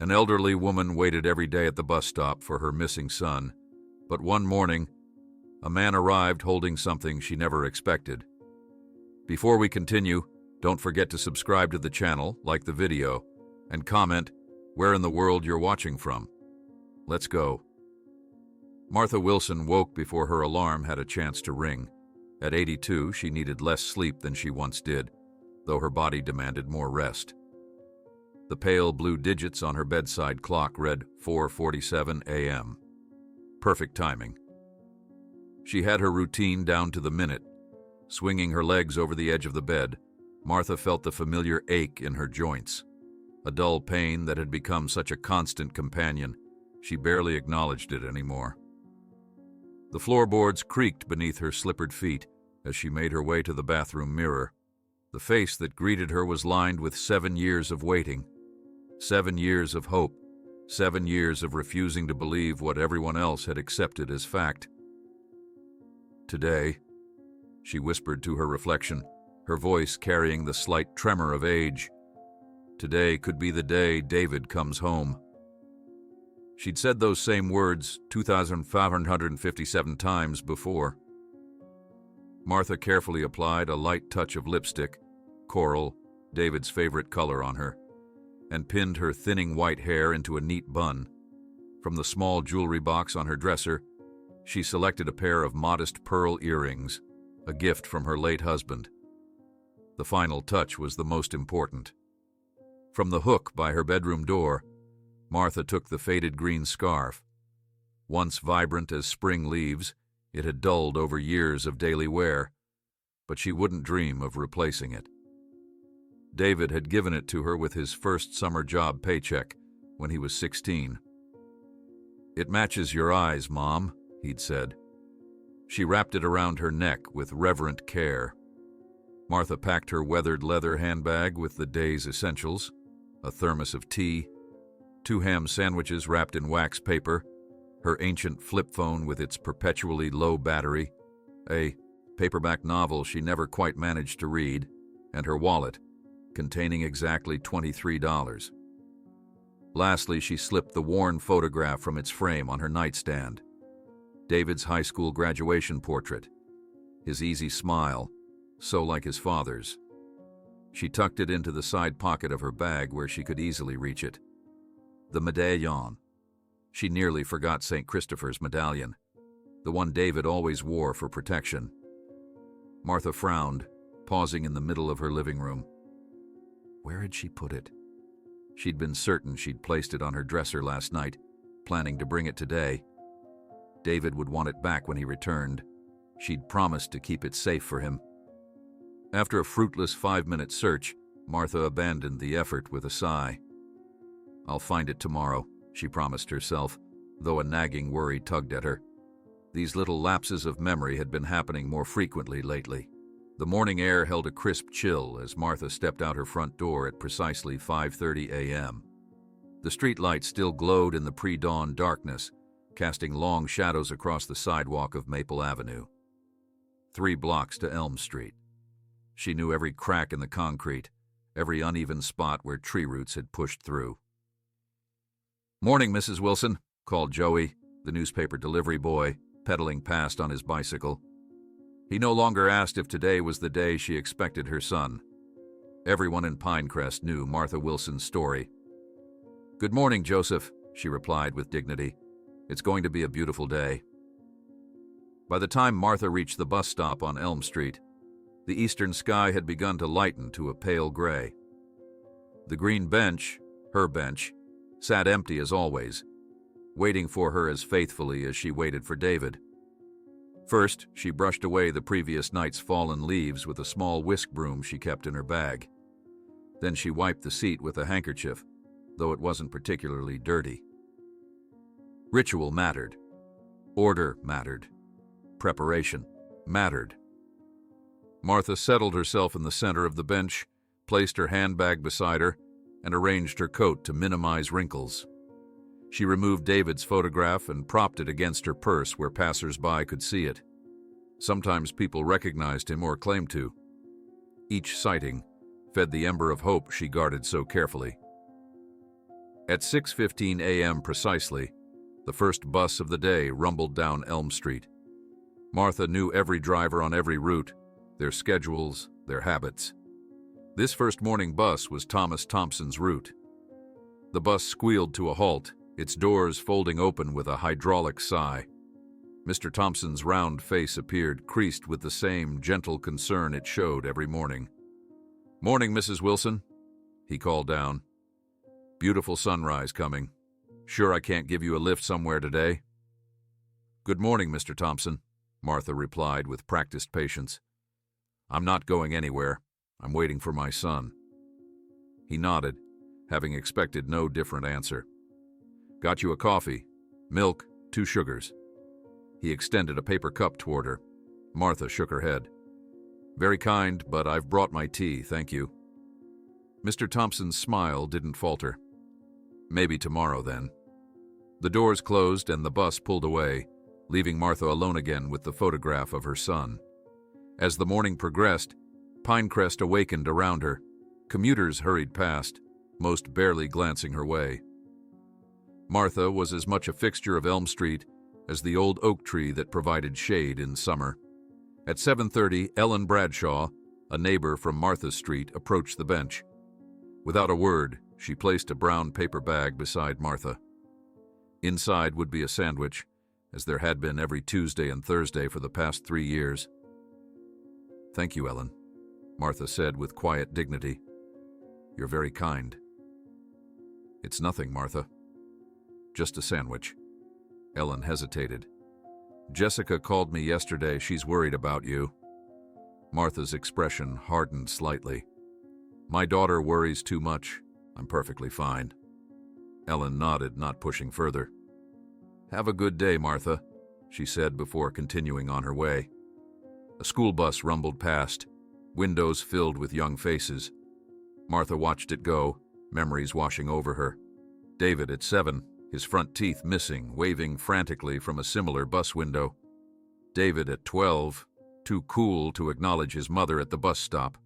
An elderly woman waited every day at the bus stop for her missing son, but one morning, a man arrived holding something she never expected. Before we continue, don't forget to subscribe to the channel, like the video, and comment where in the world you're watching from. Let's go. Martha Wilson woke before her alarm had a chance to ring. At 82, she needed less sleep than she once did, though her body demanded more rest. The pale blue digits on her bedside clock read 4:47 a.m. Perfect timing. She had her routine down to the minute. Swinging her legs over the edge of the bed, Martha felt the familiar ache in her joints. A dull pain that had become such a constant companion, she barely acknowledged it anymore. The floorboards creaked beneath her slippered feet as she made her way to the bathroom mirror. The face that greeted her was lined with 7 years of waiting, 7 years of hope, 7 years of refusing to believe what everyone else had accepted as fact. Today, she whispered to her reflection, her voice carrying the slight tremor of age. Today could be the day David comes home. She'd said those same words 2,557 times before. Martha carefully applied a light touch of lipstick, coral, David's favorite color, on her, and pinned her thinning white hair into a neat bun. From the small jewelry box on her dresser, she selected a pair of modest pearl earrings, a gift from her late husband. The final touch was the most important. From the hook by her bedroom door, Martha took the faded green scarf. Once vibrant as spring leaves, it had dulled over years of daily wear, but she wouldn't dream of replacing it. David had given it to her with his first summer job paycheck when he was 16. "It matches your eyes, Mom," he'd said. She wrapped it around her neck with reverent care. Martha packed her weathered leather handbag with the day's essentials, a thermos of tea, 2 ham sandwiches wrapped in wax paper, her ancient flip phone with its perpetually low battery, a paperback novel she never quite managed to read, and her wallet, containing exactly $23. Lastly, she slipped the worn photograph from its frame on her nightstand. David's high school graduation portrait, his easy smile, so like his father's. She tucked it into the side pocket of her bag where she could easily reach it. The medallion. She nearly forgot St. Christopher's medallion, the one David always wore for protection. Martha frowned, pausing in the middle of her living room. Where had she put it? She'd been certain she'd placed it on her dresser last night, planning to bring it today. David would want it back when he returned. She'd promised to keep it safe for him. After a fruitless 5-minute search, Martha abandoned the effort with a sigh. "I'll find it tomorrow," she promised herself, though a nagging worry tugged at her. These little lapses of memory had been happening more frequently lately. The morning air held a crisp chill as Martha stepped out her front door at precisely 5:30 a.m. The street lights still glowed in the pre-dawn darkness, casting long shadows across the sidewalk of Maple Avenue. 3 blocks to Elm Street. She knew every crack in the concrete, every uneven spot where tree roots had pushed through. "Morning, Mrs. Wilson," called Joey, the newspaper delivery boy, pedaling past on his bicycle. He no longer asked if today was the day she expected her son. Everyone in Pinecrest knew Martha Wilson's story. "Good morning, Joseph," she replied with dignity. "It's going to be a beautiful day." By the time Martha reached the bus stop on Elm Street, the eastern sky had begun to lighten to a pale gray. The green bench, her bench, sat empty as always, waiting for her as faithfully as she waited for David. First, she brushed away the previous night's fallen leaves with a small whisk broom she kept in her bag. Then she wiped the seat with a handkerchief, though it wasn't particularly dirty. Ritual mattered. Order mattered. Preparation mattered. Martha settled herself in the center of the bench, placed her handbag beside her, and arranged her coat to minimize wrinkles. She removed David's photograph and propped it against her purse where passers-by could see it. Sometimes people recognized him or claimed to. Each sighting fed the ember of hope she guarded so carefully. At 6:15 a.m. precisely, the first bus of the day rumbled down Elm Street. Martha knew every driver on every route, their schedules, their habits. This first morning bus was Thomas Thompson's route. The bus squealed to a halt, its doors folding open with a hydraulic sigh. Mr. Thompson's round face appeared, creased with the same gentle concern it showed every morning. "Morning, Mrs. Wilson," he called down. "Beautiful sunrise coming. Sure I can't give you a lift somewhere today?" "Good morning, Mr. Thompson," Martha replied with practiced patience. "I'm not going anywhere. I'm waiting for my son." He nodded, having expected no different answer. "Got you a coffee. Milk, 2 sugars." He extended a paper cup toward her. Martha shook her head. "Very kind, but I've brought my tea, thank you." Mr. Thompson's smile didn't falter. "Maybe tomorrow, then." The doors closed and the bus pulled away, leaving Martha alone again with the photograph of her son. As the morning progressed, Pinecrest awakened around her. Commuters hurried past, most barely glancing her way. Martha was as much a fixture of Elm Street as the old oak tree that provided shade in summer. At 7:30, Ellen Bradshaw, a neighbor from Martha Street, approached the bench. Without a word, she placed a brown paper bag beside Martha. Inside would be a sandwich, as there had been every Tuesday and Thursday for the past 3 years. "Thank you, Ellen," Martha said with quiet dignity. "You're very kind." "It's nothing, Martha. Just a sandwich." Ellen hesitated. "Jessica called me yesterday. She's worried about you." Martha's expression hardened slightly. "My daughter worries too much. I'm perfectly fine." Ellen nodded, not pushing further. "Have a good day, Martha," she said before continuing on her way. A school bus rumbled past, windows filled with young faces. Martha watched it go, memories washing over her. David at 7, his front teeth missing, waving frantically from a similar bus window. David at 12, too cool to acknowledge his mother at the bus stop.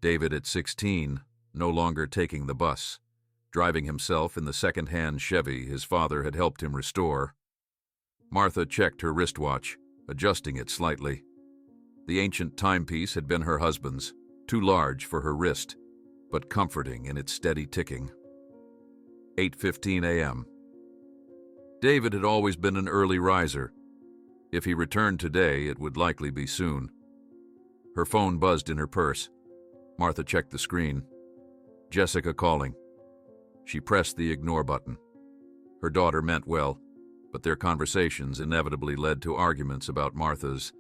David at 16, no longer taking the bus, driving himself in the second-hand Chevy his father had helped him restore. Martha checked her wristwatch, adjusting it slightly. The ancient timepiece had been her husband's, too large for her wrist, but comforting in its steady ticking. 8:15 a.m. David had always been an early riser. If he returned today, it would likely be soon. Her phone buzzed in her purse. Martha checked the screen. Jessica calling. She pressed the ignore button. Her daughter meant well, but their conversations inevitably led to arguments about Martha's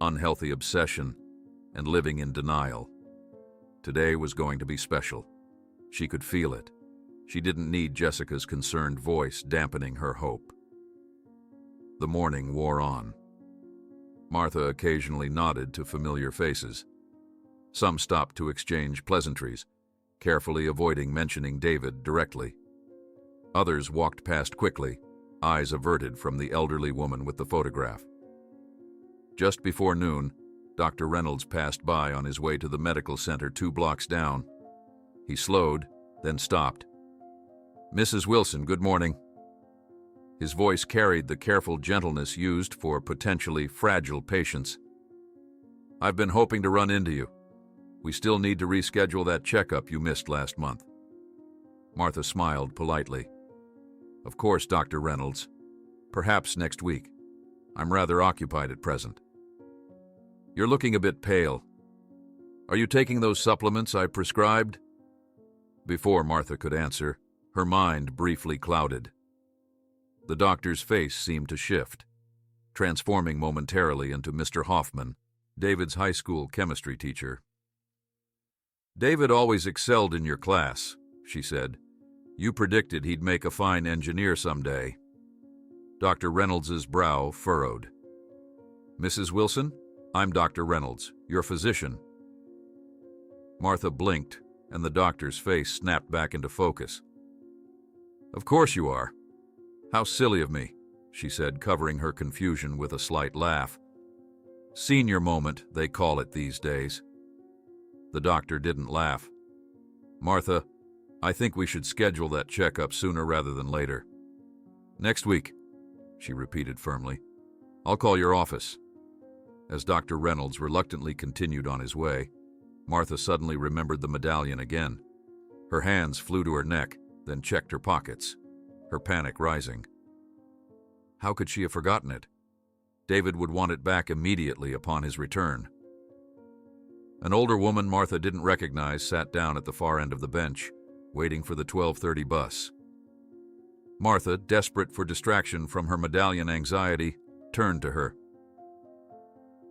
unhealthy obsession and living in denial. Today was going to be special. She could feel it. She didn't need Jessica's concerned voice dampening her hope. The morning wore on. Martha occasionally nodded to familiar faces. Some stopped to exchange pleasantries, carefully avoiding mentioning David directly. Others walked past quickly, eyes averted from the elderly woman with the photograph. Just before noon, Dr. Reynolds passed by on his way to the medical center 2 blocks down. He slowed, then stopped. "Mrs. Wilson, good morning." His voice carried the careful gentleness used for potentially fragile patients. "I've been hoping to run into you. We still need to reschedule that checkup you missed last month." Martha smiled politely. "Of course, Dr. Reynolds. Perhaps next week. I'm rather occupied at present." "You're looking a bit pale. Are you taking those supplements I prescribed?" Before Martha could answer, her mind briefly clouded. The doctor's face seemed to shift, transforming momentarily into Mr. Hoffman, David's high school chemistry teacher. "David always excelled in your class," she said. "You predicted he'd make a fine engineer someday." Dr. Reynolds's brow furrowed. "Mrs. Wilson, I'm Dr. Reynolds, your physician." Martha blinked, and the doctor's face snapped back into focus. "Of course you are. How silly of me," she said, covering her confusion with a slight laugh. "Senior moment, they call it these days." The doctor didn't laugh. "Martha, I think we should schedule that checkup sooner rather than later. Next week, she repeated firmly. I'll call your office. As Dr. Reynolds reluctantly continued on his way, Martha suddenly remembered the medallion again. Her hands flew to her neck, then checked her pockets, her panic rising. How could she have forgotten it? David would want it back immediately upon his return. An older woman Martha didn't recognize sat down at the far end of the bench, waiting for the 12:30 bus. Martha, desperate for distraction from her medallion anxiety, turned to her.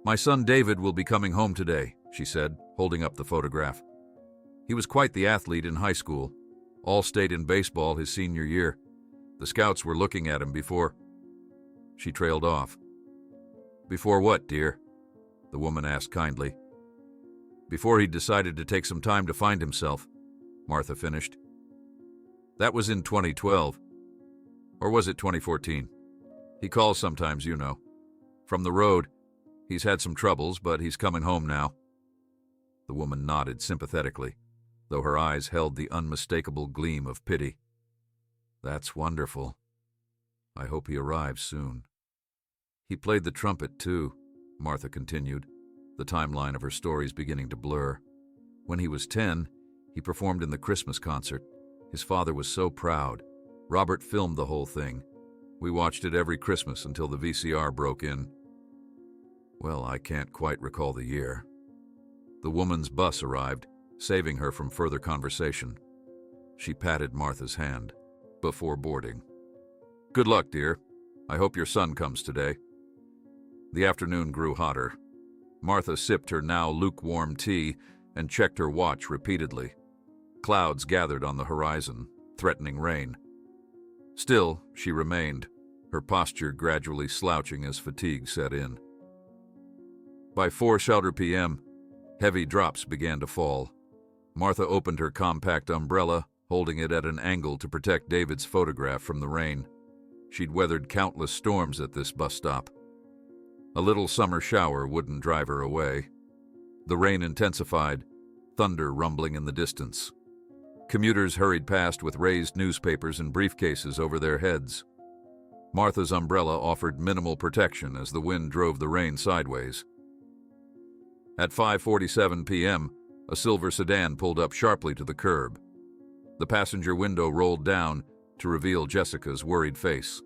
My son David will be coming home today, she said, holding up the photograph. He was quite the athlete in high school, all-state in baseball his senior year. The scouts were looking at him before... She trailed off. Before what, dear? The woman asked kindly. Before he'd decided to take some time to find himself, Martha finished. That was in 2012. Or was it 2014? He calls sometimes, you know. From the road. He's had some troubles, but he's coming home now. The woman nodded sympathetically, though her eyes held the unmistakable gleam of pity. That's wonderful. I hope he arrives soon. He played the trumpet, too, Martha continued, the timeline of her stories beginning to blur. When he was 10, he performed in the Christmas concert. His father was so proud. Robert filmed the whole thing. We watched it every Christmas until the VCR broke in. Well, I can't quite recall the year. The woman's bus arrived, saving her from further conversation. She patted Martha's hand before boarding. Good luck, dear. I hope your son comes today. The afternoon grew hotter. Martha sipped her now lukewarm tea and checked her watch repeatedly. Clouds gathered on the horizon, threatening rain. Still, she remained, her posture gradually slouching as fatigue set in. By 4:00 p.m., heavy drops began to fall. Martha opened her compact umbrella, holding it at an angle to protect David's photograph from the rain. She'd weathered countless storms at this bus stop. A little summer shower wouldn't drive her away. The rain intensified, thunder rumbling in the distance. Commuters hurried past with raised newspapers and briefcases over their heads. Martha's umbrella offered minimal protection as the wind drove the rain sideways. At 5:47 p.m., a silver sedan pulled up sharply to the curb. The passenger window rolled down to reveal Jessica's worried face.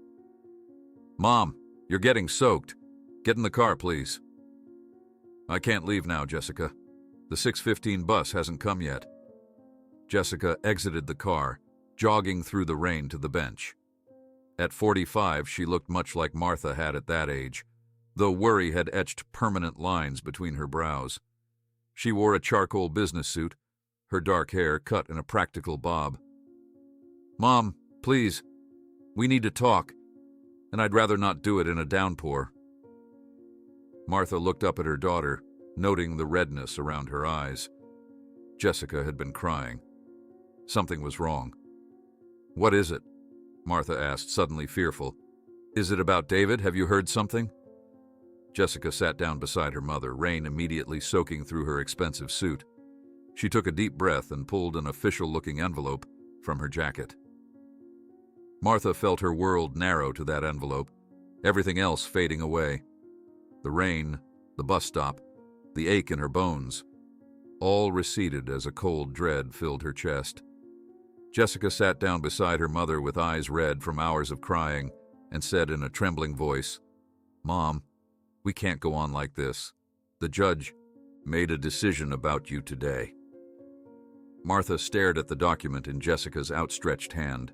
Mom, you're getting soaked. Get in the car, please. I can't leave now, Jessica. The 6:15 bus hasn't come yet. Jessica exited the car, jogging through the rain to the bench. At 45, she looked much like Martha had at that age, though worry had etched permanent lines between her brows. She wore a charcoal business suit, her dark hair cut in a practical bob. Mom, please, we need to talk, and I'd rather not do it in a downpour. Martha looked up at her daughter, noting the redness around her eyes. Jessica had been crying. Something was wrong. What is it? Martha asked, suddenly fearful. Is it about David? Have you heard something? Jessica sat down beside her mother, rain immediately soaking through her expensive suit. She took a deep breath and pulled an official-looking envelope from her jacket. Martha felt her world narrow to that envelope, everything else fading away. The rain, the bus stop, the ache in her bones, all receded as a cold dread filled her chest. Jessica sat down beside her mother with eyes red from hours of crying and said in a trembling voice, Mom, we can't go on like this. The judge made a decision about you today. Martha stared at the document in Jessica's outstretched hand,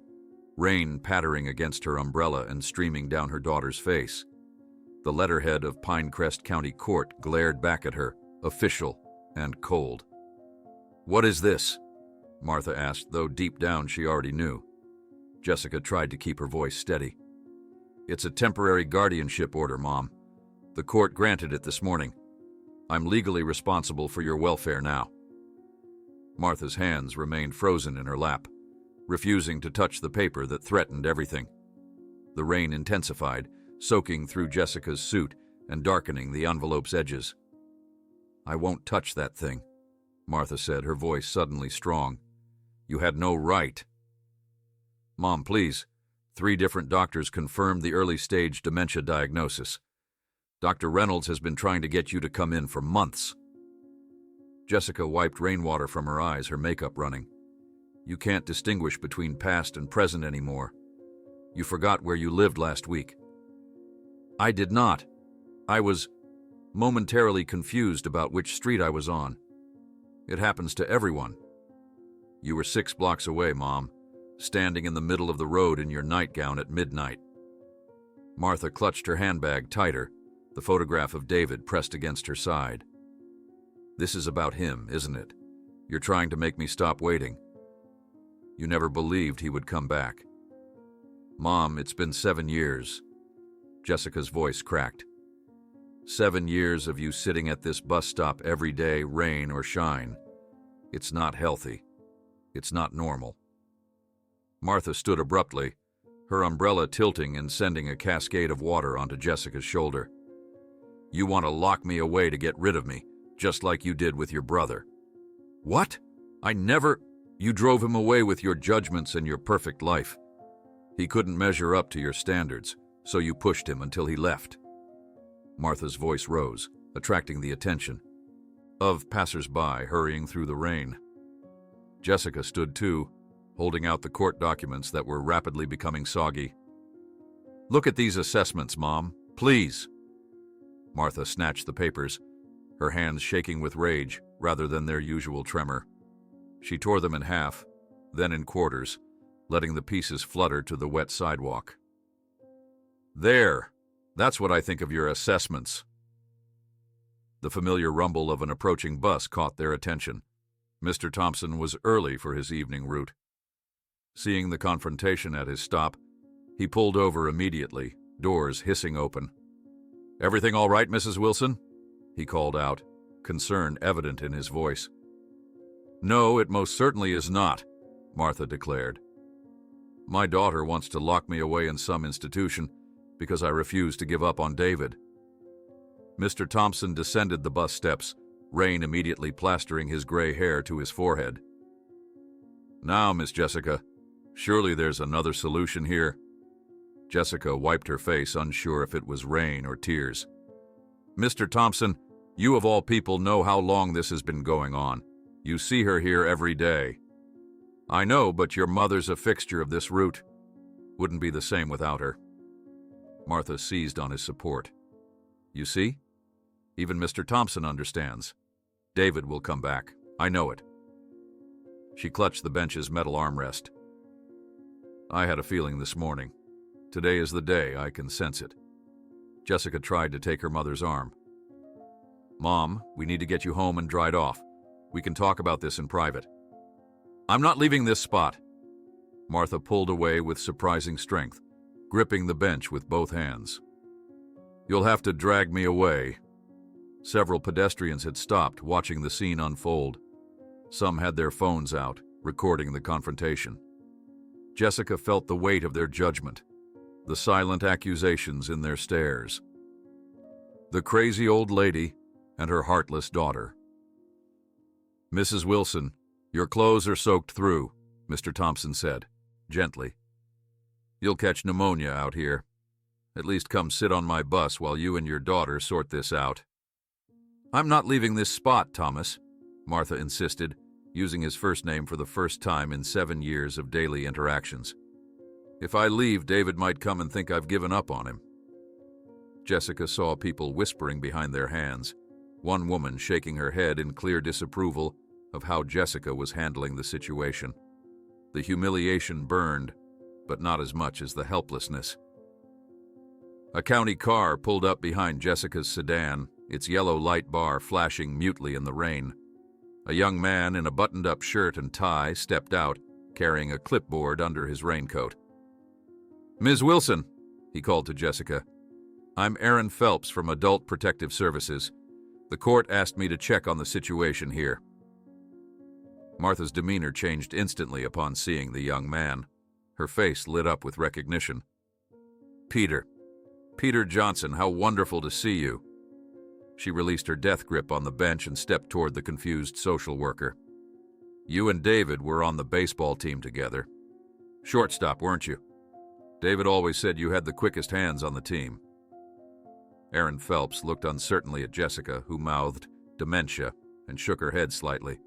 rain pattering against her umbrella and streaming down her daughter's face. The letterhead of Pinecrest County Court glared back at her, official and cold. What is this? Martha asked, though deep down she already knew. Jessica tried to keep her voice steady. It's a temporary guardianship order, Mom. The court granted it this morning. I'm legally responsible for your welfare now. Martha's hands remained frozen in her lap, refusing to touch the paper that threatened everything. The rain intensified, soaking through Jessica's suit and darkening the envelope's edges. I won't touch that thing, Martha said, her voice suddenly strong. You had no right. Mom, please. 3 different doctors confirmed the early-stage dementia diagnosis. Dr. Reynolds has been trying to get you to come in for months. Jessica wiped rainwater from her eyes, her makeup running. You can't distinguish between past and present anymore. You forgot where you lived last week. I did not. I was momentarily confused about which street I was on. It happens to everyone. You were 6 blocks away, Mom, standing in the middle of the road in your nightgown at midnight. Martha clutched her handbag tighter, the photograph of David pressed against her side. This is about him, isn't it? You're trying to make me stop waiting. You never believed he would come back. Mom, it's been 7 years. Jessica's voice cracked. 7 years of you sitting at this bus stop every day, rain or shine. It's not healthy. It's not normal. Martha stood abruptly, her umbrella tilting and sending a cascade of water onto Jessica's shoulder. You want to lock me away to get rid of me, just like you did with your brother. What? I never... You drove him away with your judgments and your perfect life. He couldn't measure up to your standards, so you pushed him until he left. Martha's voice rose, attracting the attention of passers-by hurrying through the rain. Jessica stood too, holding out the court documents that were rapidly becoming soggy. Look at these assessments, Mom, please. Martha snatched the papers, her hands shaking with rage rather than their usual tremor. She tore them in half, then in quarters, letting the pieces flutter to the wet sidewalk. There! That's what I think of your assessments. The familiar rumble of an approaching bus caught their attention. Mr. Thompson was early for his evening route. Seeing the confrontation at his stop, he pulled over immediately, doors hissing open. Everything all right, Mrs. Wilson? He called out, concern evident in his voice. No, it most certainly is not, Martha declared. My daughter wants to lock me away in some institution because I refuse to give up on David. Mr. Thompson descended the bus steps, rain immediately plastering his gray hair to his forehead. Now, Miss Jessica, surely there's another solution here. Jessica wiped her face, unsure if it was rain or tears. Mr. Thompson, you of all people know how long this has been going on. You see her here every day. I know, but your mother's a fixture of this route. Wouldn't be the same without her. Martha seized on his support. You see? Even Mr. Thompson understands. David will come back. I know it. She clutched the bench's metal armrest. I had a feeling this morning. Today is the day, I can sense it. Jessica tried to take her mother's arm. Mom, we need to get you home and dried off. We can talk about this in private. I'm not leaving this spot. Martha pulled away with surprising strength, gripping the bench with both hands. You'll have to drag me away. Several pedestrians had stopped, watching the scene unfold. Some had their phones out, recording the confrontation. Jessica felt the weight of their judgment, the silent accusations in their stares. The crazy old lady and her heartless daughter. Mrs. Wilson, your clothes are soaked through, Mr. Thompson said, gently. You'll catch pneumonia out here. At least come sit on my bus while you and your daughter sort this out. I'm not leaving this spot, Thomas, Martha insisted, using his first name for the first time in 7 years of daily interactions. If I leave, David might come and think I've given up on him. Jessica saw people whispering behind their hands, one woman shaking her head in clear disapproval of how Jessica was handling the situation. The humiliation burned, but not as much as the helplessness. A county car pulled up behind Jessica's sedan, its yellow light bar flashing mutely in the rain. A young man in a buttoned-up shirt and tie stepped out, carrying a clipboard under his raincoat. Ms. Wilson, he called to Jessica. I'm Aaron Phelps from Adult Protective Services. The court asked me to check on the situation here. Martha's demeanor changed instantly upon seeing the young man. Her face lit up with recognition. Peter Johnson, how wonderful to see you. She released her death grip on the bench and stepped toward the confused social worker. You and David were on the baseball team together. Shortstop, weren't you? David always said you had the quickest hands on the team. Erin Phelps looked uncertainly at Jessica, who mouthed, "Dementia," and shook her head slightly.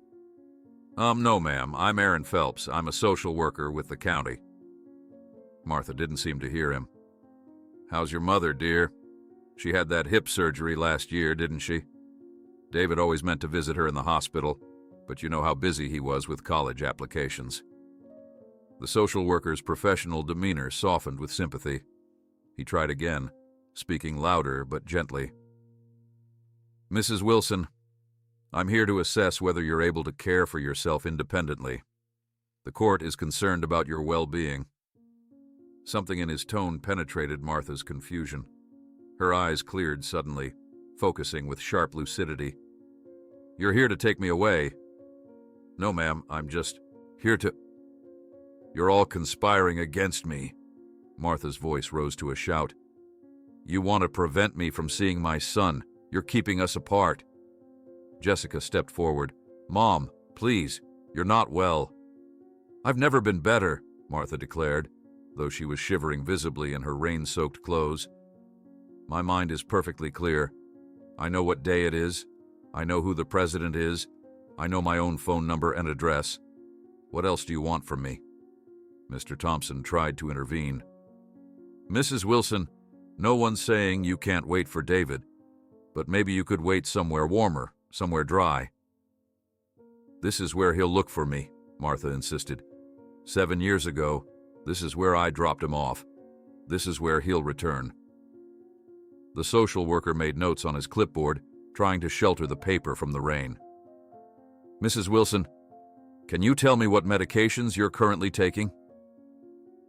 No, ma'am. I'm Erin Phelps. I'm a social worker with the county." Martha didn't seem to hear him. "How's your mother, dear? She had that hip surgery last year, didn't she? David always meant to visit her in the hospital, but you know how busy he was with college applications." The social worker's professional demeanor softened with sympathy. He tried again, speaking louder but gently. "Mrs. Wilson, I'm here to assess whether you're able to care for yourself independently. The court is concerned about your well-being." Something in his tone penetrated Martha's confusion. Her eyes cleared suddenly, focusing with sharp lucidity. "You're here to take me away?" "No, ma'am, I'm just here to—" "You're all conspiring against me." Martha's voice rose to a shout. "You want to prevent me from seeing my son. You're keeping us apart." Jessica stepped forward. "Mom, please, you're not well." "I've never been better," Martha declared, though she was shivering visibly in her rain-soaked clothes. "My mind is perfectly clear. I know what day it is. I know who the president is. I know my own phone number and address. What else do you want from me?" Mr. Thompson tried to intervene. "Mrs. Wilson, no one's saying you can't wait for David, but maybe you could wait somewhere warmer, somewhere dry." "This is where he'll look for me," Martha insisted. 7 years ago, this is where I dropped him off. This is where he'll return." The social worker made notes on his clipboard, trying to shelter the paper from the rain. "Mrs. Wilson, can you tell me what medications you're currently taking?"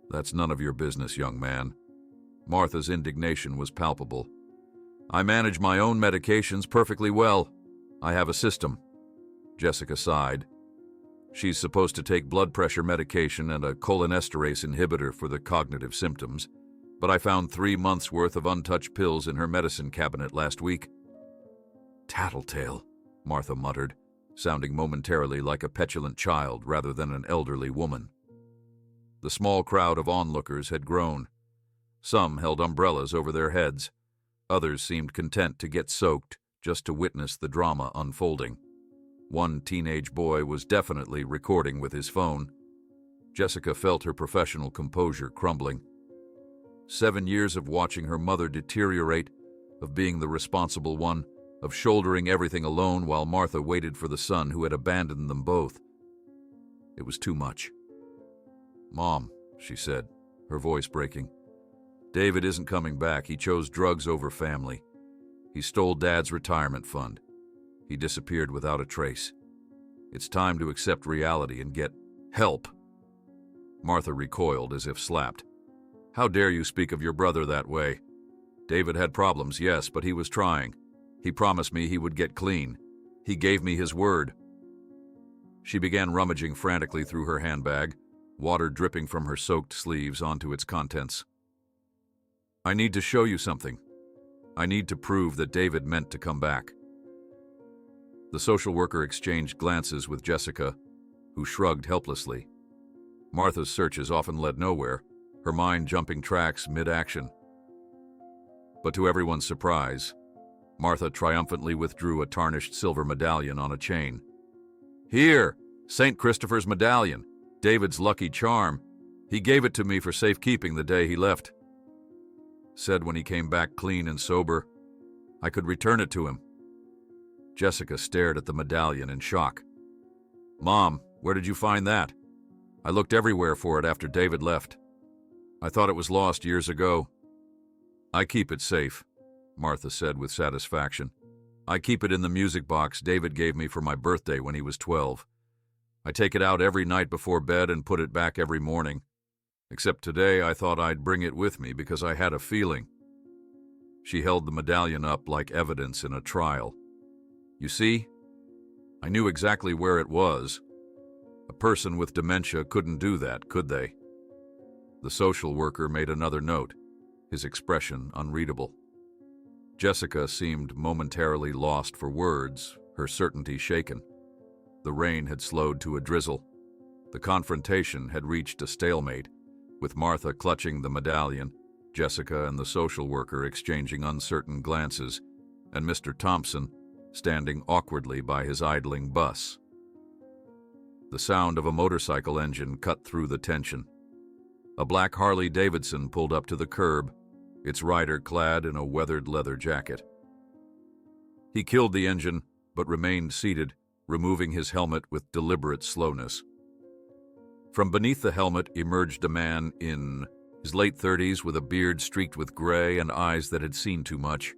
"That's none of your business, young man." Martha's indignation was palpable. "I manage my own medications perfectly well. I have a system." Jessica sighed. "She's supposed to take blood pressure medication and a cholinesterase inhibitor for the cognitive symptoms, but I found 3 months' worth of untouched pills in her medicine cabinet last week." "Tattletale," Martha muttered, sounding momentarily like a petulant child rather than an elderly woman. The small crowd of onlookers had grown. Some held umbrellas over their heads. Others seemed content to get soaked just to witness the drama unfolding. One teenage boy was definitely recording with his phone. Jessica felt her professional composure crumbling. 7 years of watching her mother deteriorate, of being the responsible one, of shouldering everything alone while Martha waited for the son who had abandoned them both. It was too much. "Mom," she said, her voice breaking, "David isn't coming back. He chose drugs over family. He stole Dad's retirement fund. He disappeared without a trace. It's time to accept reality and get help." Martha recoiled as if slapped. "How dare you speak of your brother that way? David had problems, yes, but he was trying. He promised me he would get clean. He gave me his word." She began rummaging frantically through her handbag, water dripping from her soaked sleeves onto its contents. "I need to show you something. I need to prove that David meant to come back." The social worker exchanged glances with Jessica, who shrugged helplessly. Martha's searches often led nowhere, her mind jumping tracks mid-action. But to everyone's surprise, Martha triumphantly withdrew a tarnished silver medallion on a chain. "Here, St. Christopher's medallion, David's lucky charm. He gave it to me for safekeeping the day he left. Said when he came back clean and sober, I could return it to him." Jessica stared at the medallion in shock. "Mom, where did you find that? I looked everywhere for it after David left. I thought it was lost years ago." "I keep it safe," Martha said with satisfaction. "I keep it in the music box David gave me for my birthday when he was 12. I take it out every night before bed and put it back every morning. Except today I thought I'd bring it with me because I had a feeling." She held the medallion up like evidence in a trial. "You see? I knew exactly where it was. A person with dementia couldn't do that, could they?" The social worker made another note, his expression unreadable. Jessica seemed momentarily lost for words, her certainty shaken. The rain had slowed to a drizzle. The confrontation had reached a stalemate, with Martha clutching the medallion, Jessica and the social worker exchanging uncertain glances, and Mr. Thompson standing awkwardly by his idling bus. The sound of a motorcycle engine cut through the tension. A black Harley-Davidson pulled up to the curb, its rider clad in a weathered leather jacket. He killed the engine, but remained seated, removing his helmet with deliberate slowness. From beneath the helmet emerged a man in his late 30s with a beard streaked with gray and eyes that had seen too much.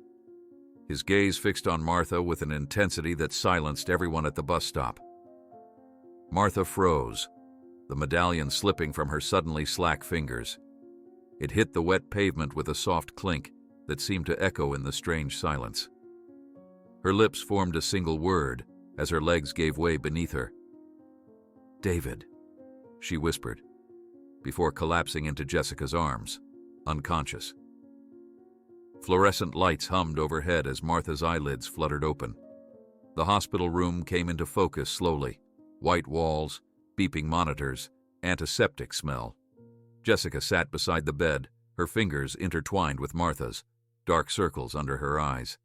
His gaze fixed on Martha with an intensity that silenced everyone at the bus stop. Martha froze, the medallion slipping from her suddenly slack fingers. It hit the wet pavement with a soft clink that seemed to echo in the strange silence. Her lips formed a single word as her legs gave way beneath her. "David," she whispered, before collapsing into Jessica's arms, unconscious. Fluorescent lights hummed overhead as Martha's eyelids fluttered open. The hospital room came into focus slowly. White walls, beeping monitors, antiseptic smell. Jessica sat beside the bed, her fingers intertwined with Martha's, dark circles under her eyes.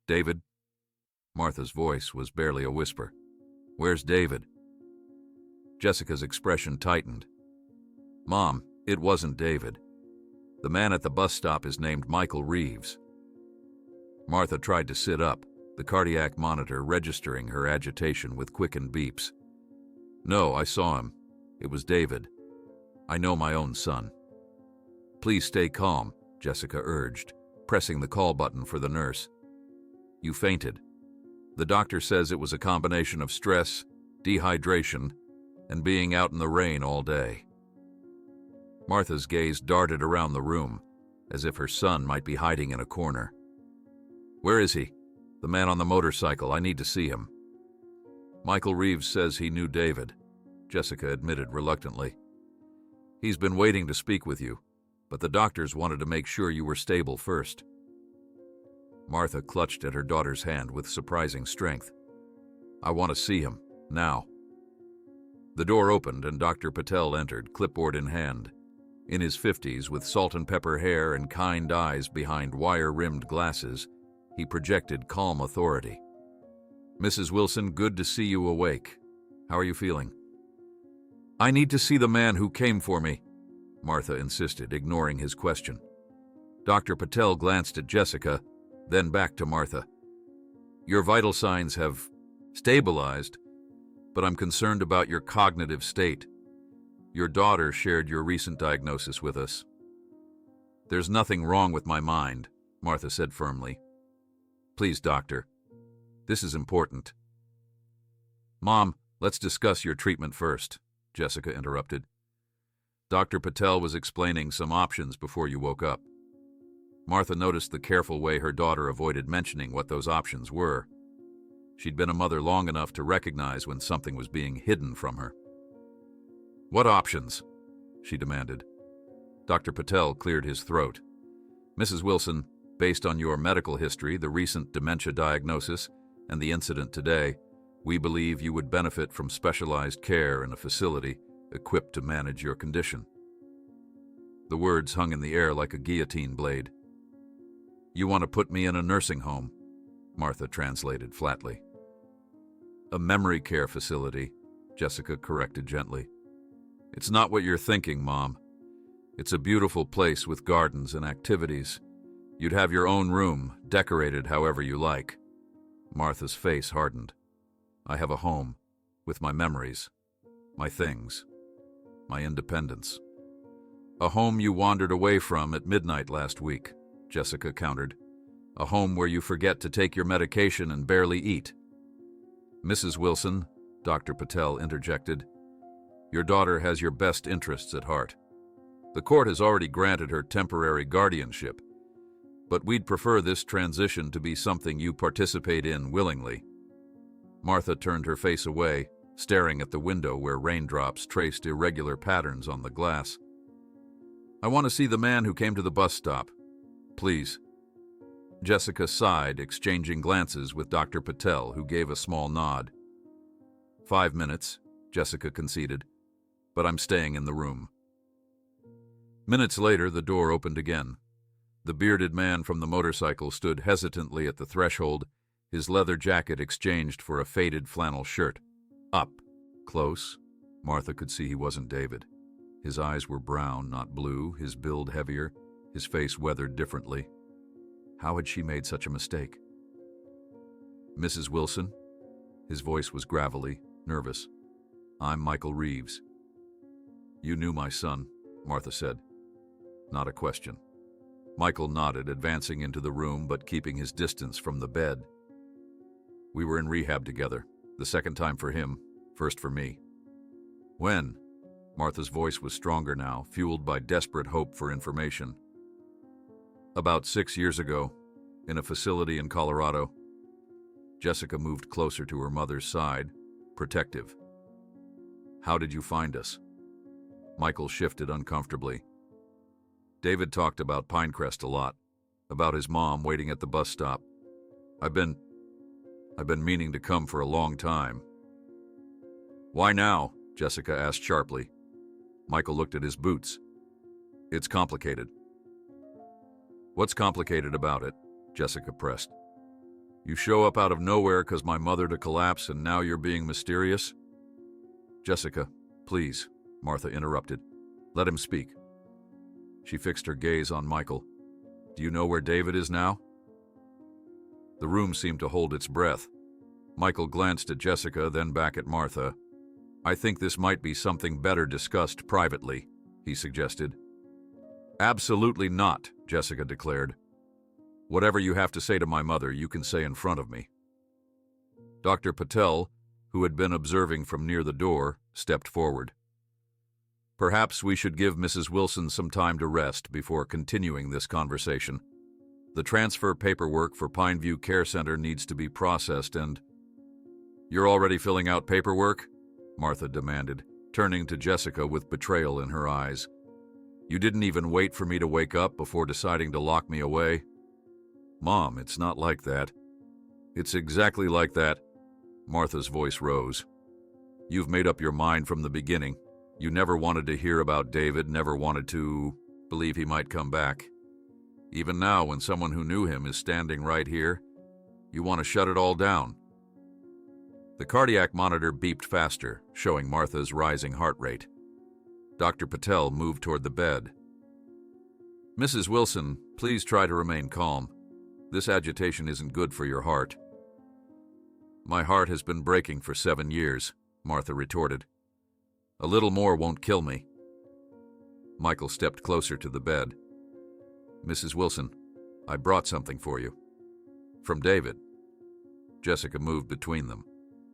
"David?" Martha's voice was barely a whisper. "Where's David?" Jessica's expression tightened. "Mom, it wasn't David. The man at the bus stop is named Michael Reeves." Martha tried to sit up, the cardiac monitor registering her agitation with quickened beeps. "No, I saw him. It was David. I know my own son." "Please stay calm," Jessica urged, pressing the call button for the nurse. "You fainted. The doctor says it was a combination of stress, dehydration, and being out in the rain all day." Martha's gaze darted around the room, as if her son might be hiding in a corner. "Where is he? The man on the motorcycle. I need to see him." "Michael Reeves says he knew David," Jessica admitted reluctantly. "He's been waiting to speak with you, but the doctors wanted to make sure you were stable first." Martha clutched at her daughter's hand with surprising strength. "I want to see him, now." The door opened and Dr. Patel entered, clipboard in hand. In his 50s, with salt and pepper hair and kind eyes behind wire-rimmed glasses, he projected calm authority. "Mrs. Wilson, good to see you awake. How are you feeling?" "I need to see the man who came for me," Martha insisted, ignoring his question. Dr. Patel glanced at Jessica, then back to Martha. "Your vital signs have stabilized, but I'm concerned about your cognitive state. Your daughter shared your recent diagnosis with us." "There's nothing wrong with my mind," Martha said firmly. "Please, doctor. This is important." "Mom, let's discuss your treatment first," Jessica interrupted. "Dr. Patel was explaining some options before you woke up." Martha noticed the careful way her daughter avoided mentioning what those options were. She'd been a mother long enough to recognize when something was being hidden from her. "What options?" she demanded. Dr. Patel cleared his throat. "Mrs. Wilson, based on your medical history, the recent dementia diagnosis, and the incident today, we believe you would benefit from specialized care in a facility equipped to manage your condition." The words hung in the air like a guillotine blade. "You want to put me in a nursing home?" Martha translated flatly. "A memory care facility," Jessica corrected gently. "It's not what you're thinking, Mom. It's a beautiful place with gardens and activities. You'd have your own room, decorated however you like." Martha's face hardened. "I have a home, with my memories, my things, my independence." "A home you wandered away from at midnight last week," Jessica countered. "A home where you forget to take your medication and barely eat." "Mrs. Wilson," Dr. Patel interjected, "your daughter has your best interests at heart. The court has already granted her temporary guardianship, but we'd prefer this transition to be something you participate in willingly." Martha turned her face away, staring at the window where raindrops traced irregular patterns on the glass. "I want to see the man who came to the bus stop. Please." Jessica sighed, exchanging glances with Dr. Patel, who gave a small nod. 5 minutes, Jessica conceded, but I'm staying in the room. Minutes later, the door opened again. The bearded man from the motorcycle stood hesitantly at the threshold, his leather jacket exchanged for a faded flannel shirt. Up close, Martha could see he wasn't David. His eyes were brown, not blue, his build heavier, his face weathered differently. How had she made such a mistake? Mrs. Wilson? His voice was gravelly, nervous. I'm Michael Reeves. You knew my son, Martha said. Not a question. Michael nodded, advancing into the room but keeping his distance from the bed. We were in rehab together, the second time for him, first for me. When? Martha's voice was stronger now, fueled by desperate hope for information. About 6 years ago, in a facility in Colorado. Jessica moved closer to her mother's side, protective. How did you find us? Michael shifted uncomfortably. David talked about Pinecrest a lot, about his mom waiting at the bus stop. I've been meaning to come for a long time. Why now? Jessica asked sharply. Michael looked at his boots. It's complicated. What's complicated about it? Jessica pressed. You show up out of nowhere because my mother to collapse and now you're being mysterious? Jessica, please, Martha interrupted. Let him speak. She fixed her gaze on Michael. Do you know where David is now? The room seemed to hold its breath. Michael glanced at Jessica, then back at Martha. I think this might be something better discussed privately, he suggested. Absolutely not, Jessica declared. Whatever you have to say to my mother, you can say in front of me. Dr. Patel, who had been observing from near the door, stepped forward. Perhaps we should give Mrs. Wilson some time to rest before continuing this conversation. The transfer paperwork for Pineview Care Center needs to be processed and... You're already filling out paperwork? Martha demanded, turning to Jessica with betrayal in her eyes. You didn't even wait for me to wake up before deciding to lock me away? Mom, it's not like that. It's exactly like that. Martha's voice rose. You've made up your mind from the beginning. You never wanted to hear about David, never wanted to believe he might come back. Even now, when someone who knew him is standing right here, you want to shut it all down. The cardiac monitor beeped faster, showing Martha's rising heart rate. Dr. Patel moved toward the bed. Mrs. Wilson, please try to remain calm. This agitation isn't good for your heart. My heart has been breaking for 7 years, Martha retorted. A little more won't kill me. Michael stepped closer to the bed. Mrs. Wilson, I brought something for you. From David. Jessica moved between them.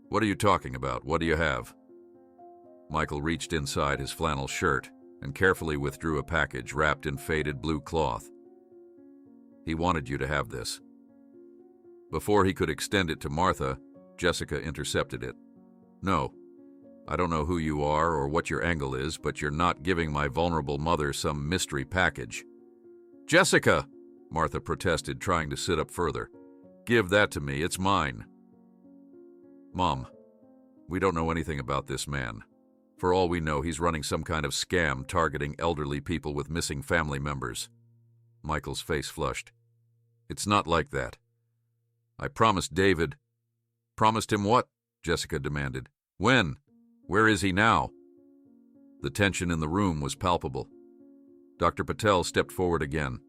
What are you talking about? What do you have? Michael reached inside his flannel shirt and carefully withdrew a package wrapped in faded blue cloth. He wanted you to have this. Before he could extend it to Martha, Jessica intercepted it. No, I don't know who you are or what your angle is, but you're not giving my vulnerable mother some mystery package. Jessica! Martha protested, trying to sit up further. Give that to me, it's mine. Mom, we don't know anything about this man. For all we know, he's running some kind of scam targeting elderly people with missing family members. Michael's face flushed. It's not like that. I promised David. Promised him what? Jessica demanded. When? Where is he now? The tension in the room was palpable. Dr. Patel stepped forward again,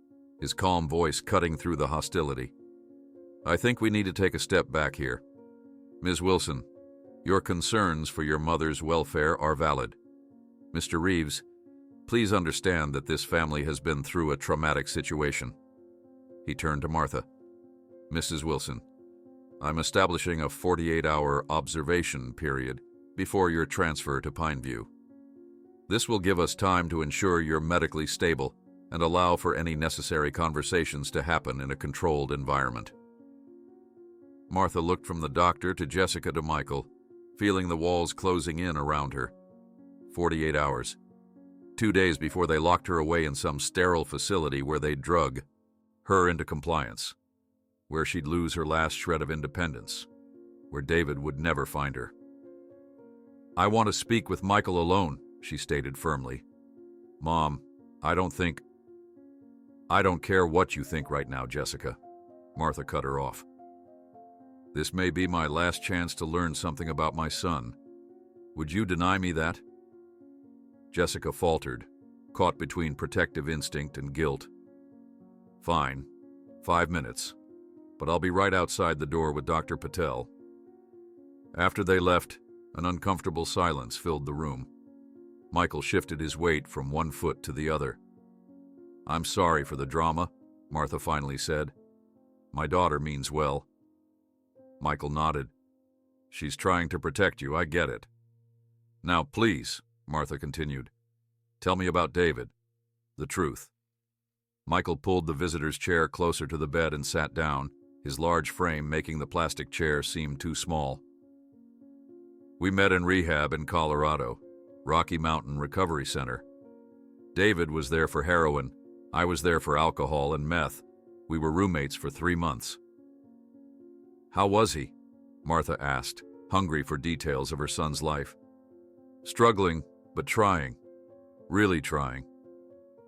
his calm voice cutting through the hostility. I think we need to take a step back here. Ms. Wilson, your concerns for your mother's welfare are valid. Mr. Reeves, please understand that this family has been through a traumatic situation. He turned to Martha. Mrs. Wilson, I'm establishing a 48-hour observation period before your transfer to Pineview. This will give us time to ensure you're medically stable and allow for any necessary conversations to happen in a controlled environment. Martha looked from the doctor to Jessica to Michael, feeling the walls closing in around her. 48 hours. 2 days before they locked her away in some sterile facility where they'd drug her into compliance, where she'd lose her last shred of independence, where David would never find her. I want to speak with Michael alone, she stated firmly. Mom, I don't care what you think right now, Jessica. Martha cut her off. This may be my last chance to learn something about my son. Would you deny me that? Jessica faltered, caught between protective instinct and guilt. Fine, 5 minutes, but I'll be right outside the door with Dr. Patel. After they left, an uncomfortable silence filled the room. Michael shifted his weight from one foot to the other. I'm sorry for the drama, Martha finally said. My daughter means well. Michael nodded. She's trying to protect you, I get it. Now, please, Martha continued, tell me about David. The truth. Michael pulled the visitor's chair closer to the bed and sat down, his large frame making the plastic chair seem too small. We met in rehab in Colorado, Rocky Mountain Recovery Center. David was there for heroin. I was there for alcohol and meth. We were roommates for 3 months. How was he? Martha asked, hungry for details of her son's life. Struggling, but trying. Really trying.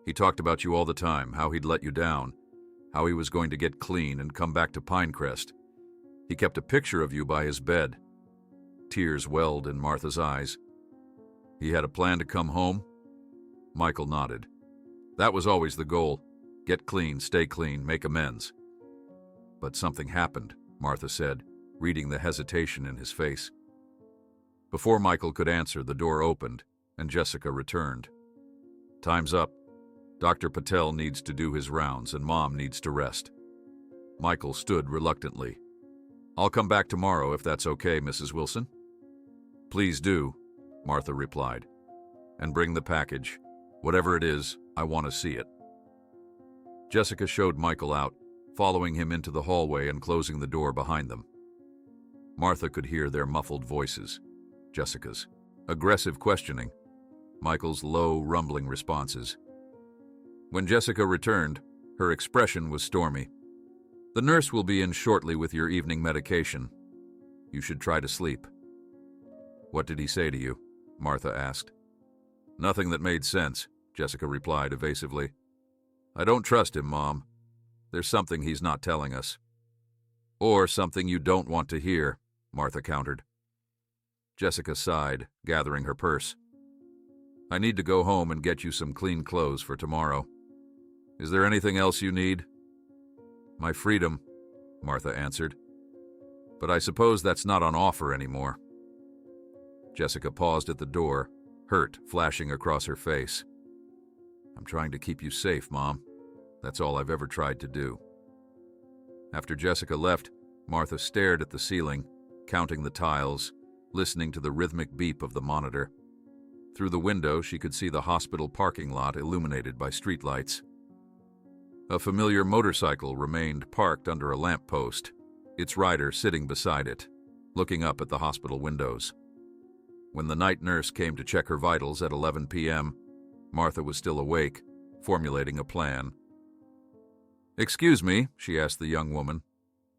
He talked about you all the time, how he'd let you down, how he was going to get clean and come back to Pinecrest. He kept a picture of you by his bed. Tears welled in Martha's eyes. He had a plan to come home? Michael nodded. That was always the goal. Get clean, stay clean, make amends. But something happened, Martha said, reading the hesitation in his face. Before Michael could answer, the door opened, and Jessica returned. Time's up. Dr. Patel needs to do his rounds, and Mom needs to rest. Michael stood reluctantly. I'll come back tomorrow if that's okay, Mrs. Wilson. Please do, Martha replied. And bring the package. Whatever it is, I want to see it. Jessica showed Michael out, following him into the hallway and closing the door behind them. Martha could hear their muffled voices, Jessica's aggressive questioning, Michael's low, rumbling responses. When Jessica returned, her expression was stormy. The nurse will be in shortly with your evening medication. You should try to sleep. What did he say to you? Martha asked. Nothing that made sense, Jessica replied evasively. I don't trust him, Mom. There's something he's not telling us. Or something you don't want to hear, Martha countered. Jessica sighed, gathering her purse. I need to go home and get you some clean clothes for tomorrow. Is there anything else you need? My freedom, Martha answered. But I suppose that's not on offer anymore. Jessica paused at the door, hurt flashing across her face. I'm trying to keep you safe, Mom. That's all I've ever tried to do. After Jessica left, Martha stared at the ceiling, counting the tiles, listening to the rhythmic beep of the monitor. Through the window, she could see the hospital parking lot illuminated by streetlights. A familiar motorcycle remained parked under a lamppost, its rider sitting beside it, looking up at the hospital windows. When the night nurse came to check her vitals at 11 p.m., Martha was still awake, formulating a plan. Excuse me, she asked the young woman.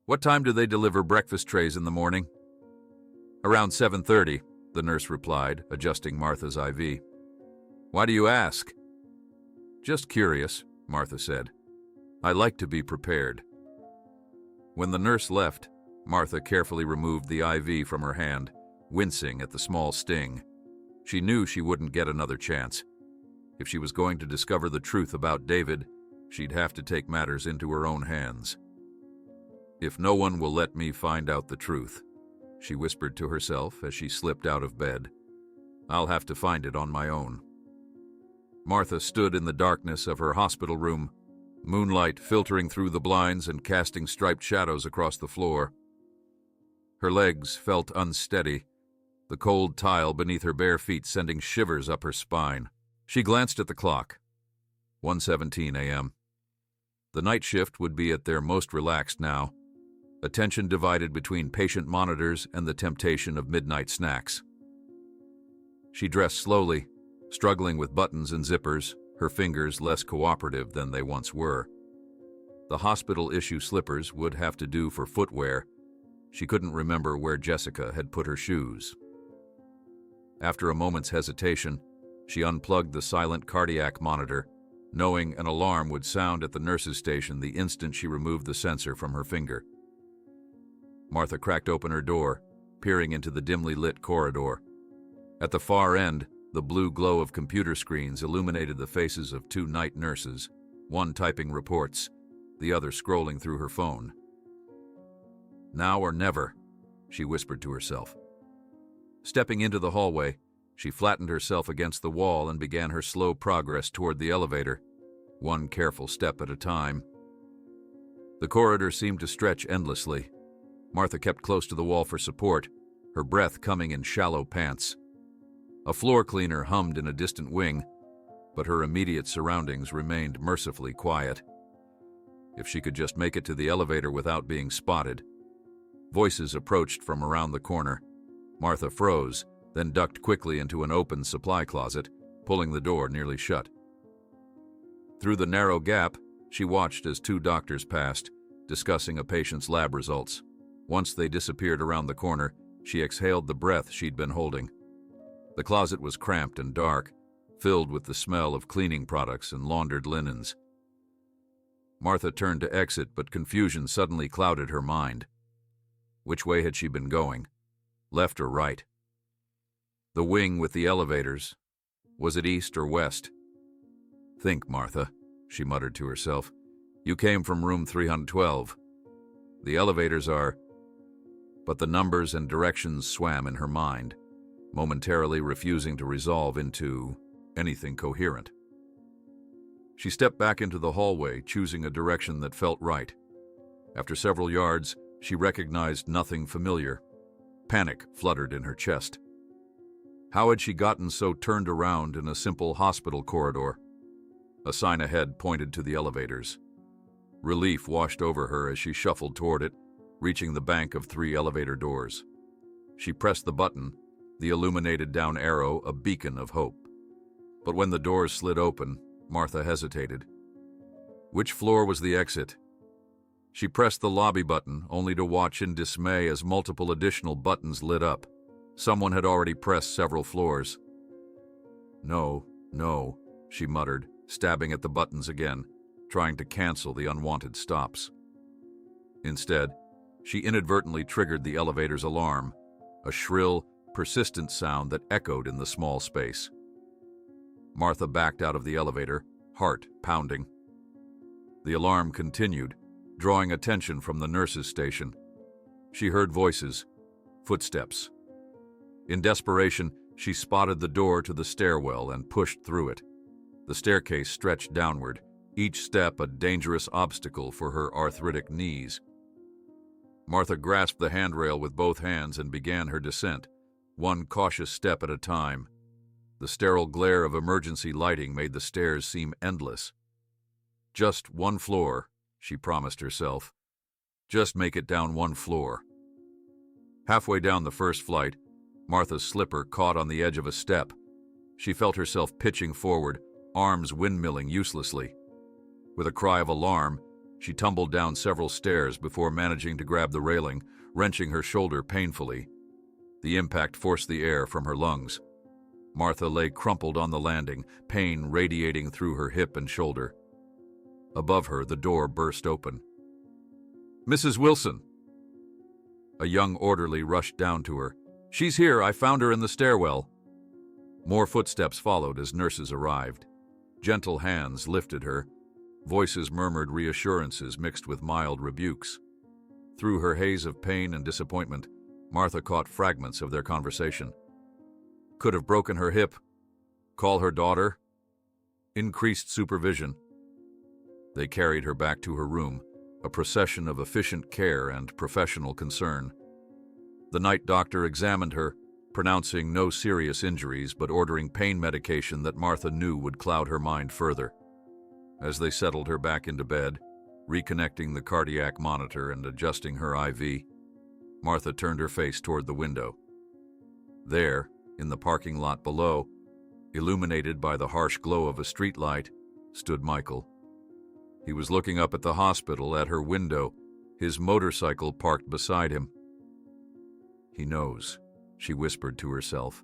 What time do they deliver breakfast trays in the morning? Around 7:30, the nurse replied, adjusting Martha's IV. Why do you ask? Just curious, Martha said. I like to be prepared. When the nurse left, Martha carefully removed the IV from her hand, wincing at the small sting. She knew she wouldn't get another chance. If she was going to discover the truth about David, she'd have to take matters into her own hands. If no one will let me find out the truth, she whispered to herself as she slipped out of bed, I'll have to find it on my own. Martha stood in the darkness of her hospital room, moonlight filtering through the blinds and casting striped shadows across the floor. Her legs felt unsteady, the cold tile beneath her bare feet sending shivers up her spine. She glanced at the clock. 1:17 a.m. The night shift would be at their most relaxed now, attention divided between patient monitors and the temptation of midnight snacks. She dressed slowly, struggling with buttons and zippers, her fingers less cooperative than they once were. The hospital-issue slippers would have to do for footwear. She couldn't remember where Jessica had put her shoes. After a moment's hesitation, she unplugged the silent cardiac monitor, knowing an alarm would sound at the nurse's station the instant she removed the sensor from her finger. Martha cracked open her door, peering into the dimly lit corridor. At the far end, the blue glow of computer screens illuminated the faces of two night nurses, one typing reports, the other scrolling through her phone. "Now or never," she whispered to herself. Stepping into the hallway, she flattened herself against the wall and began her slow progress toward the elevator, one careful step at a time. The corridor seemed to stretch endlessly. Martha kept close to the wall for support, her breath coming in shallow pants. A floor cleaner hummed in a distant wing, but her immediate surroundings remained mercifully quiet. If she could just make it to the elevator without being spotted. Voices approached from around the corner. Martha froze, then ducked quickly into an open supply closet, pulling the door nearly shut. Through the narrow gap, she watched as two doctors passed, discussing a patient's lab results. Once they disappeared around the corner, she exhaled the breath she'd been holding. The closet was cramped and dark, filled with the smell of cleaning products and laundered linens. Martha turned to exit, but confusion suddenly clouded her mind. Which way had she been going? Left or right? The wing with the elevators. Was it east or west? "Think, Martha," she muttered to herself. "You came from room 312. The elevators are..." But the numbers and directions swam in her mind, momentarily refusing to resolve into anything coherent. She stepped back into the hallway, choosing a direction that felt right. After several yards, she recognized nothing familiar. Panic fluttered in her chest. How had she gotten so turned around in a simple hospital corridor? A sign ahead pointed to the elevators. Relief washed over her as she shuffled toward it, reaching the bank of 3 elevator doors. She pressed the button, the illuminated down arrow a beacon of hope. But when the doors slid open, Martha hesitated. Which floor was the exit? She pressed the lobby button, only to watch in dismay as multiple additional buttons lit up. Someone had already pressed several floors. No, she muttered, stabbing at the buttons again, trying to cancel the unwanted stops. Instead, she inadvertently triggered the elevator's alarm, a shrill, persistent sound that echoed in the small space. Martha backed out of the elevator, heart pounding. The alarm continued, drawing attention from the nurse's station. She heard voices, footsteps. In desperation, she spotted the door to the stairwell and pushed through it. The staircase stretched downward, each step a dangerous obstacle for her arthritic knees. Martha grasped the handrail with both hands and began her descent, one cautious step at a time. The sterile glare of emergency lighting made the stairs seem endless. Just one floor, she promised herself. Just make it down one floor. Halfway down the first flight, Martha's slipper caught on the edge of a step. She felt herself pitching forward, arms windmilling uselessly. With a cry of alarm, she tumbled down several stairs before managing to grab the railing, wrenching her shoulder painfully. The impact forced the air from her lungs. Martha lay crumpled on the landing, pain radiating through her hip and shoulder. Above her, the door burst open. "Mrs. Wilson!" A young orderly rushed down to her. "She's here, I found her in the stairwell." More footsteps followed as nurses arrived. Gentle hands lifted her. Voices murmured reassurances mixed with mild rebukes. Through her haze of pain and disappointment, Martha caught fragments of their conversation. Could have broken her hip. Call her daughter. Increased supervision. They carried her back to her room, a procession of efficient care and professional concern. The night doctor examined her, pronouncing no serious injuries but ordering pain medication that Martha knew would cloud her mind further. As they settled her back into bed, reconnecting the cardiac monitor and adjusting her IV, Martha turned her face toward the window. There, in the parking lot below, illuminated by the harsh glow of a streetlight, stood Michael. He was looking up at the hospital at her window, his motorcycle parked beside him. "He knows," she whispered to herself.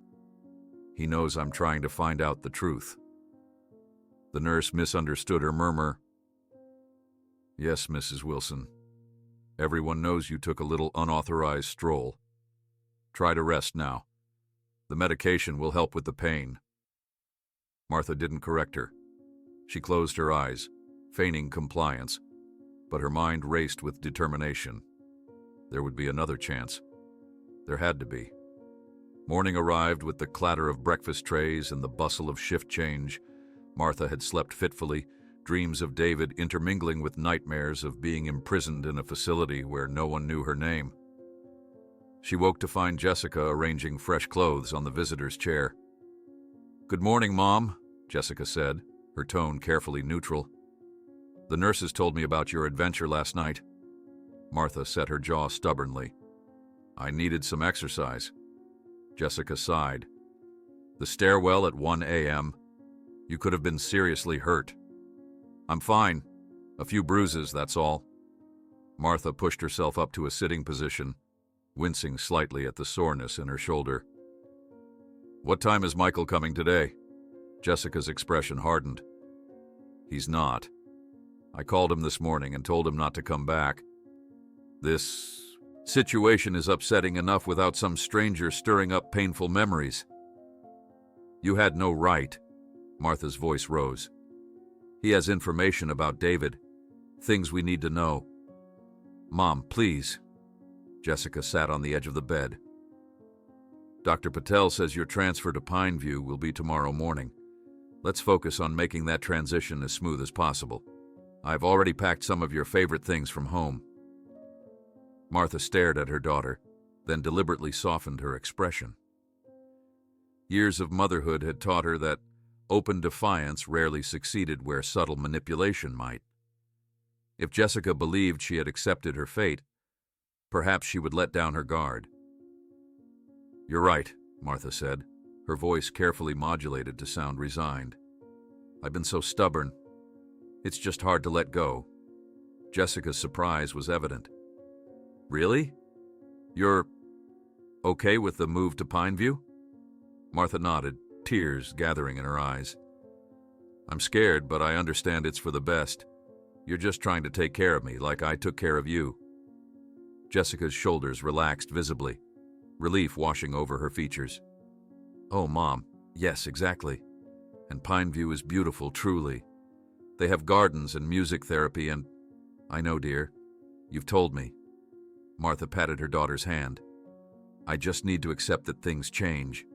He knows I'm trying to find out the truth." The nurse misunderstood her murmur. "Yes, Mrs. Wilson. Everyone knows you took a little unauthorized stroll. Try to rest now. The medication will help with the pain." Martha didn't correct her. She closed her eyes, feigning compliance, but her mind raced with determination. There would be another chance. There had to be. Morning arrived with the clatter of breakfast trays and the bustle of shift change. Martha had slept fitfully, dreams of David intermingling with nightmares of being imprisoned in a facility where no one knew her name. She woke to find Jessica arranging fresh clothes on the visitor's chair. "Good morning, Mom," Jessica said, her tone carefully neutral. "The nurses told me about your adventure last night." Martha set her jaw stubbornly. "I needed some exercise." Jessica sighed. "The stairwell at 1 a.m. You could have been seriously hurt." "I'm fine. A few bruises, that's all." Martha pushed herself up to a sitting position, wincing slightly at the soreness in her shoulder. "What time is Michael coming today?" Jessica's expression hardened. "He's not. I called him this morning and told him not to come back. This situation is upsetting enough without some stranger stirring up painful memories." "You had no right." Martha's voice rose. "He has information about David, things we need to know." "Mom, please." Jessica sat on the edge of the bed. "Dr. Patel says your transfer to Pineview will be tomorrow morning. Let's focus on making that transition as smooth as possible. I've already packed some of your favorite things from home." Martha stared at her daughter, then deliberately softened her expression. Years of motherhood had taught her that open defiance rarely succeeded where subtle manipulation might. If Jessica believed she had accepted her fate, perhaps she would let down her guard. "You're right," Martha said, her voice carefully modulated to sound resigned. "I've been so stubborn. It's just hard to let go." Jessica's surprise was evident. "Really? You're okay with the move to Pineview?" Martha nodded, tears gathering in her eyes. "I'm scared, but I understand it's for the best. You're just trying to take care of me like I took care of you." Jessica's shoulders relaxed visibly, relief washing over her features. "Oh, Mom, yes, exactly. And Pineview is beautiful, truly. They have gardens and music therapy and—" "I know, dear. You've told me." Martha patted her daughter's hand. "I just need to accept that things change."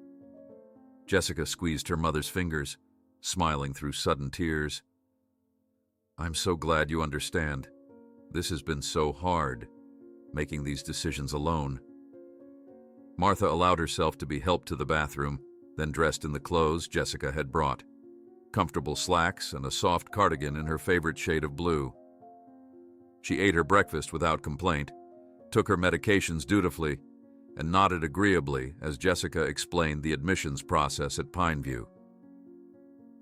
Jessica squeezed her mother's fingers, smiling through sudden tears. "I'm so glad you understand. This has been so hard, making these decisions alone." Martha allowed herself to be helped to the bathroom, then dressed in the clothes Jessica had brought. Comfortable slacks and a soft cardigan in her favorite shade of blue. She ate her breakfast without complaint, took her medications dutifully, and nodded agreeably as Jessica explained the admissions process at Pineview.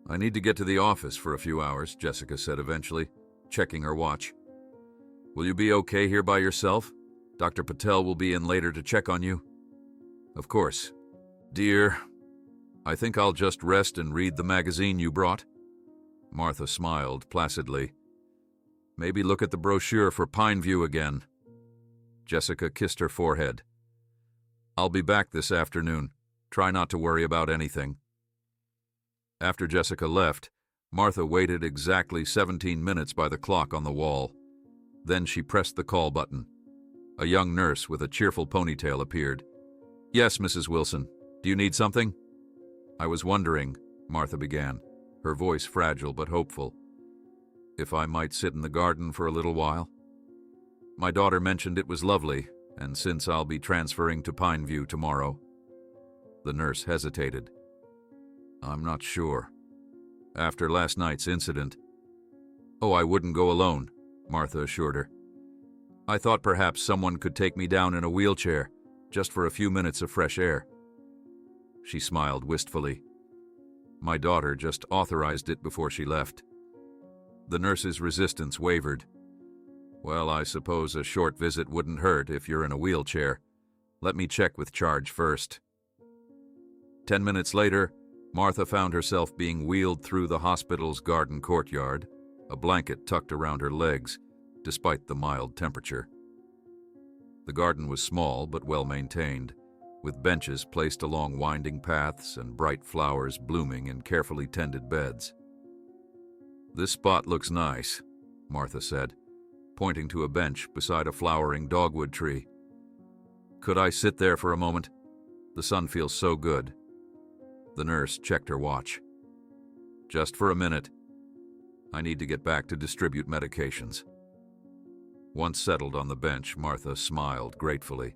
"I need to get to the office for a few hours," Jessica said eventually, checking her watch. "Will you be okay here by yourself? Dr. Patel will be in later to check on you." "Of course. Dear, I think I'll just rest and read the magazine you brought." Martha smiled placidly. "Maybe look at the brochure for Pineview again." Jessica kissed her forehead. "I'll be back this afternoon. Try not to worry about anything." After Jessica left, Martha waited exactly 17 minutes by the clock on the wall. Then she pressed the call button. A young nurse with a cheerful ponytail appeared. "Yes, Mrs. Wilson. Do you need something?" "I was wondering," Martha began, her voice fragile but hopeful, "if I might sit in the garden for a little while. My daughter mentioned it was lovely, and since I'll be transferring to Pineview tomorrow." The nurse hesitated. "I'm not sure. After last night's incident—" "Oh, I wouldn't go alone," Martha assured her. "I thought perhaps someone could take me down in a wheelchair, just for a few minutes of fresh air." She smiled wistfully. "My daughter just authorized it before she left." The nurse's resistance wavered. "Well, I suppose a short visit wouldn't hurt if you're in a wheelchair. Let me check with charge first." 10 minutes later, Martha found herself being wheeled through the hospital's garden courtyard, a blanket tucked around her legs, despite the mild temperature. The garden was small but well maintained, with benches placed along winding paths and bright flowers blooming in carefully tended beds. "This spot looks nice," Martha said, pointing to a bench beside a flowering dogwood tree. "Could I sit there for a moment? The sun feels so good." The nurse checked her watch. "Just for a minute. I need to get back to distribute medications." Once settled on the bench, Martha smiled gratefully.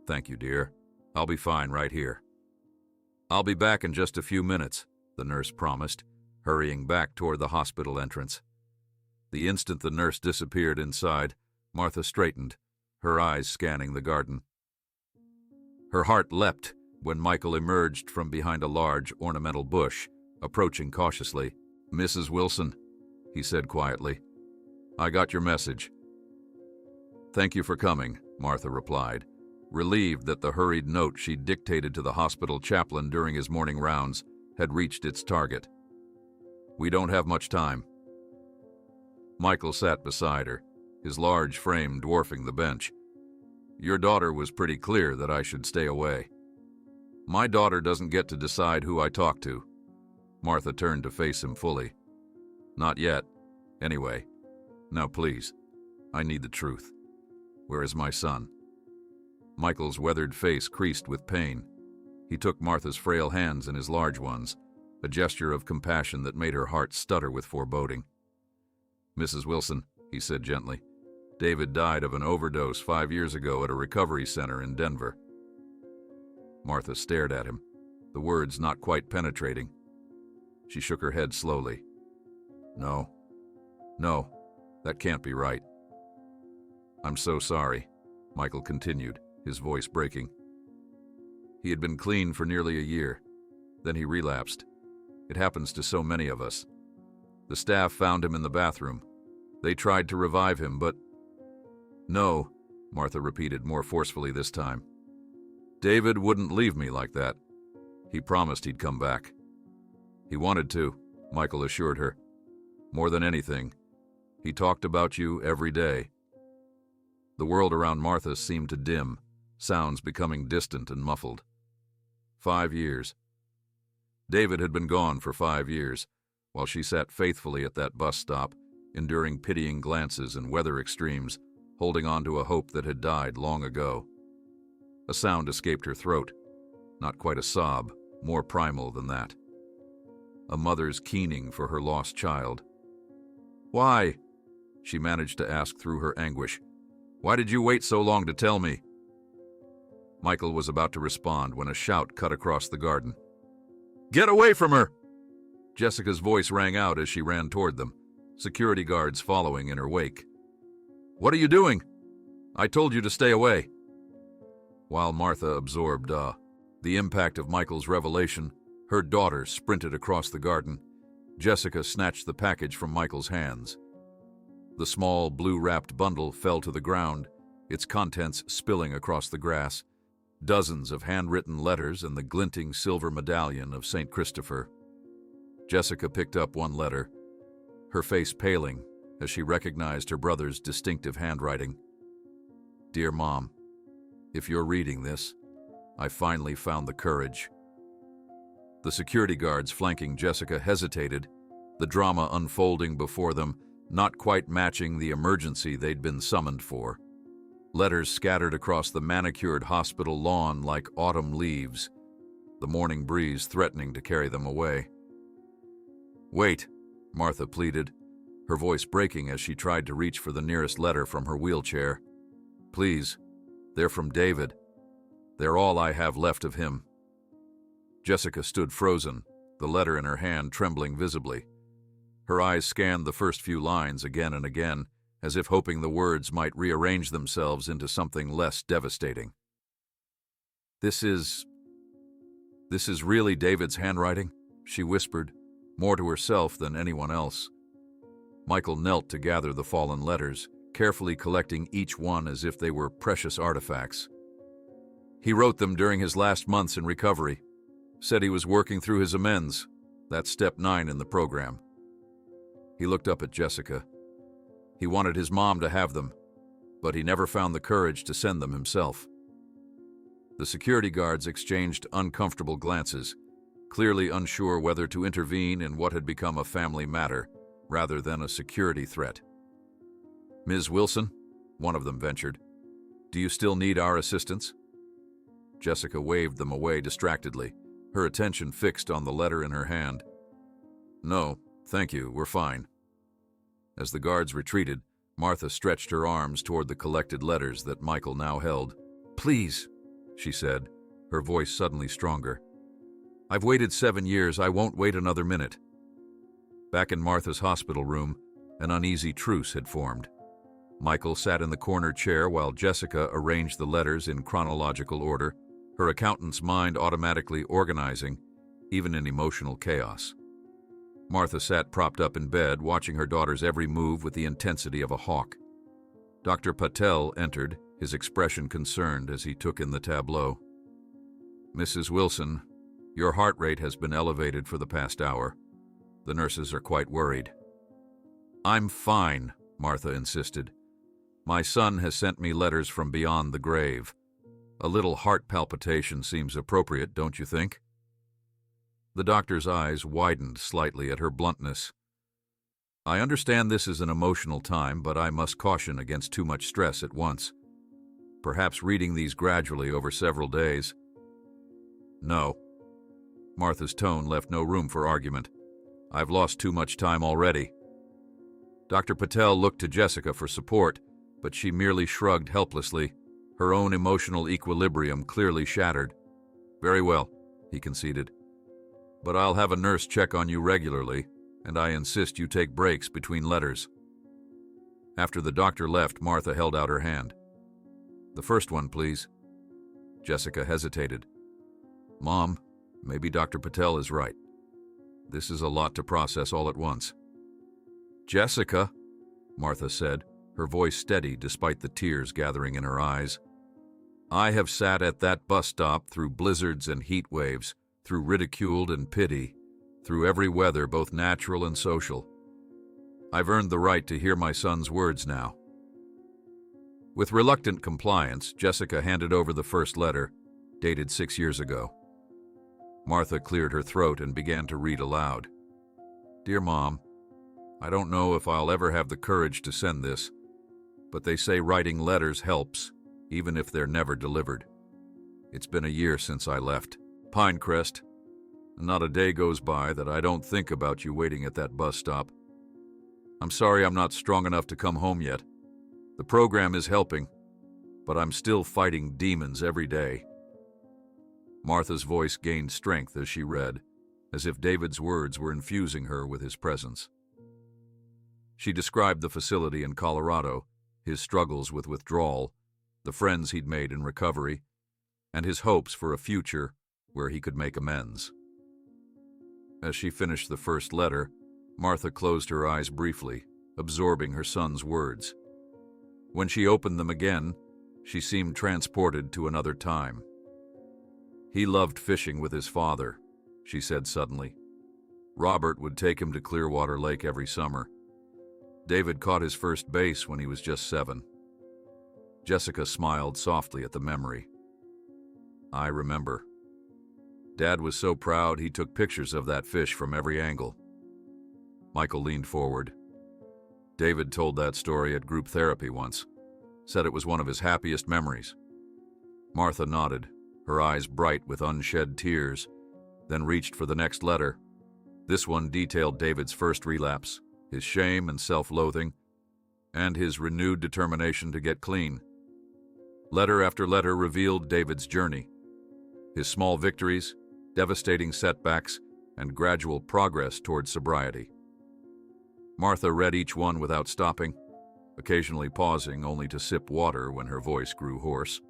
"Thank you, dear. I'll be fine right here." "I'll be back in just a few minutes," the nurse promised, hurrying back toward the hospital entrance. The instant the nurse disappeared inside, Martha straightened, her eyes scanning the garden. Her heart leapt when Michael emerged from behind a large ornamental bush, approaching cautiously. "Mrs. Wilson," he said quietly, "I got your message." "Thank you for coming," Martha replied, relieved that the hurried note she dictated to the hospital chaplain during his morning rounds had reached its target. "We don't have much time." Michael sat beside her, his large frame dwarfing the bench. "Your daughter was pretty clear that I should stay away." "My daughter doesn't get to decide who I talk to." Martha turned to face him fully. "Not yet. Anyway, now please, I need the truth. Where is my son?" Michael's weathered face creased with pain. He took Martha's frail hands in his large ones, a gesture of compassion that made her heart stutter with foreboding. "Mrs. Wilson," he said gently, "David died of an overdose 5 years ago at a recovery center in Denver." Martha stared at him, the words not quite penetrating. She shook her head slowly. No, that can't be right." "I'm so sorry," Michael continued, his voice breaking. "He had been clean for nearly a year. Then he relapsed. It happens to so many of us. The staff found him in the bathroom. They tried to revive him, but—" "No," Martha repeated more forcefully this time. "David wouldn't leave me like that. He promised he'd come back." "He wanted to," Michael assured her. "More than anything, he talked about you every day." The world around Martha seemed to dim, sounds becoming distant and muffled. 5 years. David had been gone for 5 years, while she sat faithfully at that bus stop, enduring pitying glances and weather extremes, holding on to a hope that had died long ago. A sound escaped her throat, not quite a sob, more primal than that. A mother's keening for her lost child. "Why?" she managed to ask through her anguish. "Why did you wait so long to tell me?" Michael was about to respond when a shout cut across the garden. "Get away from her!" Jessica's voice rang out as she ran toward them, security guards following in her wake. "What are you doing? I told you to stay away." While Martha absorbed the impact of Michael's revelation, her daughter sprinted across the garden. Jessica snatched the package from Michael's hands. The small, blue-wrapped bundle fell to the ground, its contents spilling across the grass. Dozens of handwritten letters and the glinting silver medallion of St. Christopher. Jessica picked up one letter, her face paling as she recognized her brother's distinctive handwriting. "Dear Mom, if you're reading this, I finally found the courage." The security guards flanking Jessica hesitated, the drama unfolding before them, not quite matching the emergency they'd been summoned for. Letters scattered across the manicured hospital lawn like autumn leaves, the morning breeze threatening to carry them away. "Wait," Martha pleaded, her voice breaking as she tried to reach for the nearest letter from her wheelchair. "Please, they're from David. They're all I have left of him." Jessica stood frozen, the letter in her hand trembling visibly. Her eyes scanned the first few lines again and again, as if hoping the words might rearrange themselves into something less devastating. This is really David's handwriting," she whispered, more to herself than anyone else. Michael knelt to gather the fallen letters, carefully collecting each one as if they were precious artifacts. "He wrote them during his last months in recovery. Said he was working through his amends. That's step 9 in the program. He looked up at Jessica. He wanted his mom to have them, but he never found the courage to send them himself. The security guards exchanged uncomfortable glances, clearly unsure whether to intervene in what had become a family matter rather than a security threat. "Ms. Wilson," one of them ventured, "do you still need our assistance?" Jessica waved them away distractedly, her attention fixed on the letter in her hand. "No, thank you, we're fine." As the guards retreated, Martha stretched her arms toward the collected letters that Michael now held. "Please," she said, her voice suddenly stronger. "I've waited 7 years, I won't wait another minute." Back in Martha's hospital room, an uneasy truce had formed. Michael sat in the corner chair while Jessica arranged the letters in chronological order, her accountant's mind automatically organizing, even in emotional chaos. Martha sat propped up in bed, watching her daughter's every move with the intensity of a hawk. Dr. Patel entered, his expression concerned as he took in the tableau. "Mrs. Wilson, your heart rate has been elevated for the past hour. The nurses are quite worried." "I'm fine," Martha insisted. "My son has sent me letters from beyond the grave. A little heart palpitation seems appropriate, don't you think?" The doctor's eyes widened slightly at her bluntness. "I understand this is an emotional time, but I must caution against too much stress at once. Perhaps reading these gradually over several days." "No." Martha's tone left no room for argument. "I've lost too much time already." Dr. Patel looked to Jessica for support, but she merely shrugged helplessly, her own emotional equilibrium clearly shattered. "Very well," he conceded. "But I'll have a nurse check on you regularly, and I insist you take breaks between letters." After the doctor left, Martha held out her hand. "The first one, please." Jessica hesitated. "Mom, maybe Dr. Patel is right. This is a lot to process all at once." "Jessica," Martha said, her voice steady despite the tears gathering in her eyes. "I have sat at that bus stop through blizzards and heat waves, through ridicule and pity, through every weather, both natural and social. I've earned the right to hear my son's words now." With reluctant compliance, Jessica handed over the first letter, dated 6 years ago. Martha cleared her throat and began to read aloud. "Dear Mom, I don't know if I'll ever have the courage to send this, but they say writing letters helps, even if they're never delivered. It's been a year since I left Pinecrest, and not a day goes by that I don't think about you waiting at that bus stop. I'm sorry I'm not strong enough to come home yet. The program is helping, but I'm still fighting demons every day." Martha's voice gained strength as she read, as if David's words were infusing her with his presence. She described the facility in Colorado, his struggles with withdrawal, the friends he'd made in recovery, and his hopes for a future where he could make amends. As she finished the first letter, Martha closed her eyes briefly, absorbing her son's words. When she opened them again, she seemed transported to another time. "He loved fishing with his father," she said suddenly. "Robert would take him to Clearwater Lake every summer. David caught his first bass when he was just 7. Jessica smiled softly at the memory. "I remember. Dad was so proud he took pictures of that fish from every angle." Michael leaned forward. "David told that story at group therapy once. Said it was one of his happiest memories." Martha nodded, her eyes bright with unshed tears, then reached for the next letter. This one detailed David's first relapse, his shame and self-loathing, and his renewed determination to get clean. Letter after letter revealed David's journey, his small victories, devastating setbacks, and gradual progress toward sobriety. Martha read each one without stopping, occasionally pausing only to sip water when her voice grew hoarse.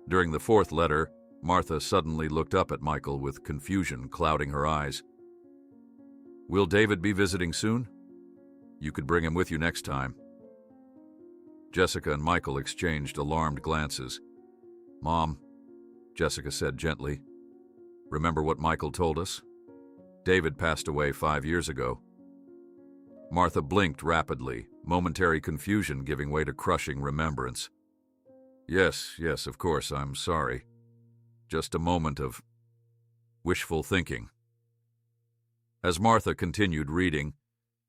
During the fourth letter, Martha suddenly looked up at Michael with confusion clouding her eyes. "Will David be visiting soon? You could bring him with you next time." Jessica and Michael exchanged alarmed glances. "Mom," Jessica said gently, Remember what Michael told us? David passed away 5 years ago. Martha blinked rapidly, momentary confusion giving way to crushing remembrance. Yes, of course, I'm sorry. Just a moment of wishful thinking. As Martha continued reading,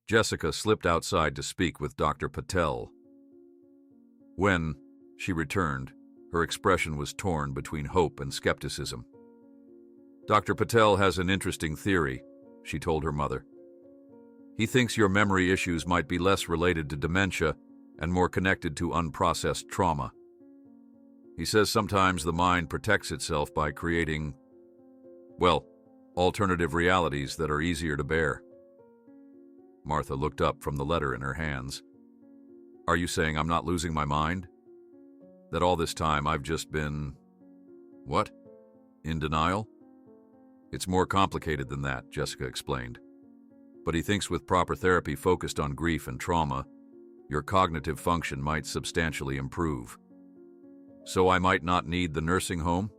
Jessica slipped outside to speak with Dr. Patel. When she returned, her expression was torn between hope and skepticism. Dr. Patel has an interesting theory, she told her mother. He thinks your memory issues might be less related to dementia and more connected to unprocessed trauma. He says sometimes the mind protects itself by creating, well, alternative realities that are easier to bear. Martha looked up from the letter in her hands. Are you saying I'm not losing my mind? That all this time I've just been... what? In denial? It's more complicated than that, Jessica explained. But he thinks with proper therapy focused on grief and trauma, your cognitive function might substantially improve. So I might not need the nursing home?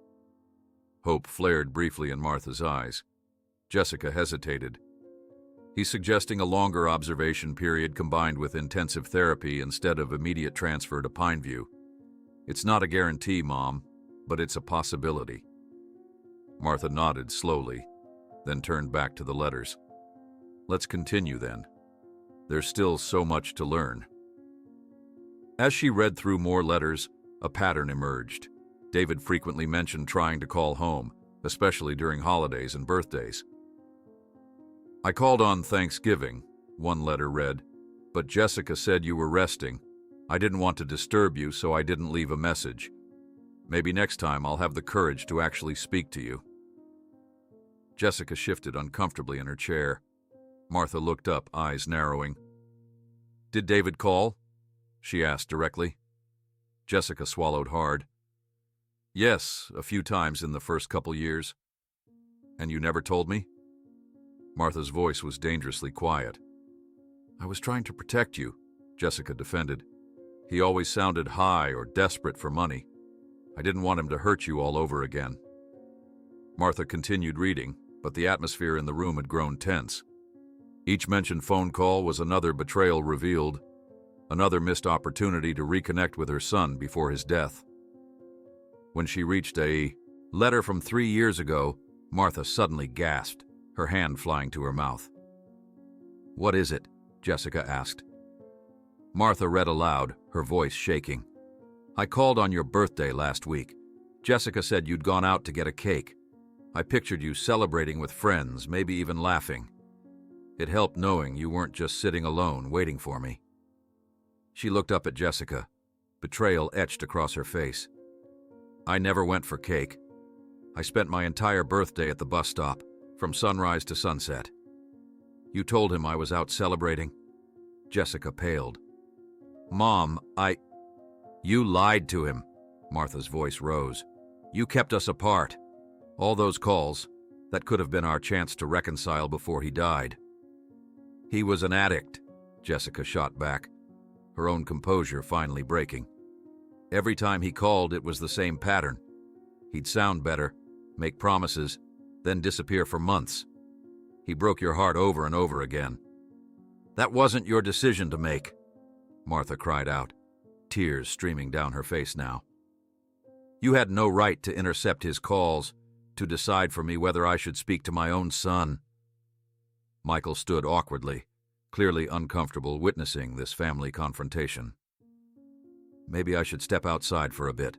Hope flared briefly in Martha's eyes. Jessica hesitated. He's suggesting a longer observation period combined with intensive therapy instead of immediate transfer to Pineview. It's not a guarantee, Mom, but it's a possibility. Martha nodded slowly, then turned back to the letters. Let's continue then. There's still so much to learn. As she read through more letters, a pattern emerged. David frequently mentioned trying to call home, especially during holidays and birthdays. I called on Thanksgiving, one letter read, but Jessica said you were resting. I didn't want to disturb you, so I didn't leave a message. Maybe next time I'll have the courage to actually speak to you. Jessica shifted uncomfortably in her chair. Martha looked up, eyes narrowing. Did David call? She asked directly. Jessica swallowed hard. Yes, a few times in the first couple years. And you never told me? Martha's voice was dangerously quiet. I was trying to protect you, Jessica defended. He always sounded high or desperate for money. I didn't want him to hurt you all over again. Martha continued reading, but the atmosphere in the room had grown tense. Each mentioned phone call was another betrayal revealed, another missed opportunity to reconnect with her son before his death. When she reached a letter from 3 years ago, Martha suddenly gasped, her hand flying to her mouth. What is it? Jessica asked. Martha read aloud, her voice shaking. I called on your birthday last week. Jessica said you'd gone out to get a cake. I pictured you celebrating with friends, maybe even laughing. It helped knowing you weren't just sitting alone, waiting for me. She looked up at Jessica, betrayal etched across her face. I never went for cake. I spent my entire birthday at the bus stop, from sunrise to sunset. You told him I was out celebrating? Jessica paled. Mom, You lied to him. Martha's voice rose. You kept us apart. All those calls, that could have been our chance to reconcile before he died. He was an addict, Jessica shot back, her own composure finally breaking. Every time he called, it was the same pattern. He'd sound better, make promises, then disappear for months. He broke your heart over and over again. That wasn't your decision to make, Martha cried out, tears streaming down her face now. You had no right to intercept his calls, to decide for me whether I should speak to my own son. Michael stood awkwardly, clearly uncomfortable witnessing this family confrontation. Maybe I should step outside for a bit.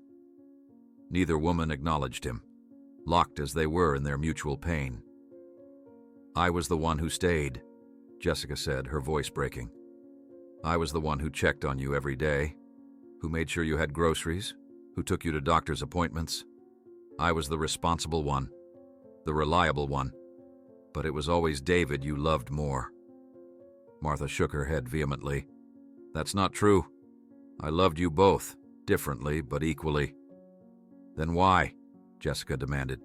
Neither woman acknowledged him, locked as they were in their mutual pain. I was the one who stayed, Jessica said, her voice breaking. I was the one who checked on you every day, who made sure you had groceries, who took you to doctor's appointments. I was the responsible one, the reliable one, but it was always David you loved more. Martha shook her head vehemently. That's not true. I loved you both, differently but equally. Then why? Jessica demanded.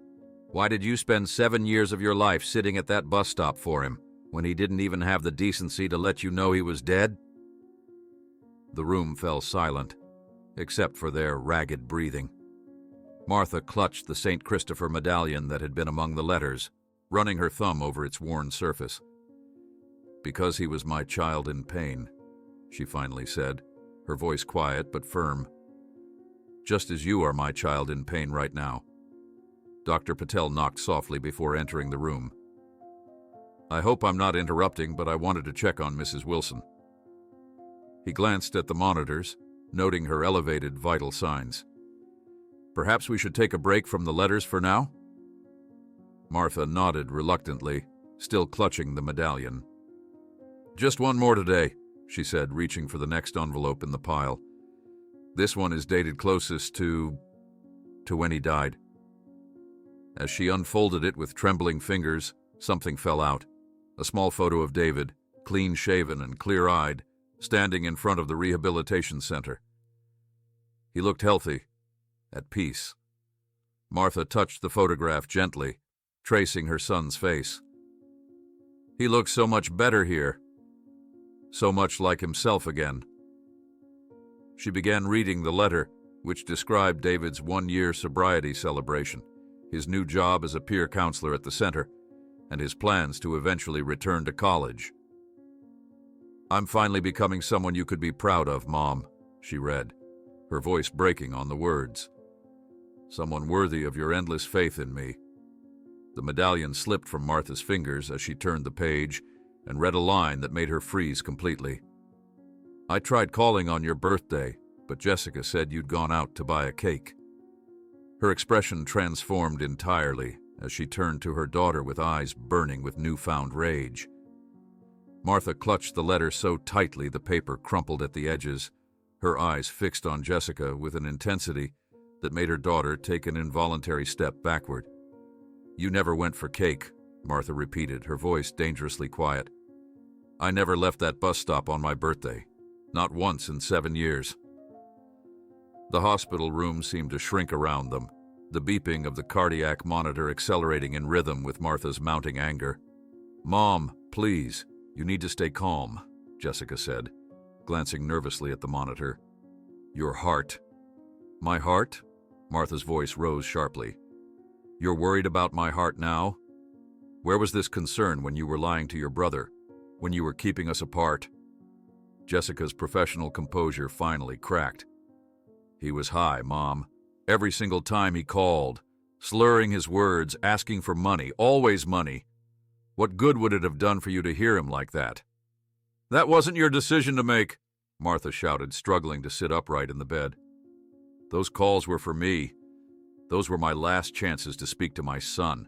Why did you spend 7 years of your life sitting at that bus stop for him, when he didn't even have the decency to let you know he was dead? The room fell silent, except for their ragged breathing. Martha clutched the St. Christopher medallion that had been among the letters, running her thumb over its worn surface. "Because he was my child in pain," she finally said, her voice quiet but firm. "Just as you are my child in pain right now." Dr. Patel knocked softly before entering the room. "I hope I'm not interrupting, but I wanted to check on Mrs. Wilson." He glanced at the monitors, noting her elevated vital signs. "Perhaps we should take a break from the letters for now?" Martha nodded reluctantly, still clutching the medallion. "Just one more today," she said, reaching for the next envelope in the pile. "This one is dated closest to when he died." As she unfolded it with trembling fingers, something fell out. A small photo of David, clean-shaven and clear-eyed, standing in front of the rehabilitation center. He looked healthy, at peace. Martha touched the photograph gently, tracing her son's face. "He looks so much better here. So much like himself again." She began reading the letter, which described David's one-year sobriety celebration, his new job as a peer counselor at the center, and his plans to eventually return to college. "I'm finally becoming someone you could be proud of, Mom," she read, her voice breaking on the words. "Someone worthy of your endless faith in me." The medallion slipped from Martha's fingers as she turned the page and read a line that made her freeze completely. "I tried calling on your birthday, but Jessica said you'd gone out to buy a cake." Her expression transformed entirely as she turned to her daughter with eyes burning with newfound rage. Martha clutched the letter so tightly the paper crumpled at the edges, her eyes fixed on Jessica with an intensity that made her daughter take an involuntary step backward. "You never went for cake," Martha repeated, her voice dangerously quiet. "I never left that bus stop on my birthday. Not once in 7 years." The hospital room seemed to shrink around them, the beeping of the cardiac monitor accelerating in rhythm with Martha's mounting anger. "Mom, please, you need to stay calm," Jessica said, glancing nervously at the monitor. "Your heart." "My heart?" Martha's voice rose sharply. "You're worried about my heart now? Where was this concern when you were lying to your brother, when you were keeping us apart?" Jessica's professional composure finally cracked. "He was high, Mom. Every single time he called, slurring his words, asking for money, always money. What good would it have done for you to hear him like that?" "That wasn't your decision to make," Martha shouted, struggling to sit upright in the bed. "Those calls were for me. Those were my last chances to speak to my son."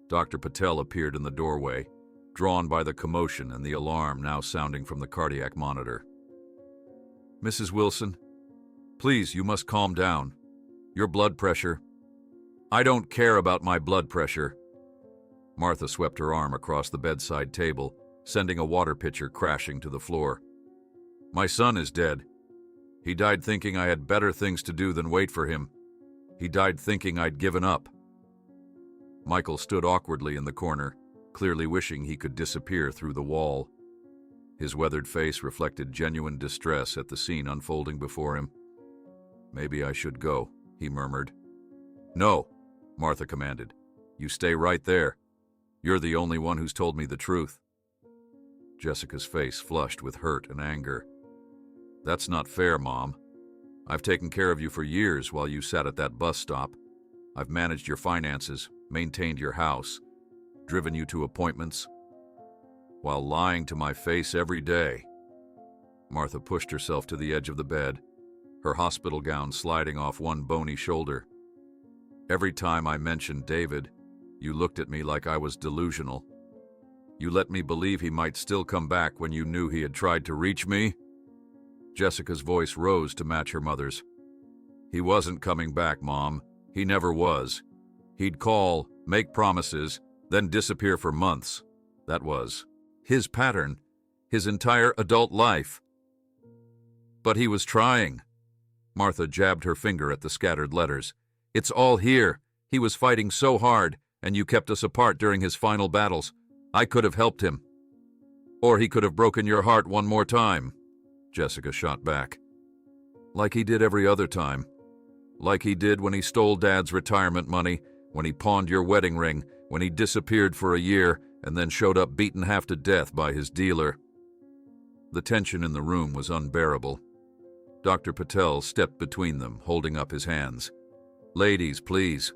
Dr. Patel appeared in the doorway, drawn by the commotion and the alarm now sounding from the cardiac monitor. "Mrs. Wilson, please, you must calm down. Your blood pressure—" "I don't care about my blood pressure." Martha swept her arm across the bedside table, sending a water pitcher crashing to the floor. "My son is dead. He died thinking I had better things to do than wait for him. He died thinking I'd given up." Michael stood awkwardly in the corner, clearly wishing he could disappear through the wall. His weathered face reflected genuine distress at the scene unfolding before him. "Maybe I should go," he murmured. "No," Martha commanded. "You stay right there. You're the only one who's told me the truth." Jessica's face flushed with hurt and anger. "That's not fair, Mom. I've taken care of you for years while you sat at that bus stop. I've managed your finances, maintained your house, driven you to appointments, while lying to my face every day." Martha pushed herself to the edge of the bed, her hospital gown sliding off one bony shoulder. "Every time I mentioned David, you looked at me like I was delusional. You let me believe he might still come back when you knew he had tried to reach me." Jessica's voice rose to match her mother's. "He wasn't coming back, Mom. He never was. He'd call, make promises, then disappear for months. That was his pattern, his entire adult life." "But he was trying." Martha jabbed her finger at the scattered letters. "It's all here. He was fighting so hard, and you kept us apart during his final battles. I could have helped him. Or he could have broken your heart one more time," Jessica shot back. "Like he did every other time." Like he did when he stole Dad's retirement money, when he pawned your wedding ring, when he disappeared for a year and then showed up beaten half to death by his dealer. The tension in the room was unbearable. Dr. Patel stepped between them, holding up his hands. "Ladies, please.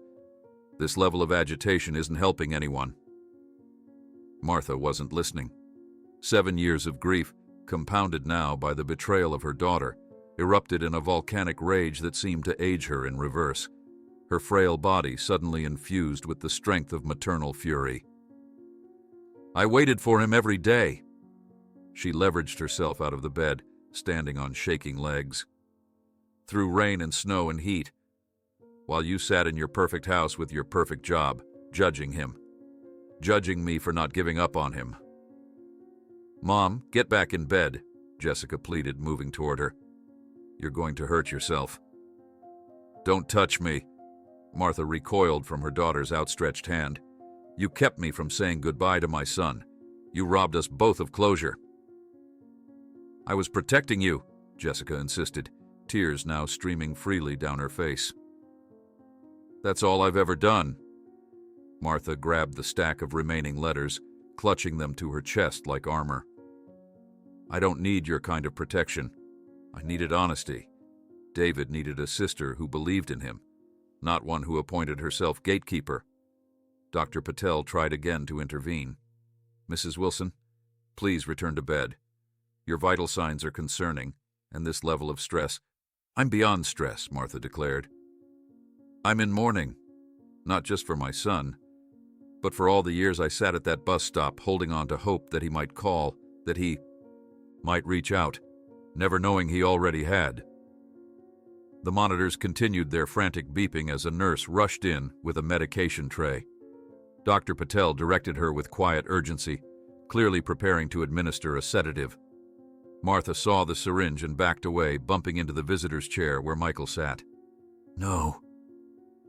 This level of agitation isn't helping anyone." Martha wasn't listening. 7 years of grief, compounded now by the betrayal of her daughter, erupted in a volcanic rage that seemed to age her in reverse, her frail body suddenly infused with the strength of maternal fury. "I waited for him every day." She leveraged herself out of the bed, standing on shaking legs. "Through rain and snow and heat, while you sat in your perfect house with your perfect job, judging him. Judging me for not giving up on him." "Mom, get back in bed," Jessica pleaded, moving toward her. "You're going to hurt yourself." "Don't touch me." Martha recoiled from her daughter's outstretched hand. "You kept me from saying goodbye to my son. You robbed us both of closure." "I was protecting you," Jessica insisted, tears now streaming freely down her face. "That's all I've ever done." Martha grabbed the stack of remaining letters, clutching them to her chest like armor. "I don't need your kind of protection. I needed honesty. David needed a sister who believed in him, not one who appointed herself gatekeeper." Dr. Patel tried again to intervene. "Mrs. Wilson, please return to bed. Your vital signs are concerning, and this level of stress—" "I'm beyond stress," Martha declared. "I'm in mourning, not just for my son, but for all the years I sat at that bus stop holding on to hope that he might call, that he might reach out, never knowing he already had." The monitors continued their frantic beeping as a nurse rushed in with a medication tray. Dr. Patel directed her with quiet urgency, clearly preparing to administer a sedative. Martha saw the syringe and backed away, bumping into the visitor's chair where Michael sat. "No.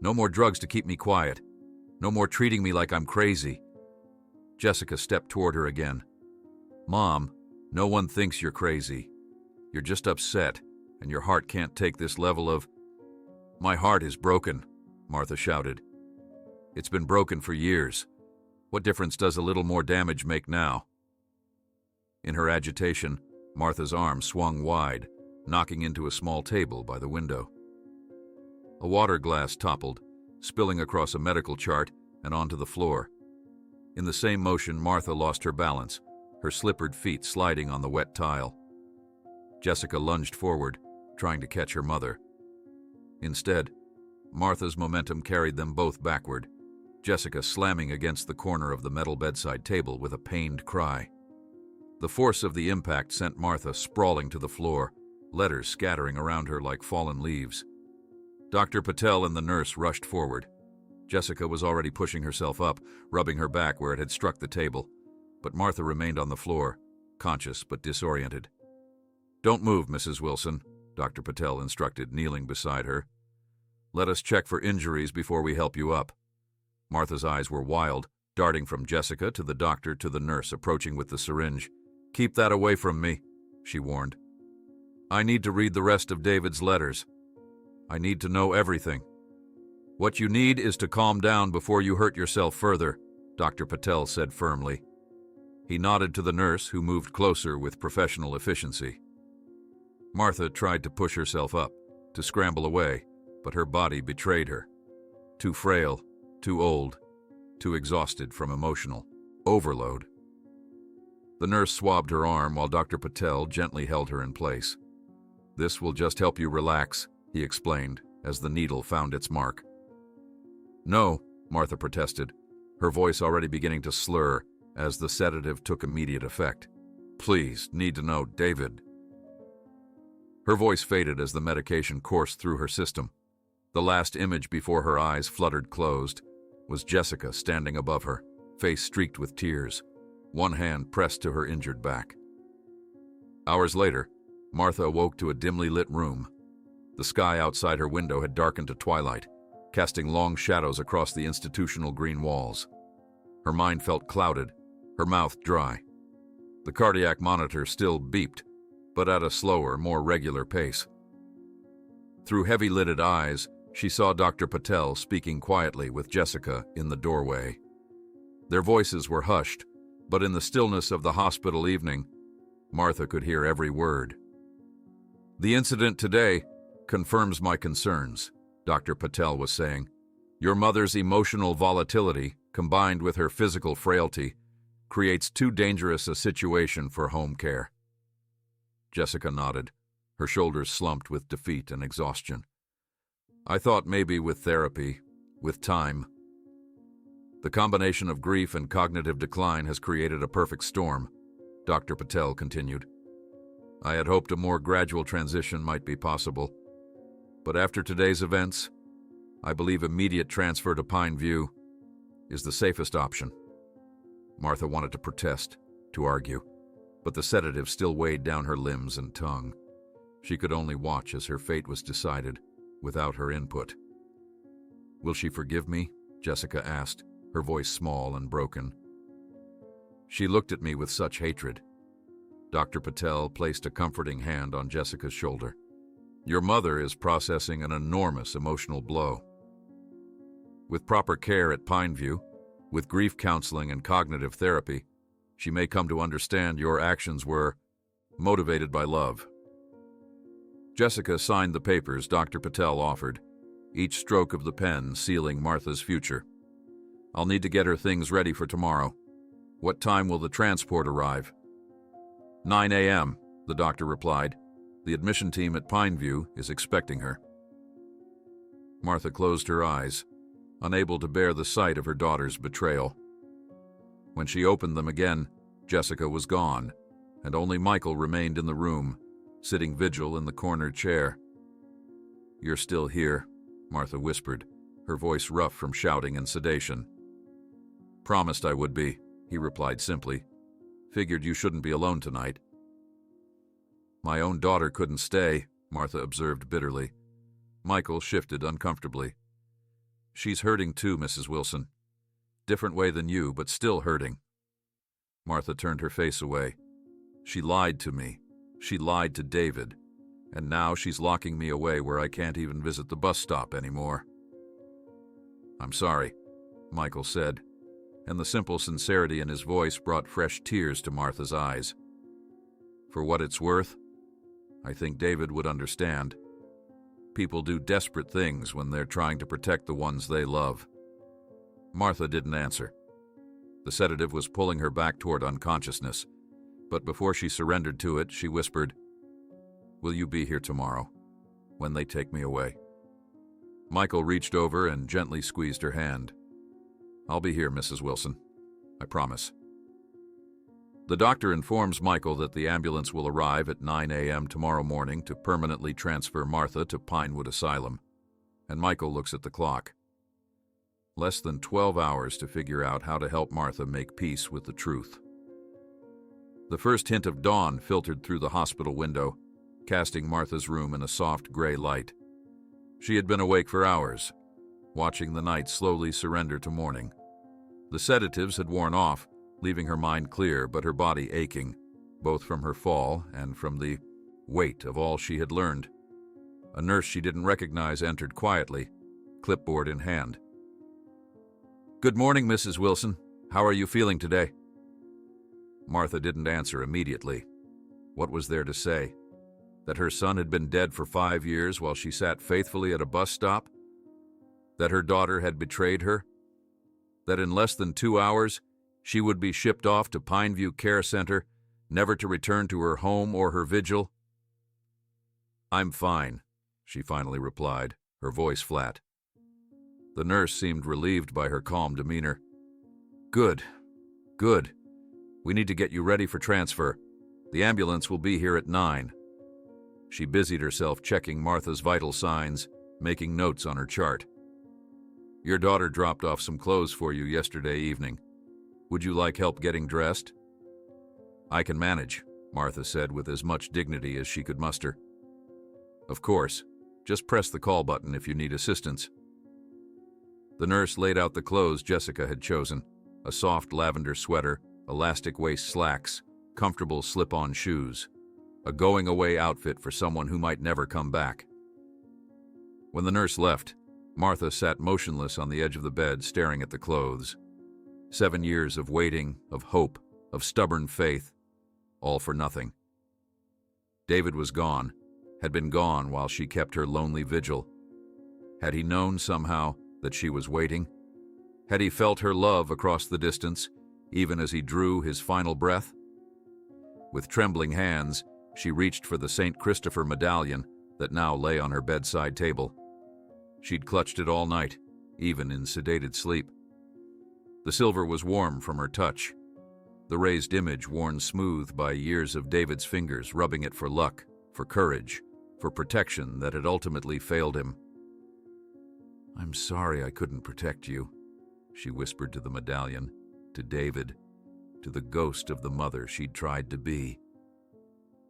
No more drugs to keep me quiet. No more treating me like I'm crazy." Jessica stepped toward her again. "Mom, no one thinks you're crazy. You're just upset, and your heart can't take this level of—" "My heart is broken," Martha shouted. "It's been broken for years. What difference does a little more damage make now?" In her agitation, Martha's arm swung wide, knocking into a small table by the window. A water glass toppled, spilling across a medical chart and onto the floor. In the same motion, Martha lost her balance, her slippered feet sliding on the wet tile. Jessica lunged forward, trying to catch her mother. Instead, Martha's momentum carried them both backward, Jessica slamming against the corner of the metal bedside table with a pained cry. The force of the impact sent Martha sprawling to the floor, letters scattering around her like fallen leaves. Dr. Patel and the nurse rushed forward. Jessica was already pushing herself up, rubbing her back where it had struck the table, but Martha remained on the floor, conscious but disoriented. "Don't move, Mrs. Wilson," Dr. Patel instructed, kneeling beside her. "Let us check for injuries before we help you up." Martha's eyes were wild, darting from Jessica to the doctor to the nurse approaching with the syringe. "Keep that away from me," she warned. "I need to read the rest of David's letters. I need to know everything." "What you need is to calm down before you hurt yourself further," Dr. Patel said firmly. He nodded to the nurse, who moved closer with professional efficiency. Martha tried to push herself up, to scramble away, but her body betrayed her. Too frail, too old, too exhausted from emotional overload. The nurse swabbed her arm while Dr. Patel gently held her in place. "This will just help you relax," he explained, as the needle found its mark. "No," Martha protested, her voice already beginning to slur as the sedative took immediate effect. "Please, need to know, David." Her voice faded as the medication coursed through her system. The last image before her eyes fluttered closed was Jessica standing above her, face streaked with tears, one hand pressed to her injured back. Hours later, Martha awoke to a dimly lit room. The sky outside her window had darkened to twilight, casting long shadows across the institutional green walls. Her mind felt clouded, her mouth dry. The cardiac monitor still beeped, but at a slower, more regular pace. Through heavy-lidded eyes, She saw Dr. Patel speaking quietly with Jessica in the doorway. Their voices were hushed, but in the stillness of the hospital evening, Martha could hear every word. "The incident today confirms my concerns," Dr. Patel was saying. "Your mother's emotional volatility, combined with her physical frailty, creates too dangerous a situation for home care." Jessica nodded, her shoulders slumped with defeat and exhaustion. "I thought maybe with therapy, with time." "The combination of grief and cognitive decline has created a perfect storm," Dr. Patel continued. "I had hoped a more gradual transition might be possible, but after today's events, I believe immediate transfer to Pine View is the safest option." Martha wanted to protest, to argue, but the sedative still weighed down her limbs and tongue. She could only watch as her fate was decided, without her input. "Will she forgive me?" Jessica asked, her voice small and broken. "She looked at me with such hatred." Dr. Patel placed a comforting hand on Jessica's shoulder. "Your mother is processing an enormous emotional blow. With proper care at Pineview, with grief counseling and cognitive therapy, she may come to understand your actions were motivated by love." Jessica signed the papers Dr. Patel offered, each stroke of the pen sealing Martha's future. "I'll need to get her things ready for tomorrow. What time will the transport arrive?" 9 a.m., the doctor replied. "The admission team at Pineview is expecting her." Martha closed her eyes, unable to bear the sight of her daughter's betrayal. When she opened them again, Jessica was gone, and only Michael remained in the room, sitting vigil in the corner chair. "You're still here," Martha whispered, her voice rough from shouting and sedation. "Promised I would be," he replied simply. "Figured you shouldn't be alone tonight." "My own daughter couldn't stay," Martha observed bitterly. Michael shifted uncomfortably. "She's hurting too, Mrs. Wilson. Different way than you, but still hurting." Martha turned her face away. "She lied to me. She lied to David. And now she's locking me away where I can't even visit the bus stop anymore." "I'm sorry," Michael said, and the simple sincerity in his voice brought fresh tears to Martha's eyes. "For what it's worth, I think David would understand. People do desperate things when they're trying to protect the ones they love." Martha didn't answer. The sedative was pulling her back toward unconsciousness, but before she surrendered to it, she whispered, "Will you be here tomorrow, when they take me away?" Michael reached over and gently squeezed her hand. "I'll be here, Mrs. Wilson. I promise." The doctor informs Michael that the ambulance will arrive at 9 a.m. tomorrow morning to permanently transfer Martha to Pinewood Asylum, and Michael looks at the clock. Less than 12 hours to figure out how to help Martha make peace with the truth. The first hint of dawn filtered through the hospital window, casting Martha's room in a soft gray light. She had been awake for hours, watching the night slowly surrender to morning. The sedatives had worn off, leaving her mind clear but her body aching, both from her fall and from the weight of all she had learned. A nurse she didn't recognize entered quietly, clipboard in hand. "Good morning, Mrs. Wilson. How are you feeling today?" Martha didn't answer immediately. What was there to say? That her son had been dead for 5 years while she sat faithfully at a bus stop? That her daughter had betrayed her? That in less than 2 hours, she would be shipped off to Pineview Care Center, never to return to her home or her vigil? "I'm fine," she finally replied, her voice flat. The nurse seemed relieved by her calm demeanor. Good. We need to get you ready for transfer. The ambulance will be here at 9. She busied herself checking Martha's vital signs, making notes on her chart. Your daughter dropped off some clothes for you yesterday evening. Would you like help getting dressed? I can manage, Martha said with as much dignity as she could muster. Of course. Just press the call button if you need assistance. The nurse laid out the clothes Jessica had chosen, a soft lavender sweater, elastic waist slacks, comfortable slip-on shoes, a going-away outfit for someone who might never come back. When the nurse left, Martha sat motionless on the edge of the bed, staring at the clothes. 7 years of waiting, of hope, of stubborn faith, all for nothing. David was gone, had been gone while she kept her lonely vigil. Had he known somehow that she was waiting? Had he felt her love across the distance, even as he drew his final breath? With trembling hands, she reached for the St. Christopher medallion that now lay on her bedside table. She'd clutched it all night, even in sedated sleep. The silver was warm from her touch, the raised image worn smooth by years of David's fingers rubbing it for luck, for courage, for protection that had ultimately failed him. "I'm sorry I couldn't protect you," she whispered to the medallion, to David, to the ghost of the mother she'd tried to be.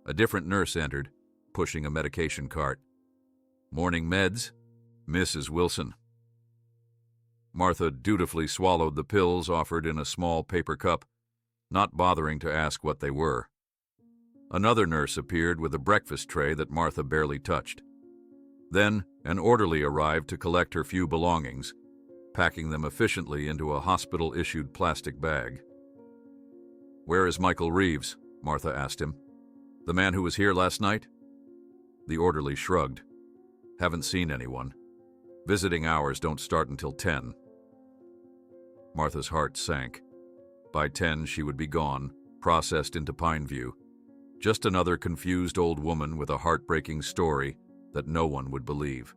A different nurse entered, pushing a medication cart. "Morning meds, Mrs. Wilson." Martha dutifully swallowed the pills offered in a small paper cup, not bothering to ask what they were. Another nurse appeared with a breakfast tray that Martha barely touched. Then an orderly arrived to collect her few belongings, packing them efficiently into a hospital-issued plastic bag. "Where is Michael Reeves?" Martha asked him. "The man who was here last night?" The orderly shrugged. "Haven't seen anyone. Visiting hours don't start until 10. Martha's heart sank. By 10, she would be gone, processed into Pineview. Just another confused old woman with a heartbreaking story that no one would believe.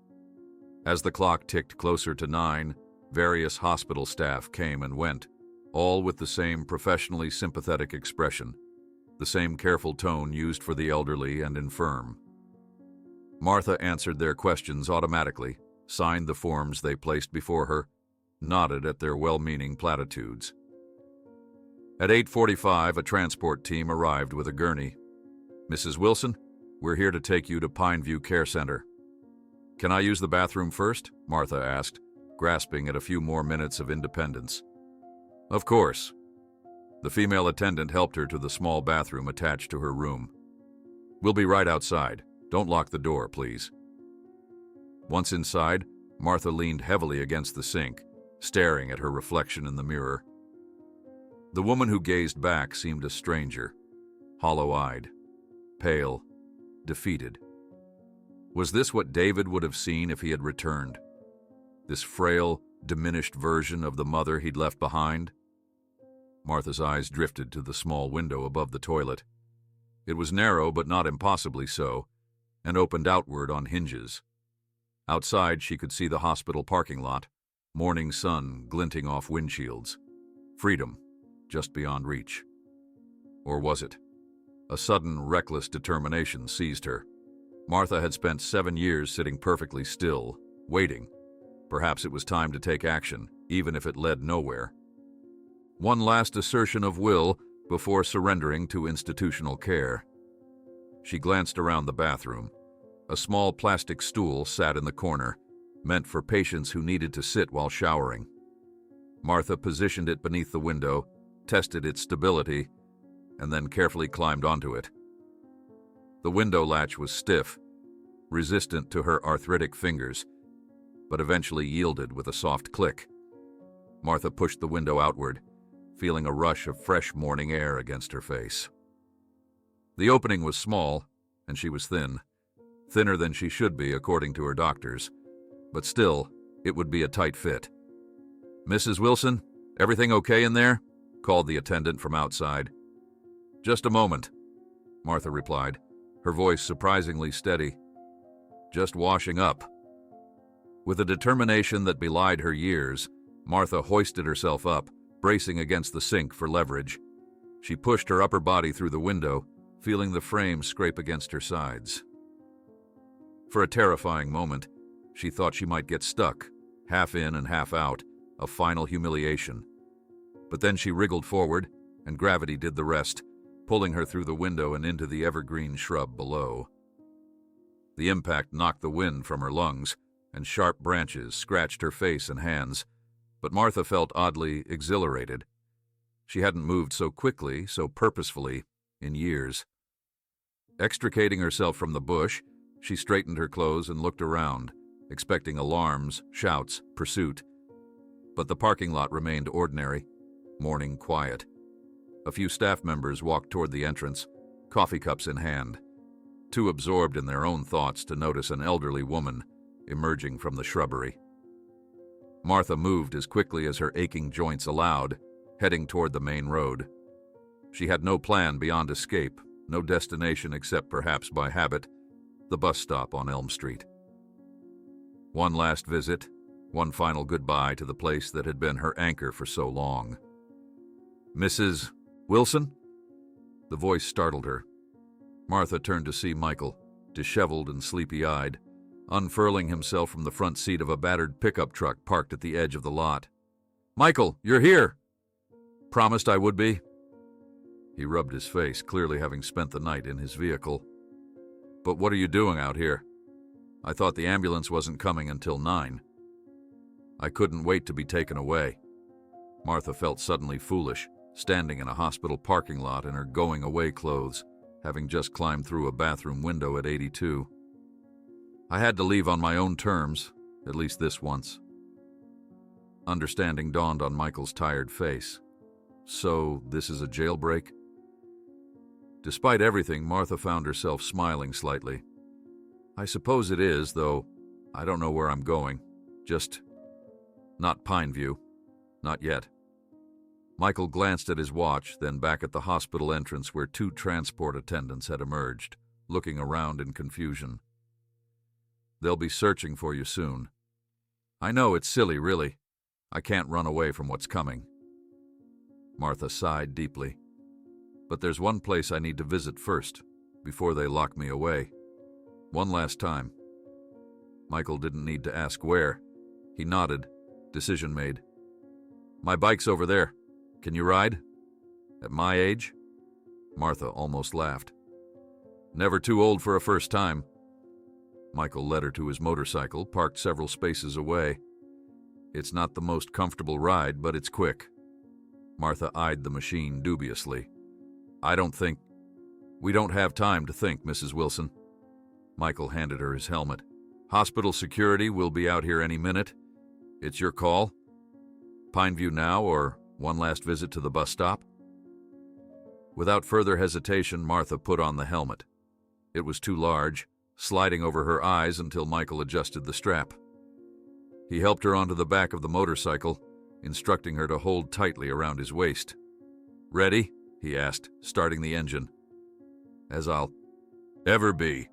As the clock ticked closer to 9, various hospital staff came and went, all with the same professionally sympathetic expression, the same careful tone used for the elderly and infirm. Martha answered their questions automatically, signed the forms they placed before her, nodded at their well-meaning platitudes. At 8:45, a transport team arrived with a gurney. "Mrs. Wilson, we're here to take you to Pineview Care Center." "Can I use the bathroom first?" Martha asked, grasping at a few more minutes of independence. "Of course." The female attendant helped her to the small bathroom attached to her room. "We'll be right outside. Don't lock the door, please." Once inside, Martha leaned heavily against the sink, staring at her reflection in the mirror. The woman who gazed back seemed a stranger, hollow-eyed, pale, defeated. Was this what David would have seen if he had returned? This frail, diminished version of the mother he'd left behind? Martha's eyes drifted to the small window above the toilet. It was narrow, but not impossibly so, and opened outward on hinges. Outside, she could see the hospital parking lot, morning sun glinting off windshields. Freedom, just beyond reach. Or was it? A sudden, reckless determination seized her. Martha had spent 7 years sitting perfectly still, waiting. Perhaps it was time to take action, even if it led nowhere. One last assertion of will before surrendering to institutional care. She glanced around the bathroom. A small plastic stool sat in the corner, meant for patients who needed to sit while showering. Martha positioned it beneath the window, tested its stability, and then carefully climbed onto it. The window latch was stiff, resistant to her arthritic fingers, but eventually yielded with a soft click. Martha pushed the window outward, feeling a rush of fresh morning air against her face. The opening was small, and she was thin. Thinner than she should be, according to her doctors, but still, it would be a tight fit. "Mrs. Wilson, everything okay in there?" called the attendant from outside. "Just a moment," Martha replied, her voice surprisingly steady. "Just washing up." With a determination that belied her years, Martha hoisted herself up, bracing against the sink for leverage. She pushed her upper body through the window, feeling the frame scrape against her sides. For a terrifying moment, she thought she might get stuck, half in and half out, a final humiliation. But then she wriggled forward, and gravity did the rest, pulling her through the window and into the evergreen shrub below. The impact knocked the wind from her lungs, and sharp branches scratched her face and hands, but Martha felt oddly exhilarated. She hadn't moved so quickly, so purposefully, in years. Extricating herself from the bush, she straightened her clothes and looked around, expecting alarms, shouts, pursuit. But the parking lot remained ordinary, morning quiet. A few staff members walked toward the entrance, coffee cups in hand, too absorbed in their own thoughts to notice an elderly woman emerging from the shrubbery. Martha moved as quickly as her aching joints allowed, heading toward the main road. She had no plan beyond escape, no destination except perhaps by habit, the bus stop on Elm Street. One last visit, one final goodbye to the place that had been her anchor for so long. "Mrs. Wilson?" The voice startled her. Martha turned to see Michael, disheveled and sleepy-eyed, unfurling himself from the front seat of a battered pickup truck parked at the edge of the lot. "Michael, you're here!" "Promised I would be." He rubbed his face, clearly having spent the night in his vehicle. "But what are you doing out here? I thought the ambulance wasn't coming until 9. "I couldn't wait to be taken away." Martha felt suddenly foolish, standing in a hospital parking lot in her going-away clothes, having just climbed through a bathroom window at 82. "I had to leave on my own terms, at least this once." Understanding dawned on Michael's tired face. "So, this is a jailbreak?" Despite everything, Martha found herself smiling slightly. "I suppose it is, though I don't know where I'm going. Just not Pineview. Not yet." Michael glanced at his watch, then back at the hospital entrance where 2 transport attendants had emerged, looking around in confusion. "They'll be searching for you soon." "I know, it's silly, really. I can't run away from what's coming." Martha sighed deeply. "But there's one place I need to visit first, before they lock me away. One last time." Michael didn't need to ask where. He nodded, decision made. "My bike's over there. Can you ride? At my age?" Martha almost laughed. "Never too old for a first time." Michael led her to his motorcycle, parked several spaces away. "It's not the most comfortable ride, but it's quick." Martha eyed the machine dubiously. We don't have time to think, Mrs. Wilson." Michael handed her his helmet. "Hospital security will be out here any minute. It's your call. Pineview now, or one last visit to the bus stop?" Without further hesitation, Martha put on the helmet. It was too large, sliding over her eyes until Michael adjusted the strap. He helped her onto the back of the motorcycle, instructing her to hold tightly around his waist. "Ready?" he asked, starting the engine. "As I'll ever be,"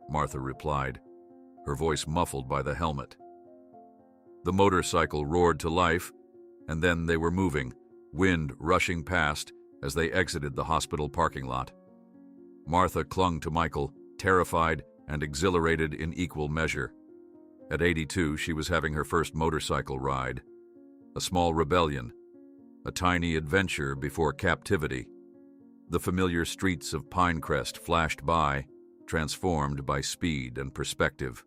Martha replied, her voice muffled by the helmet. The motorcycle roared to life, and then they were moving, wind rushing past as they exited the hospital parking lot. Martha clung to Michael, terrified and exhilarated in equal measure. At 82, she was having her first motorcycle ride. A small rebellion, a tiny adventure before captivity. The familiar streets of Pinecrest flashed by, transformed by speed and perspective.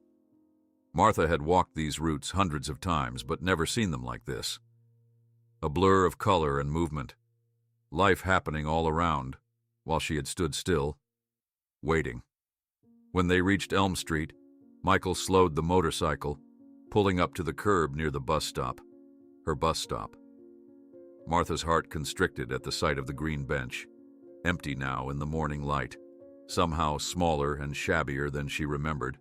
Martha had walked these routes hundreds of times, but never seen them like this. A blur of color and movement, life happening all around, while she had stood still, waiting. When they reached Elm Street, Michael slowed the motorcycle, pulling up to the curb near the bus stop. Her bus stop. Martha's heart constricted at the sight of the green bench, empty now in the morning light, somehow smaller and shabbier than she remembered.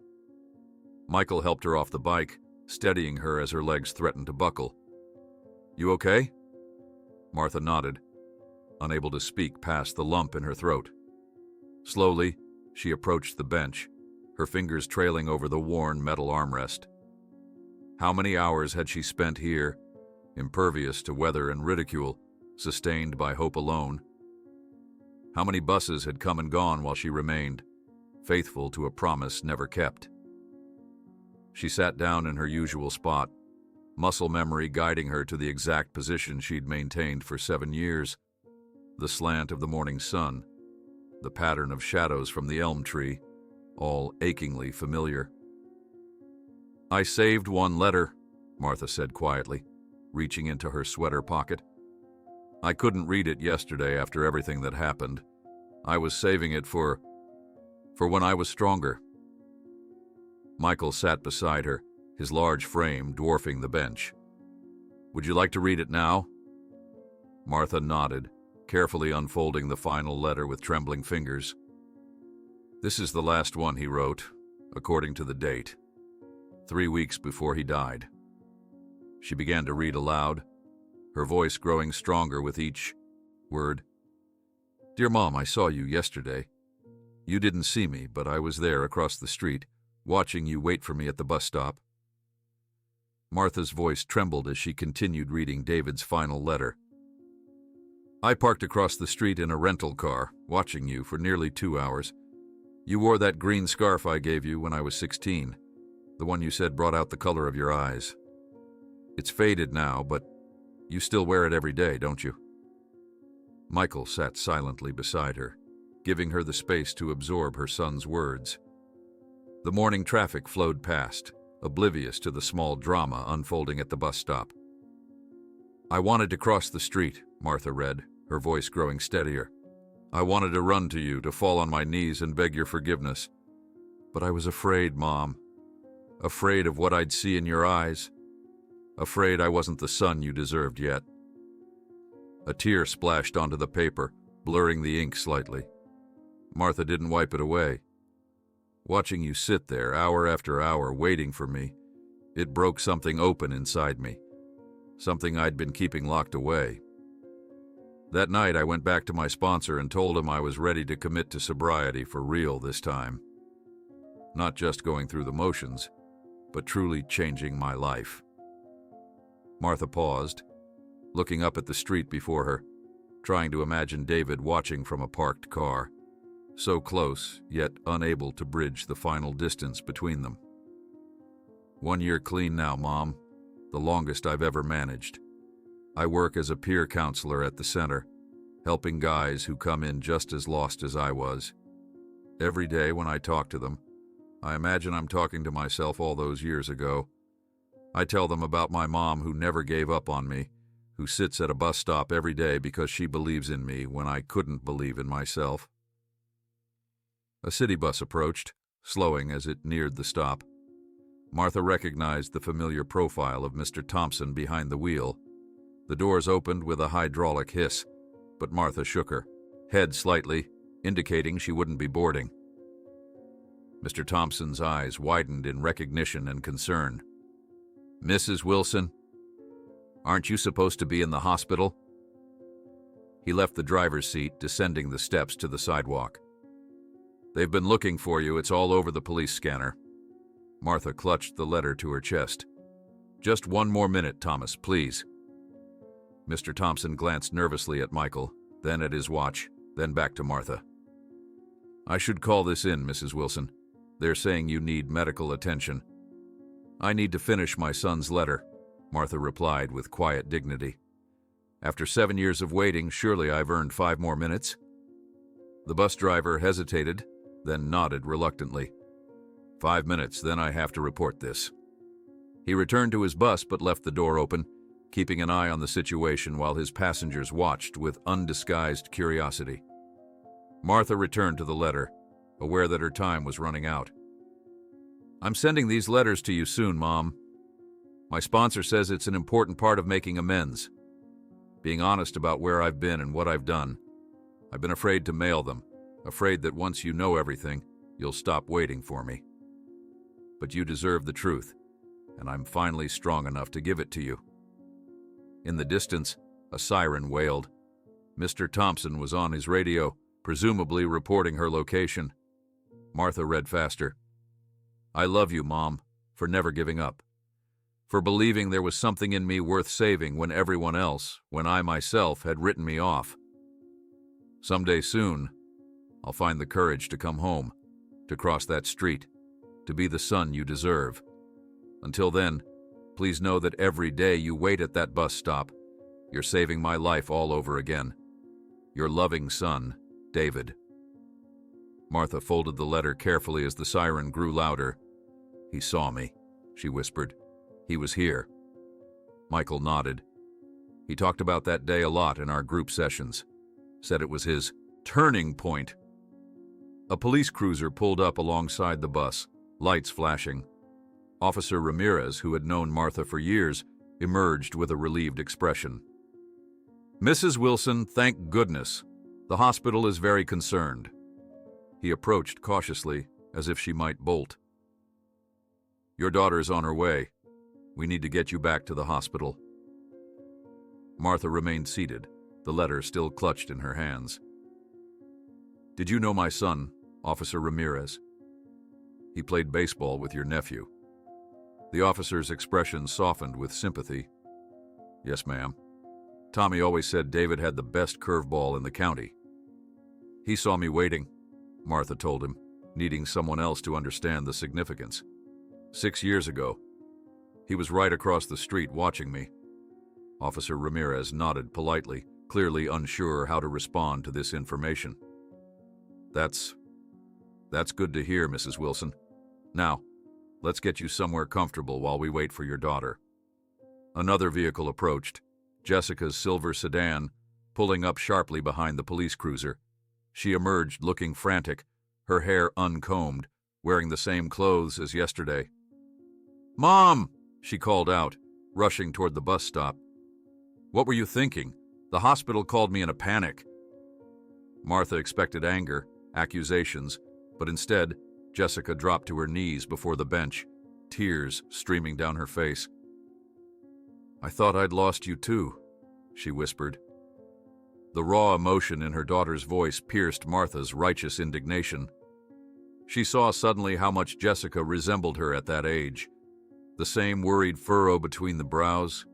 Michael helped her off the bike, steadying her as her legs threatened to buckle. "You okay?" Martha nodded, unable to speak past the lump in her throat. Slowly, she approached the bench, her fingers trailing over the worn metal armrest. How many hours had she spent here, impervious to weather and ridicule, sustained by hope alone? How many buses had come and gone while she remained, faithful to a promise never kept? She sat down in her usual spot, muscle memory guiding her to the exact position she'd maintained for 7 years. The slant of the morning sun, the pattern of shadows from the elm tree, all achingly familiar. "I saved one letter," Martha said quietly, reaching into her sweater pocket. "I couldn't read it yesterday after everything that happened. I was saving it for when I was stronger." Michael sat beside her, his large frame dwarfing the bench. "Would you like to read it now?" Martha nodded, carefully unfolding the final letter with trembling fingers. "This is the last one he wrote, according to the date. 3 weeks before he died." She began to read aloud, her voice growing stronger with each word. "Dear Mom, I saw you yesterday. You didn't see me, but I was there across the street, watching you wait for me at the bus stop." Martha's voice trembled as she continued reading David's final letter. "I parked across the street in a rental car, watching you for nearly 2 hours. You wore that green scarf I gave you when I was 16, the one you said brought out the color of your eyes. It's faded now, but you still wear it every day, don't you?" Michael sat silently beside her, giving her the space to absorb her son's words. The morning traffic flowed past, oblivious to the small drama unfolding at the bus stop. "I wanted to cross the street," Martha read, her voice growing steadier. "I wanted to run to you, to fall on my knees and beg your forgiveness. But I was afraid, Mom. Afraid of what I'd see in your eyes. Afraid I wasn't the son you deserved yet." A tear splashed onto the paper, blurring the ink slightly. Martha didn't wipe it away. "Watching you sit there, hour after hour, waiting for me, it broke something open inside me, something I'd been keeping locked away. That night I went back to my sponsor and told him I was ready to commit to sobriety for real this time. Not just going through the motions, but truly changing my life." Martha paused, looking up at the street before her, trying to imagine David watching from a parked car, so close, yet unable to bridge the final distance between them. "1 year clean now, Mom, the longest I've ever managed. I work as a peer counselor at the center, helping guys who come in just as lost as I was. Every day when I talk to them, I imagine I'm talking to myself all those years ago. I tell them about my mom who never gave up on me, who sits at a bus stop every day because she believes in me when I couldn't believe in myself." A city bus approached, slowing as it neared the stop. Martha recognized the familiar profile of Mr. Thompson behind the wheel. The doors opened with a hydraulic hiss, but Martha shook her head slightly, indicating she wouldn't be boarding. Mr. Thompson's eyes widened in recognition and concern. "Mrs. Wilson, aren't you supposed to be in the hospital?" He left the driver's seat, descending the steps to the sidewalk. "They've been looking for you. It's all over the police scanner." Martha clutched the letter to her chest. "Just 1 more minute, Thomas, please." Mr. Thompson glanced nervously at Michael, then at his watch, then back to Martha. "I should call this in, Mrs. Wilson. They're saying you need medical attention." "I need to finish my son's letter," Martha replied with quiet dignity. "After 7 years of waiting, surely I've earned 5 more minutes." The bus driver hesitated, then nodded reluctantly. 5 minutes, then I have to report this." He returned to his bus but left the door open, keeping an eye on the situation while his passengers watched with undisguised curiosity. Martha returned to the letter, aware that her time was running out. "I'm sending these letters to you soon, Mom. My sponsor says it's an important part of making amends. Being honest about where I've been and what I've done. I've been afraid to mail them, afraid that once you know everything, you'll stop waiting for me. But you deserve the truth, and I'm finally strong enough to give it to you." In the distance, a siren wailed. Mr. Thompson was on his radio, presumably reporting her location. Martha read faster. "I love you, Mom, for never giving up. For believing there was something in me worth saving when everyone else, when I myself, had written me off. Someday soon, I'll find the courage to come home, to cross that street, to be the son you deserve. Until then, please know that every day you wait at that bus stop, you're saving my life all over again. Your loving son, David." Martha folded the letter carefully as the siren grew louder. "He saw me," she whispered. "He was here." Michael nodded. He talked about that day a lot in our group sessions. Said it was his turning point. A police cruiser pulled up alongside the bus, lights flashing. Officer Ramirez, who had known Martha for years, emerged with a relieved expression. "Mrs. Wilson, thank goodness. The hospital is very concerned." He approached cautiously, as if she might bolt. "Your daughter's on her way. We need to get you back to the hospital." Martha remained seated, the letter still clutched in her hands. "Did you know my son, Officer Ramirez? He played baseball with your nephew." The officer's expression softened with sympathy. "Yes, ma'am. Tommy always said David had the best curveball in the county." "He saw me waiting," Martha told him, needing someone else to understand the significance. 6 years ago. He was right across the street watching me." Officer Ramirez nodded politely, clearly unsure how to respond to this information. That's good to hear, Mrs. Wilson. Now, let's get you somewhere comfortable while we wait for your daughter." Another vehicle approached, Jessica's silver sedan, pulling up sharply behind the police cruiser. She emerged looking frantic, her hair uncombed, wearing the same clothes as yesterday. "Mom!" she called out, rushing toward the bus stop. "What were you thinking? The hospital called me in a panic." Martha expected anger, accusations, but instead, Jessica dropped to her knees before the bench, tears streaming down her face. "I thought I'd lost you too," she whispered. The raw emotion in her daughter's voice pierced Martha's righteous indignation. She saw suddenly how much Jessica resembled her at that age. The same worried furrow between the brows,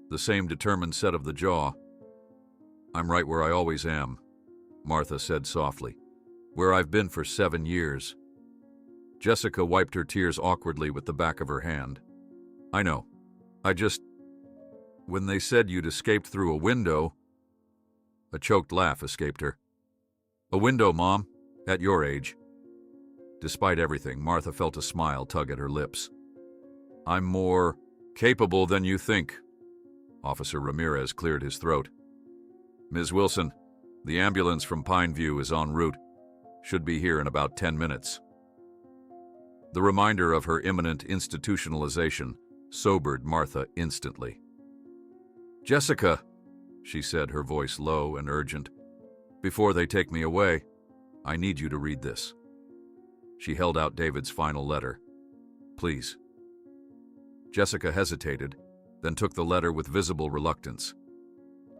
the same determined set of the jaw. "I'm right where I always am," Martha said softly, "where I've been for 7 years. Jessica wiped her tears awkwardly with the back of her hand. "I know. When they said you'd escaped through a window..." A choked laugh escaped her. "A window, Mom, at your age." Despite everything, Martha felt a smile tug at her lips. "I'm more capable than you think." Officer Ramirez cleared his throat. "Ms. Wilson, the ambulance from Pineview is en route. Should be here in about 10 minutes. The reminder of her imminent institutionalization sobered Martha instantly. "Jessica," she said, her voice low and urgent, "before they take me away, I need you to read this." She held out David's final letter. "Please." Jessica hesitated, then took the letter with visible reluctance.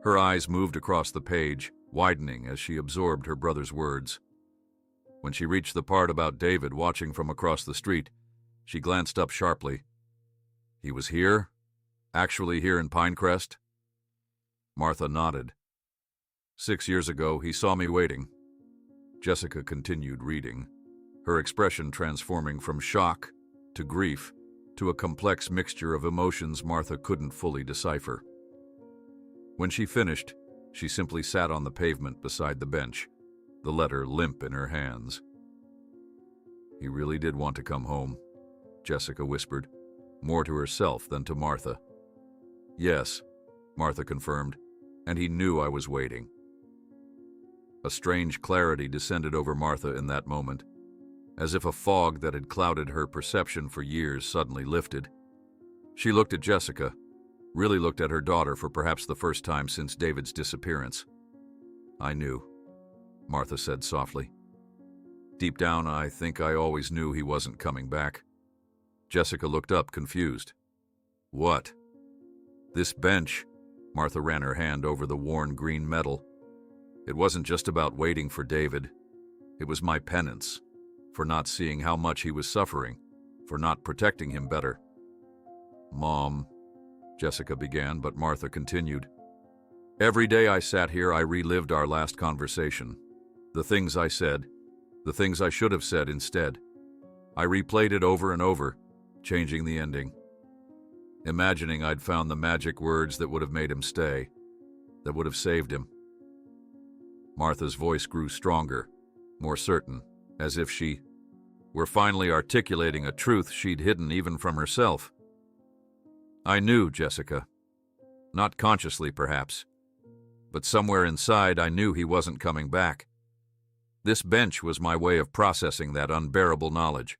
Her eyes moved across the page, widening as she absorbed her brother's words. When she reached the part about David watching from across the street, she glanced up sharply. "He was here? Actually here in Pinecrest?" Martha nodded. "6 years ago, he saw me waiting." Jessica continued reading, her expression transforming from shock to grief to a complex mixture of emotions Martha couldn't fully decipher. When she finished, she simply sat on the pavement beside the bench, the letter limp in her hands. "He really did want to come home," Jessica whispered, more to herself than to Martha. "Yes," Martha confirmed, "and he knew I was waiting." A strange clarity descended over Martha in that moment, as if a fog that had clouded her perception for years suddenly lifted. She looked at Jessica, really looked at her daughter for perhaps the first time since David's disappearance. "I knew," Martha said softly. "Deep down, I think I always knew he wasn't coming back." Jessica looked up, confused. "What?" "This bench," Martha ran her hand over the worn green metal. "It wasn't just about waiting for David. It was my penance, for not seeing how much he was suffering, for not protecting him better." "Mom," Jessica began, but Martha continued. "Every day I sat here, I relived our last conversation. The things I said, the things I should have said instead. I replayed it over and over, changing the ending. Imagining I'd found the magic words that would have made him stay, that would have saved him." Martha's voice grew stronger, more certain, as if she were finally articulating a truth she'd hidden even from herself. "I knew, Jessica. Not consciously, perhaps. But somewhere inside, I knew he wasn't coming back. This bench was my way of processing that unbearable knowledge.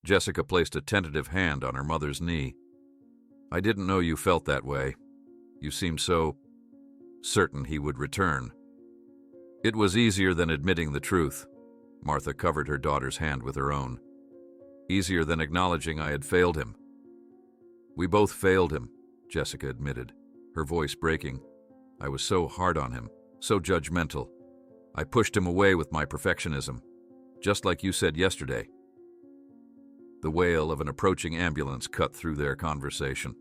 Jessica placed a tentative hand on her mother's knee. "I didn't know you felt that way. You seemed so certain he would return." It was easier than admitting the truth. Martha covered her daughter's hand with her own. Easier than acknowledging I had failed him. "We both failed him," Jessica admitted, her voice breaking. "I was so hard on him, so judgmental. I pushed him away with my perfectionism, just like you said yesterday." The wail of an approaching ambulance cut through their conversation.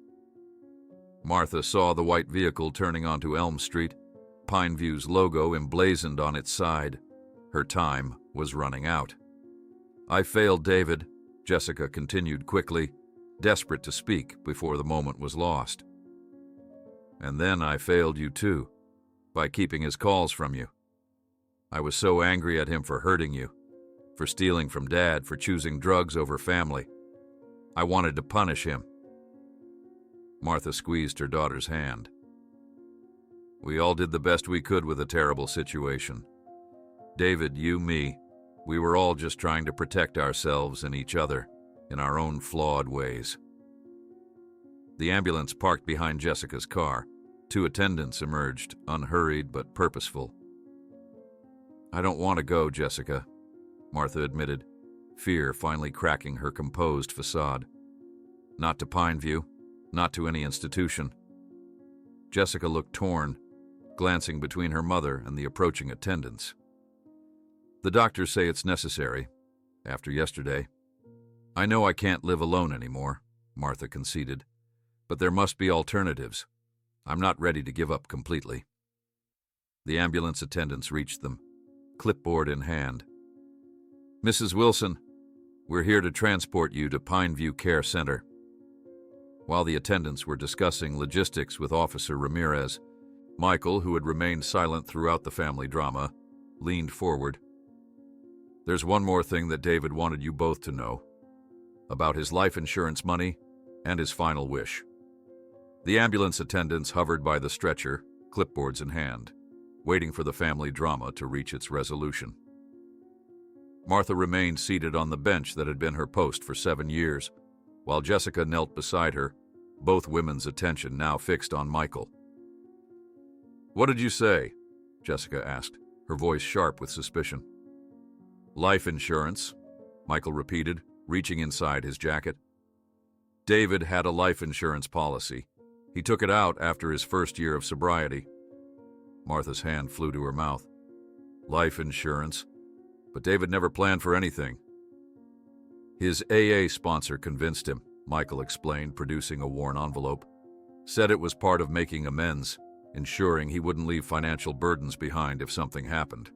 Martha saw the white vehicle turning onto Elm Street, Pineview's logo emblazoned on its side. Her time was running out. "I failed David," Jessica continued quickly, desperate to speak before the moment was lost. "And then I failed you too, by keeping his calls from you. I was so angry at him for hurting you, for stealing from Dad, for choosing drugs over family. I wanted to punish him." Martha squeezed her daughter's hand. "We all did the best we could with a terrible situation. David, you, me, we were all just trying to protect ourselves and each other in our own flawed ways." The ambulance parked behind Jessica's car. 2 attendants emerged, unhurried but purposeful. "I don't want to go, Jessica," Martha admitted, fear finally cracking her composed facade. "Not to Pineview, not to any institution." Jessica looked torn, glancing between her mother and the approaching attendants. "The doctors say it's necessary, after yesterday." "I know I can't live alone anymore," Martha conceded, "but there must be alternatives. I'm not ready to give up completely." The ambulance attendants reached them, clipboard in hand. "Mrs. Wilson, we're here to transport you to Pineview Care Center." While the attendants were discussing logistics with Officer Ramirez, Michael, who had remained silent throughout the family drama, leaned forward. "There's one more thing that David wanted you both to know, about his life insurance money and his final wish." The ambulance attendants hovered by the stretcher, clipboards in hand, waiting for the family drama to reach its resolution. Martha remained seated on the bench that had been her post for 7 years, while Jessica knelt beside her, both women's attention now fixed on Michael. "What did you say?" Jessica asked, her voice sharp with suspicion. "Life insurance," Michael repeated, reaching inside his jacket. "David had a life insurance policy. He took it out after his first year of sobriety." Martha's hand flew to her mouth. "Life insurance? But David never planned for anything." "His AA sponsor convinced him," Michael explained, producing a worn envelope. "Said it was part of making amends, ensuring he wouldn't leave financial burdens behind if something happened."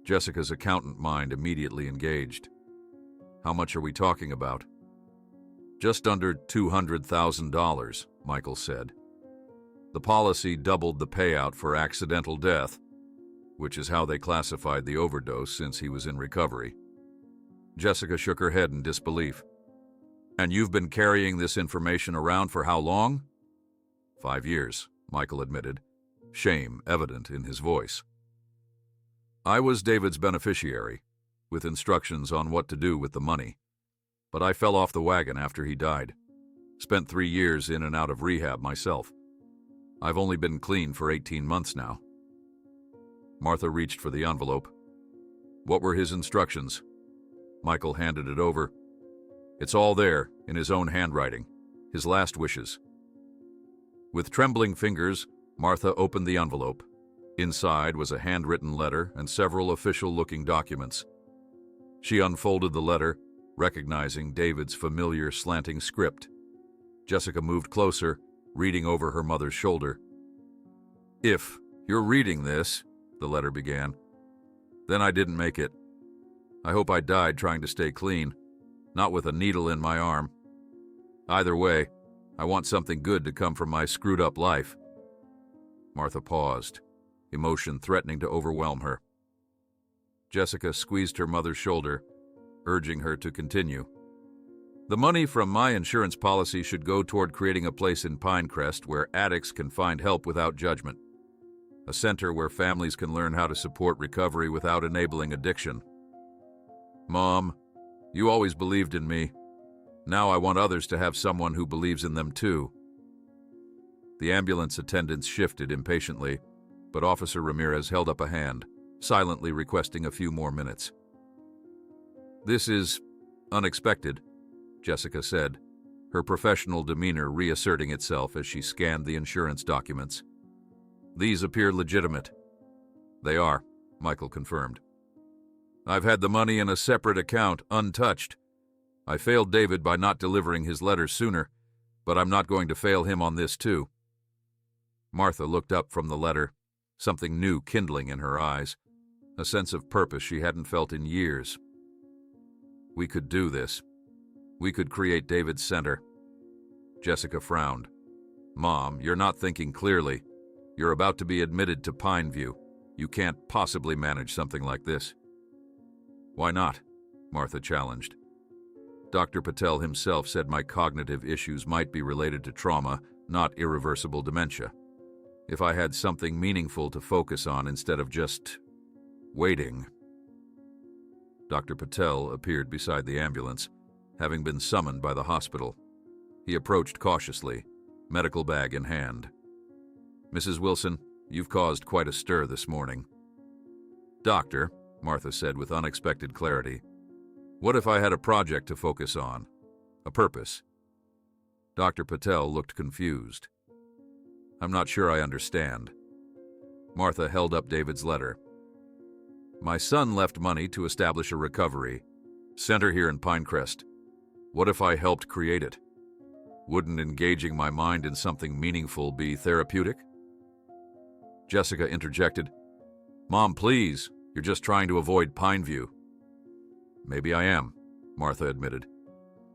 Jessica's accountant mind immediately engaged. "How much are we talking about?" "Just under $200,000, Michael said. "The policy doubled the payout for accidental death, which is how they classified the overdose since he was in recovery." Jessica shook her head in disbelief. "And you've been carrying this information around for how long?" 5 years, Michael admitted, shame evident in his voice. "I was David's beneficiary, with instructions on what to do with the money. But I fell off the wagon after he died. Spent 3 years in and out of rehab myself. I've only been clean for 18 months now." Martha reached for the envelope. "What were his instructions?" Michael handed it over. "It's all there, in his own handwriting. His last wishes." With trembling fingers, Martha opened the envelope. Inside was a handwritten letter and several official-looking documents. She unfolded the letter, recognizing David's familiar slanting script. Jessica moved closer, reading over her mother's shoulder. "If you're reading this," the letter began, "then I didn't make it. I hope I died trying to stay clean, not with a needle in my arm. Either way, I want something good to come from my screwed-up life." Martha paused, emotion threatening to overwhelm her. Jessica squeezed her mother's shoulder, urging her to continue. "The money from my insurance policy should go toward creating a place in Pinecrest where addicts can find help without judgment. A center where families can learn how to support recovery without enabling addiction. Mom, You always believed in me. Now I want others to have someone who believes in them too." The ambulance attendants shifted impatiently, but Officer Ramirez held up a hand, silently requesting a few more minutes. "This is unexpected," Jessica said, her professional demeanor reasserting itself as she scanned the insurance documents. "These appear legitimate." "They are," Michael confirmed. "I've had the money in a separate account, untouched. I failed David by not delivering his letters sooner, but I'm not going to fail him on this too." Martha looked up from the letter, something new kindling in her eyes, a sense of purpose she hadn't felt in years. "We could do this. We could create David's center." Jessica frowned. "Mom, you're not thinking clearly. You're about to be admitted to Pineview. You can't possibly manage something like this." "Why not?" Martha challenged. "Dr. Patel himself said my cognitive issues might be related to trauma, not irreversible dementia. If I had something meaningful to focus on instead of just waiting." Dr. Patel appeared beside the ambulance, having been summoned by the hospital. He approached cautiously, medical bag in hand. "Mrs. Wilson, you've caused quite a stir this morning." "Doctor," Martha said with unexpected clarity, "what if I had a project to focus on? A purpose?" Dr. Patel looked confused. "I'm not sure I understand." Martha held up David's letter. "My son left money to establish a recovery center here in Pinecrest. What if I helped create it? Wouldn't engaging my mind in something meaningful be therapeutic?" Jessica interjected, "Mom, please, you're just trying to avoid Pineview." "Maybe I am," Martha admitted,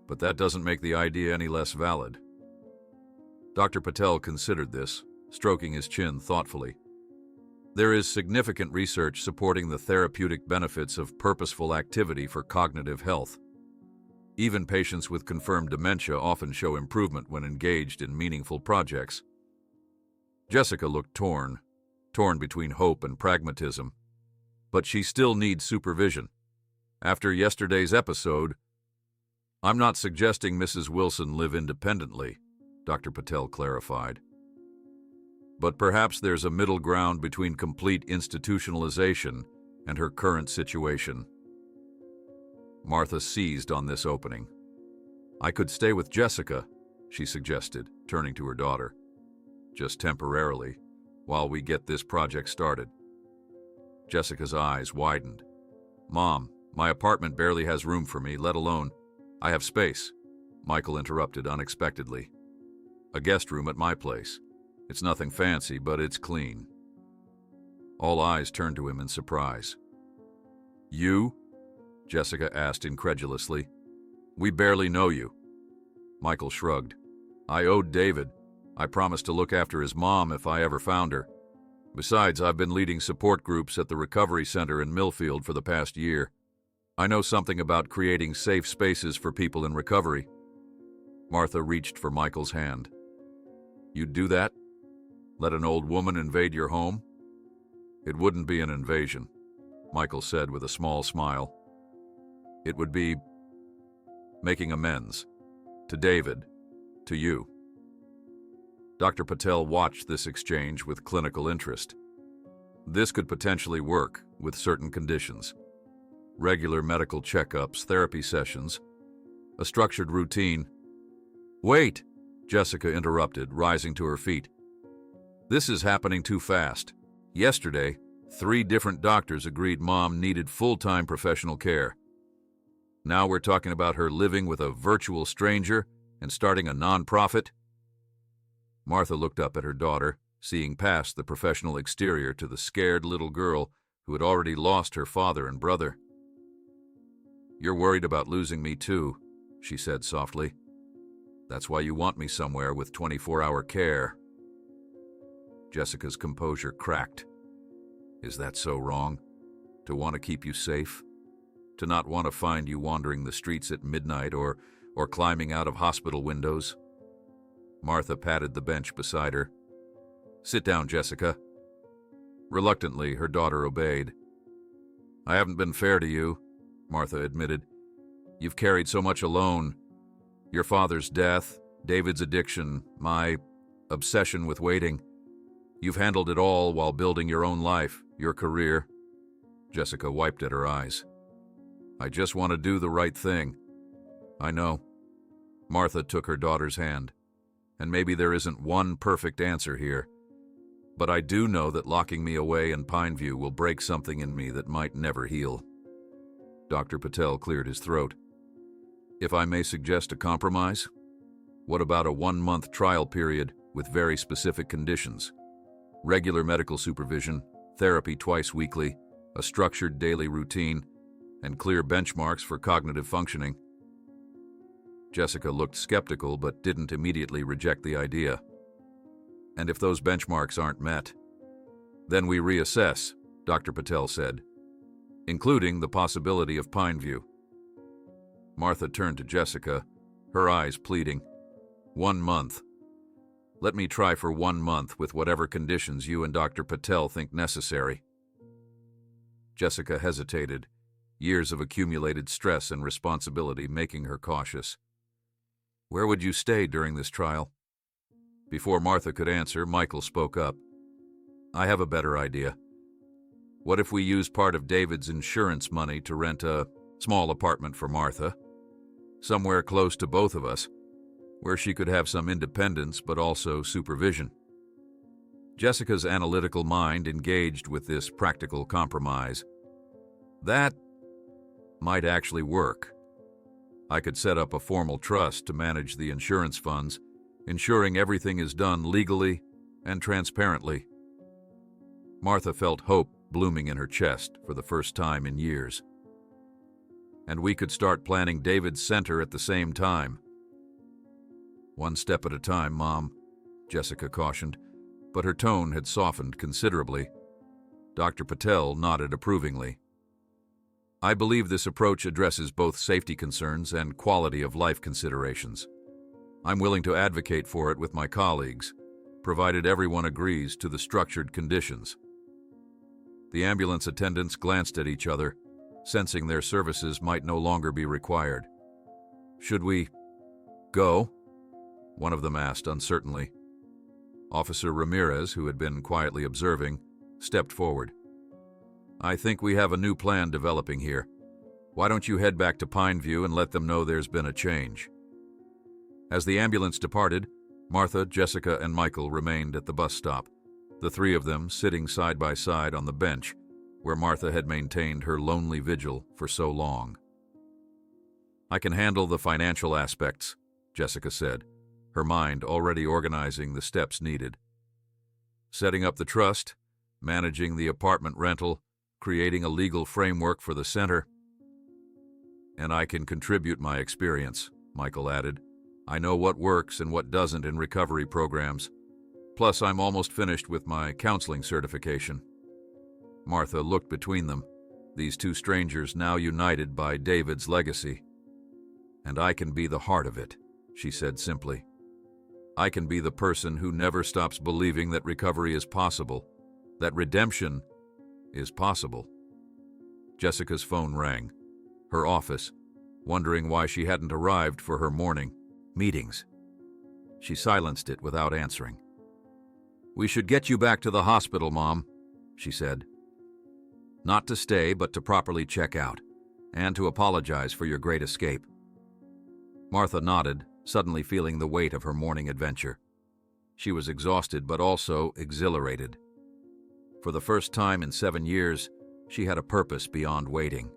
"but that doesn't make the idea any less valid." Dr. Patel considered this, stroking his chin thoughtfully. "There is significant research supporting the therapeutic benefits of purposeful activity for cognitive health. Even patients with confirmed dementia often show improvement when engaged in meaningful projects." Jessica looked torn between hope and pragmatism. But she still needs supervision. After yesterday's episode, "I'm not suggesting Mrs. Wilson live independently," Dr. Patel clarified. "But perhaps there's a middle ground between complete institutionalization and her current situation." Martha seized on this opening. "I could stay with Jessica," she suggested, turning to her daughter. "Just temporarily, while we get this project started." Jessica's eyes widened. "Mom, my apartment barely has room for me, let alone I have space," Michael interrupted unexpectedly. "A guest room at my place. It's nothing fancy, but it's clean." All eyes turned to him in surprise. "You?" Jessica asked incredulously. "We barely know you." Michael shrugged. "I owed David. I promised to look after his mom if I ever found her. Besides, I've been leading support groups at the recovery center in Millfield for the past year. I know something about creating safe spaces for people in recovery." Martha reached for Michael's hand. "You'd do that? Let an old woman invade your home?" "It wouldn't be an invasion," Michael said with a small smile. "It would be making amends. To David. To you." Dr. Patel watched this exchange with clinical interest. This could potentially work with certain conditions. Regular medical checkups, therapy sessions, a structured routine. "Wait," Jessica interrupted, rising to her feet. "This is happening too fast. Yesterday, 3 different doctors agreed Mom needed full-time professional care. Now we're talking about her living with a virtual stranger and starting a non-profit?" Martha looked up at her daughter, seeing past the professional exterior to the scared little girl who had already lost her father and brother. "You're worried about losing me too," she said softly. "That's why you want me somewhere with 24-hour care." Jessica's composure cracked. Is that so wrong? To want to keep you safe? To not want to find you wandering the streets at midnight or climbing out of hospital windows? Martha patted the bench beside her. "Sit down, Jessica." Reluctantly, her daughter obeyed. "I haven't been fair to you," Martha admitted. You've carried so much alone. Your father's death, David's addiction, my obsession with waiting. You've handled it all while building your own life, your career." Jessica wiped at her eyes. "I just want to do the right thing." "I know." Martha took her daughter's hand. "And maybe there isn't one perfect answer here. But I do know that locking me away in Pineview will break something in me that might never heal." Dr. Patel cleared his throat. "If I may suggest a compromise, what about a 1-month trial period with very specific conditions? Regular medical supervision, therapy twice weekly, a structured daily routine, and clear benchmarks for cognitive functioning." Jessica looked skeptical but didn't immediately reject the idea. "And if those benchmarks aren't met?" "Then we reassess," Dr. Patel said, "including the possibility of Pineview." Martha turned to Jessica, her eyes pleading. 1 month. Let me try for 1 month with whatever conditions you and Dr. Patel think necessary." Jessica hesitated, years of accumulated stress and responsibility making her cautious. "Where would you stay during this trial?" Before Martha could answer, Michael spoke up. "I have a better idea. What if we use part of David's insurance money to rent a small apartment for Martha, somewhere close to both of us, where she could have some independence but also supervision?" Jessica's analytical mind engaged with this practical compromise. "That might actually work. I could set up a formal trust to manage the insurance funds, ensuring everything is done legally and transparently." Martha felt hope blooming in her chest for the first time in years. "And we could start planning David's center at the same time." "One step at a time, Mom," Jessica cautioned, but her tone had softened considerably. Dr. Patel nodded approvingly. "I believe this approach addresses both safety concerns and quality of life considerations. I'm willing to advocate for it with my colleagues, provided everyone agrees to the structured conditions." The ambulance attendants glanced at each other, sensing their services might no longer be required. "Should we go?" one of them asked uncertainly. Officer Ramirez, who had been quietly observing, stepped forward. "I think we have a new plan developing here. Why don't you head back to Pineview and let them know there's been a change?" As the ambulance departed, Martha, Jessica, and Michael remained at the bus stop, the three of them sitting side by side on the bench where Martha had maintained her lonely vigil for so long. "I can handle the financial aspects," Jessica said, her mind already organizing the steps needed. "Setting up the trust, managing the apartment rental, creating a legal framework for the center." "And I can contribute my experience," Michael added. "I know what works and what doesn't in recovery programs. Plus, I'm almost finished with my counseling certification." Martha looked between them, these two strangers now united by David's legacy. "And I can be the heart of it," she said simply. "I can be the person who never stops believing that recovery is possible, that redemption is possible." Jessica's phone rang. Her office, wondering why she hadn't arrived for her morning meetings. She silenced it without answering. "We should get you back to the hospital, Mom," she said. "Not to stay, but to properly check out, and to apologize for your great escape." Martha nodded, suddenly feeling the weight of her morning adventure. She was exhausted but also exhilarated. For the first time in 7 years, she had a purpose beyond waiting.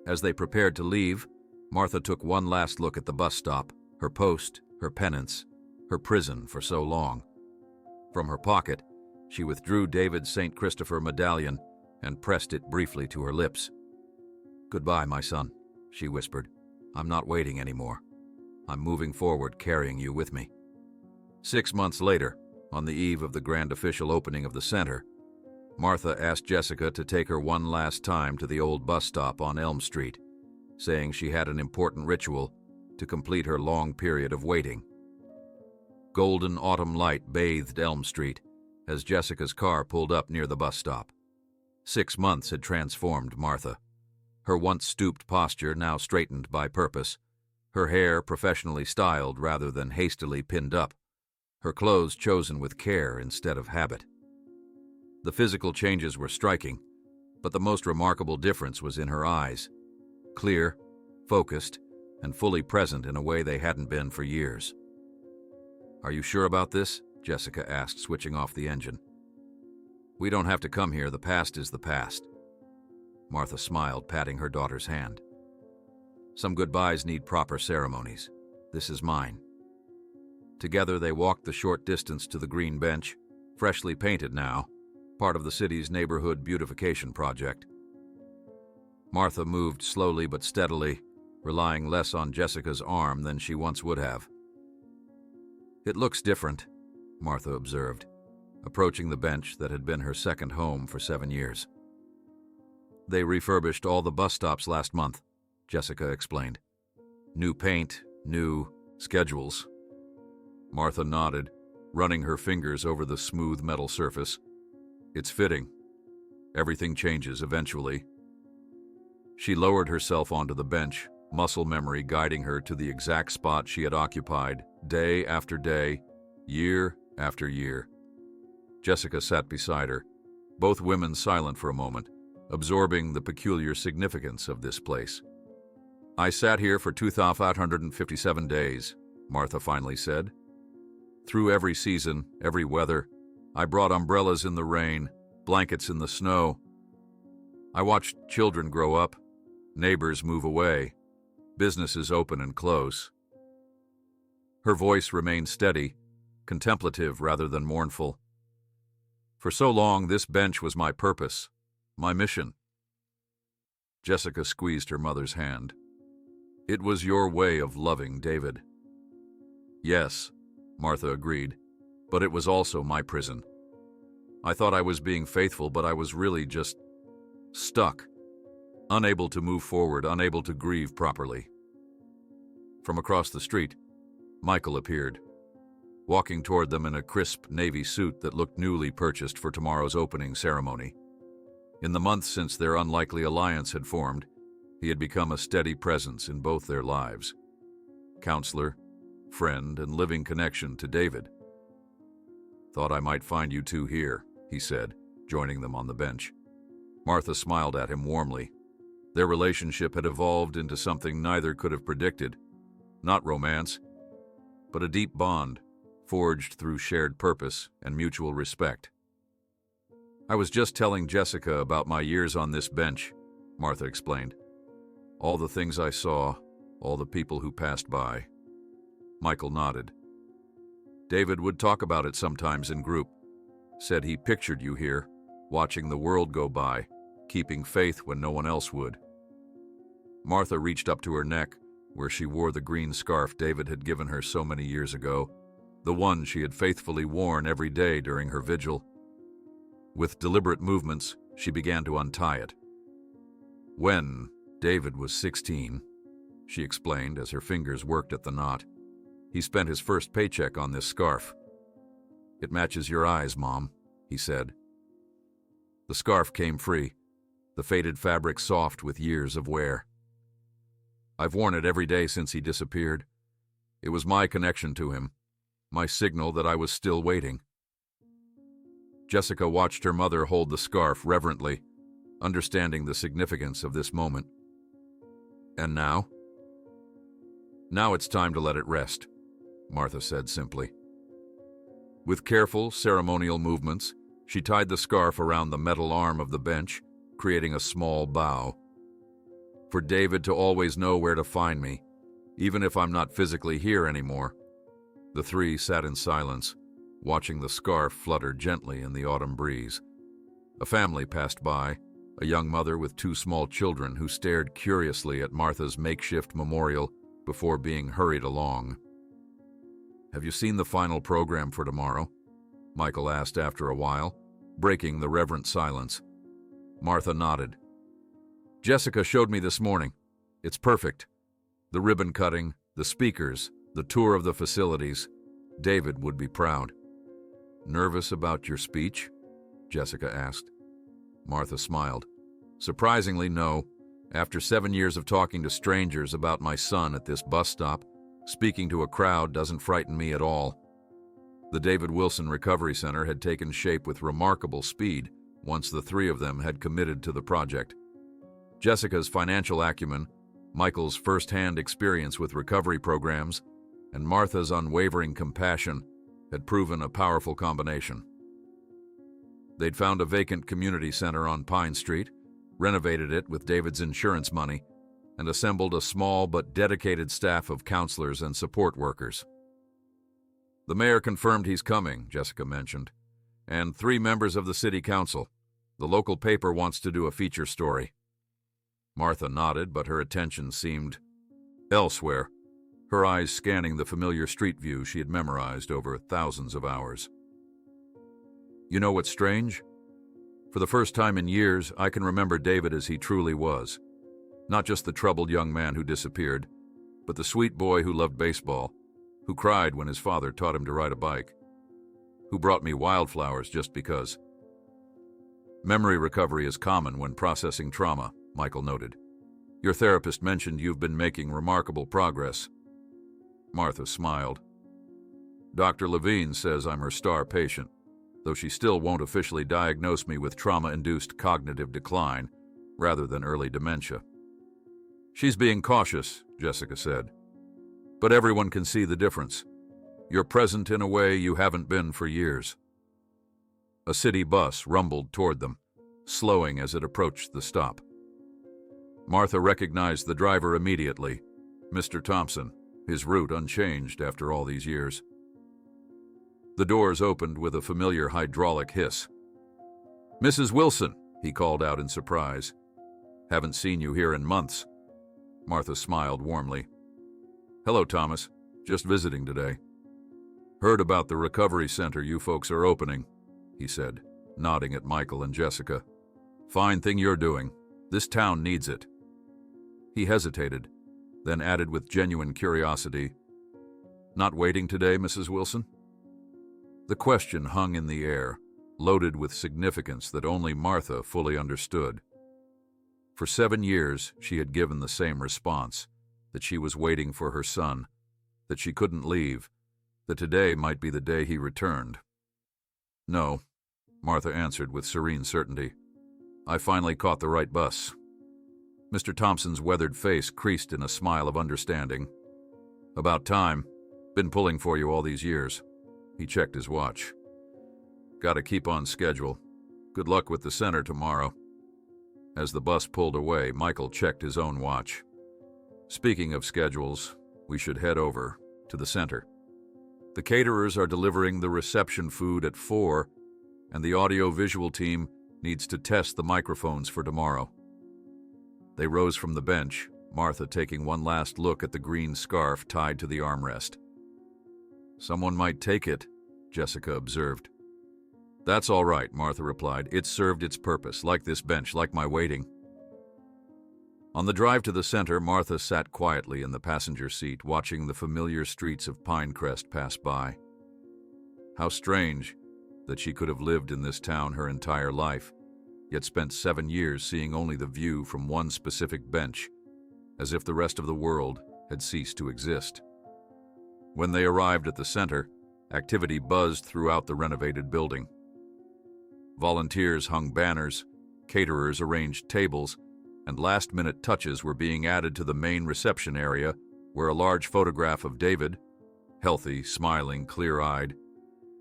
As they prepared to leave, Martha took one last look at the bus stop, her post, her penance, her prison for so long. From her pocket, she withdrew David's St. Christopher medallion and pressed it briefly to her lips. "Goodbye, my son," she whispered. "I'm not waiting anymore. I'm moving forward, carrying you with me." 6 months later, on the eve of the grand official opening of the center, Martha asked Jessica to take her one last time to the old bus stop on Elm Street, saying she had an important ritual to complete her long period of waiting. Golden autumn light bathed Elm Street as Jessica's car pulled up near the bus stop. 6 months had transformed Martha. her once stooped posture now straightened by purpose, her hair professionally styled rather than hastily pinned up, her clothes chosen with care instead of habit. The physical changes were striking, but the most remarkable difference was in her eyes, clear, focused, and fully present in a way they hadn't been for years. "Are you sure about this?" Jessica asked, switching off the engine. "We don't have to come here. The past is the past." Martha smiled, patting her daughter's hand. "Some goodbyes need proper ceremonies. This is mine." Together they walked the short distance to the green bench, freshly painted now, part of the city's neighborhood beautification project. Martha moved slowly but steadily, relying less on Jessica's arm than she once would have. "It looks different," Martha observed, approaching the bench that had been her second home for 7 years. "They refurbished all the bus stops last month," Jessica explained. "New paint, new schedules." Martha nodded, running her fingers over the smooth metal surface. "It's fitting. Everything changes eventually." She lowered herself onto the bench, muscle memory guiding her to the exact spot she had occupied day after day, year after year. Jessica sat beside her, both women silent for a moment, absorbing the peculiar significance of this place. "I sat here for 2,557 days, Martha finally said. "Through every season, every weather, I brought umbrellas in the rain, blankets in the snow. I watched children grow up, neighbors move away, businesses open and close." Her voice remained steady, contemplative rather than mournful. "For so long, this bench was my purpose, my mission." Jessica squeezed her mother's hand. "It was your way of loving David." "Yes," Martha agreed, "but it was also my prison. I thought I was being faithful, but I was really just stuck, unable to move forward, unable to grieve properly." From across the street, Michael appeared, walking toward them in a crisp navy suit that looked newly purchased for tomorrow's opening ceremony. In the months since their unlikely alliance had formed, he had become a steady presence in both their lives. Counselor, friend, and living connection to David. "Thought I might find you two here," he said, joining them on the bench. Martha smiled at him warmly. Their relationship had evolved into something neither could have predicted. Not romance, but a deep bond, forged through shared purpose and mutual respect. "I was just telling Jessica about my years on this bench," Martha explained. "All the things I saw, all the people who passed by." Michael nodded. "David would talk about it sometimes in group. Said he pictured you here, watching the world go by, keeping faith when no one else would." Martha reached up to her neck, where she wore the green scarf David had given her so many years ago, the one she had faithfully worn every day during her vigil. With deliberate movements, she began to untie it. "When David was 16, she explained as her fingers worked at the knot, "he spent his first paycheck on this scarf." "It matches your eyes, Mom," he said. The scarf came free, the faded fabric soft with years of wear. "I've worn it every day since he disappeared. It was my connection to him, my signal that I was still waiting." Jessica watched her mother hold the scarf reverently, understanding the significance of this moment. "And now?" "Now it's time to let it rest," Martha said simply. With careful, ceremonial movements, she tied the scarf around the metal arm of the bench, creating a small bow. "For David to always know where to find me, even if I'm not physically here anymore." The three sat in silence, watching the scarf flutter gently in the autumn breeze. A family passed by, a young mother with 2 small children who stared curiously at Martha's makeshift memorial before being hurried along. "Have you seen the final program for tomorrow?" Michael asked after a while, breaking the reverent silence. Martha nodded. "Jessica showed me this morning. It's perfect. The ribbon cutting, the speakers, the tour of the facilities. David would be proud." "Nervous about your speech?" Jessica asked. Martha smiled. "Surprisingly, no. After 7 years of talking to strangers about my son at this bus stop, speaking to a crowd doesn't frighten me at all. The David Wilson Recovery Center had taken shape with remarkable speed once the three of them had committed to the project. Jessica's financial acumen, Michael's first-hand experience with recovery programs, and Martha's unwavering compassion had proven a powerful combination. They'd found a vacant community center on Pine Street, renovated it with David's insurance money, and assembled a small but dedicated staff of counselors and support workers. The mayor confirmed he's coming, Jessica mentioned, and 3 members of the city council. The local paper wants to do a feature story. Martha nodded, but her attention seemed elsewhere, her eyes scanning the familiar street view she had memorized over thousands of hours. You know what's strange? For the first time in years, I can remember David as he truly was. Not just the troubled young man who disappeared, but the sweet boy who loved baseball, who cried when his father taught him to ride a bike, who brought me wildflowers just because. Memory recovery is common when processing trauma, Michael noted. Your therapist mentioned you've been making remarkable progress. Martha smiled. Dr. Levine says I'm her star patient, though she still won't officially diagnose me with trauma-induced cognitive decline rather than early dementia. She's being cautious, Jessica said. But everyone can see the difference. You're present in a way you haven't been for years. A city bus rumbled toward them, slowing as it approached the stop. Martha recognized the driver immediately, Mr. Thompson, his route unchanged after all these years. The doors opened with a familiar hydraulic hiss. Mrs. Wilson, he called out in surprise. Haven't seen you here in months. Martha smiled warmly. Hello, Thomas. Just visiting today. Heard about the recovery center you folks are opening, he said, nodding at Michael and Jessica. Fine thing you're doing. This town needs it. He hesitated, then added with genuine curiosity, Not waiting today, Mrs. Wilson? The question hung in the air, loaded with significance that only Martha fully understood. For 7 years, she had given the same response, that she was waiting for her son, that she couldn't leave, that today might be the day he returned. No, Martha answered with serene certainty. I finally caught the right bus. Mr. Thompson's weathered face creased in a smile of understanding. About time. Been pulling for you all these years. He checked his watch. Gotta keep on schedule. Good luck with the center tomorrow. As the bus pulled away, Michael checked his own watch. Speaking of schedules, we should head over to the center. The caterers are delivering the reception food at 4, and the audio-visual team needs to test the microphones for tomorrow. They rose from the bench, Martha taking one last look at the green scarf tied to the armrest. Someone might take it, Jessica observed. That's all right, Martha replied. It served its purpose, like this bench, like my waiting. On the drive to the center, Martha sat quietly in the passenger seat, watching the familiar streets of Pinecrest pass by. How strange that she could have lived in this town her entire life, yet spent 7 years seeing only the view from one specific bench, as if the rest of the world had ceased to exist. When they arrived at the center, activity buzzed throughout the renovated building. Volunteers hung banners, caterers arranged tables, and last-minute touches were being added to the main reception area, where a large photograph of David, healthy, smiling, clear-eyed,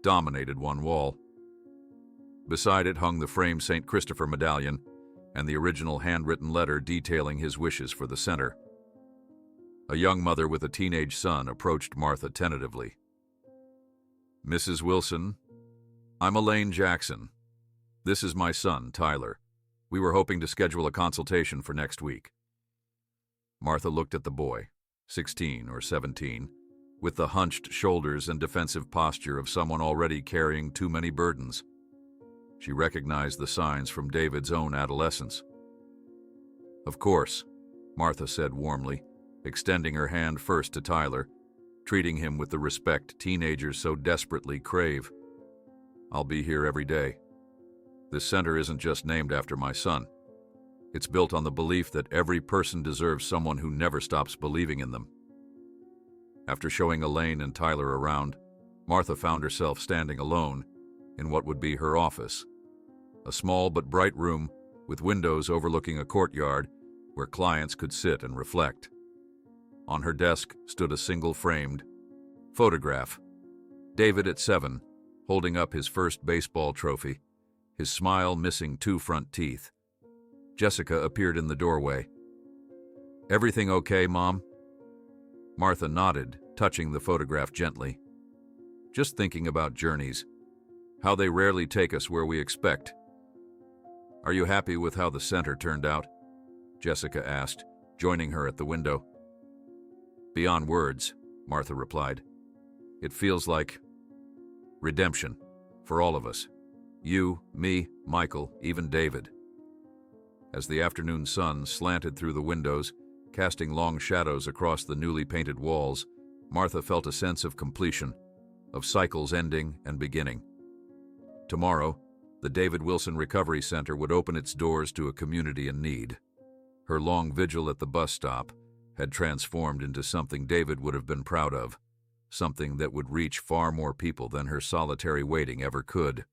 dominated one wall. Beside it hung the framed St. Christopher medallion and the original handwritten letter detailing his wishes for the center. A young mother with a teenage son approached Martha tentatively. Mrs. Wilson, I'm Elaine Jackson. This is my son, Tyler. We were hoping to schedule a consultation for next week. Martha looked at the boy, 16 or 17, with the hunched shoulders and defensive posture of someone already carrying too many burdens. She recognized the signs from David's own adolescence. Of course, Martha said warmly, extending her hand first to Tyler, treating him with the respect teenagers so desperately crave. I'll be here every day. This center isn't just named after my son. It's built on the belief that every person deserves someone who never stops believing in them. After showing Elaine and Tyler around, Martha found herself standing alone in what would be her office, a small but bright room with windows overlooking a courtyard where clients could sit and reflect. On her desk stood a single-framed photograph. David at 7, holding up his first baseball trophy, his smile missing 2 front teeth. Jessica appeared in the doorway. "Everything okay, Mom?" Martha nodded, touching the photograph gently. "Just thinking about journeys, how they rarely take us where we expect." "Are you happy with how the center turned out?" Jessica asked, joining her at the window. "Beyond words," Martha replied. "It feels like redemption for all of us. You, me, Michael, even David." As the afternoon sun slanted through the windows, casting long shadows across the newly painted walls, Martha felt a sense of completion, of cycles ending and beginning. Tomorrow, the David Wilson Recovery Center would open its doors to a community in need. Her long vigil at the bus stop had transformed into something David would have been proud of, something that would reach far more people than her solitary waiting ever could.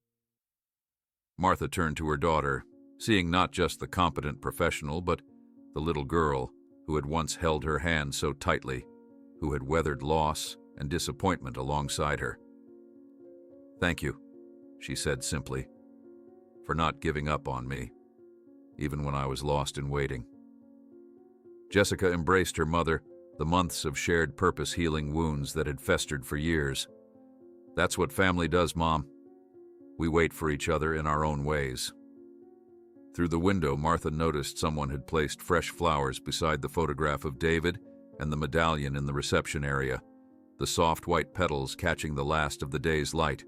Martha turned to her daughter, seeing not just the competent professional, but the little girl who had once held her hand so tightly, who had weathered loss and disappointment alongside her. "Thank you," she said simply, "for not giving up on me, even when I was lost in waiting." Jessica embraced her mother, the months of shared purpose healing wounds that had festered for years. "That's what family does, Mom. We wait for each other in our own ways." Through the window, Martha noticed someone had placed fresh flowers beside the photograph of David and the medallion in the reception area, the soft white petals catching the last of the day's light.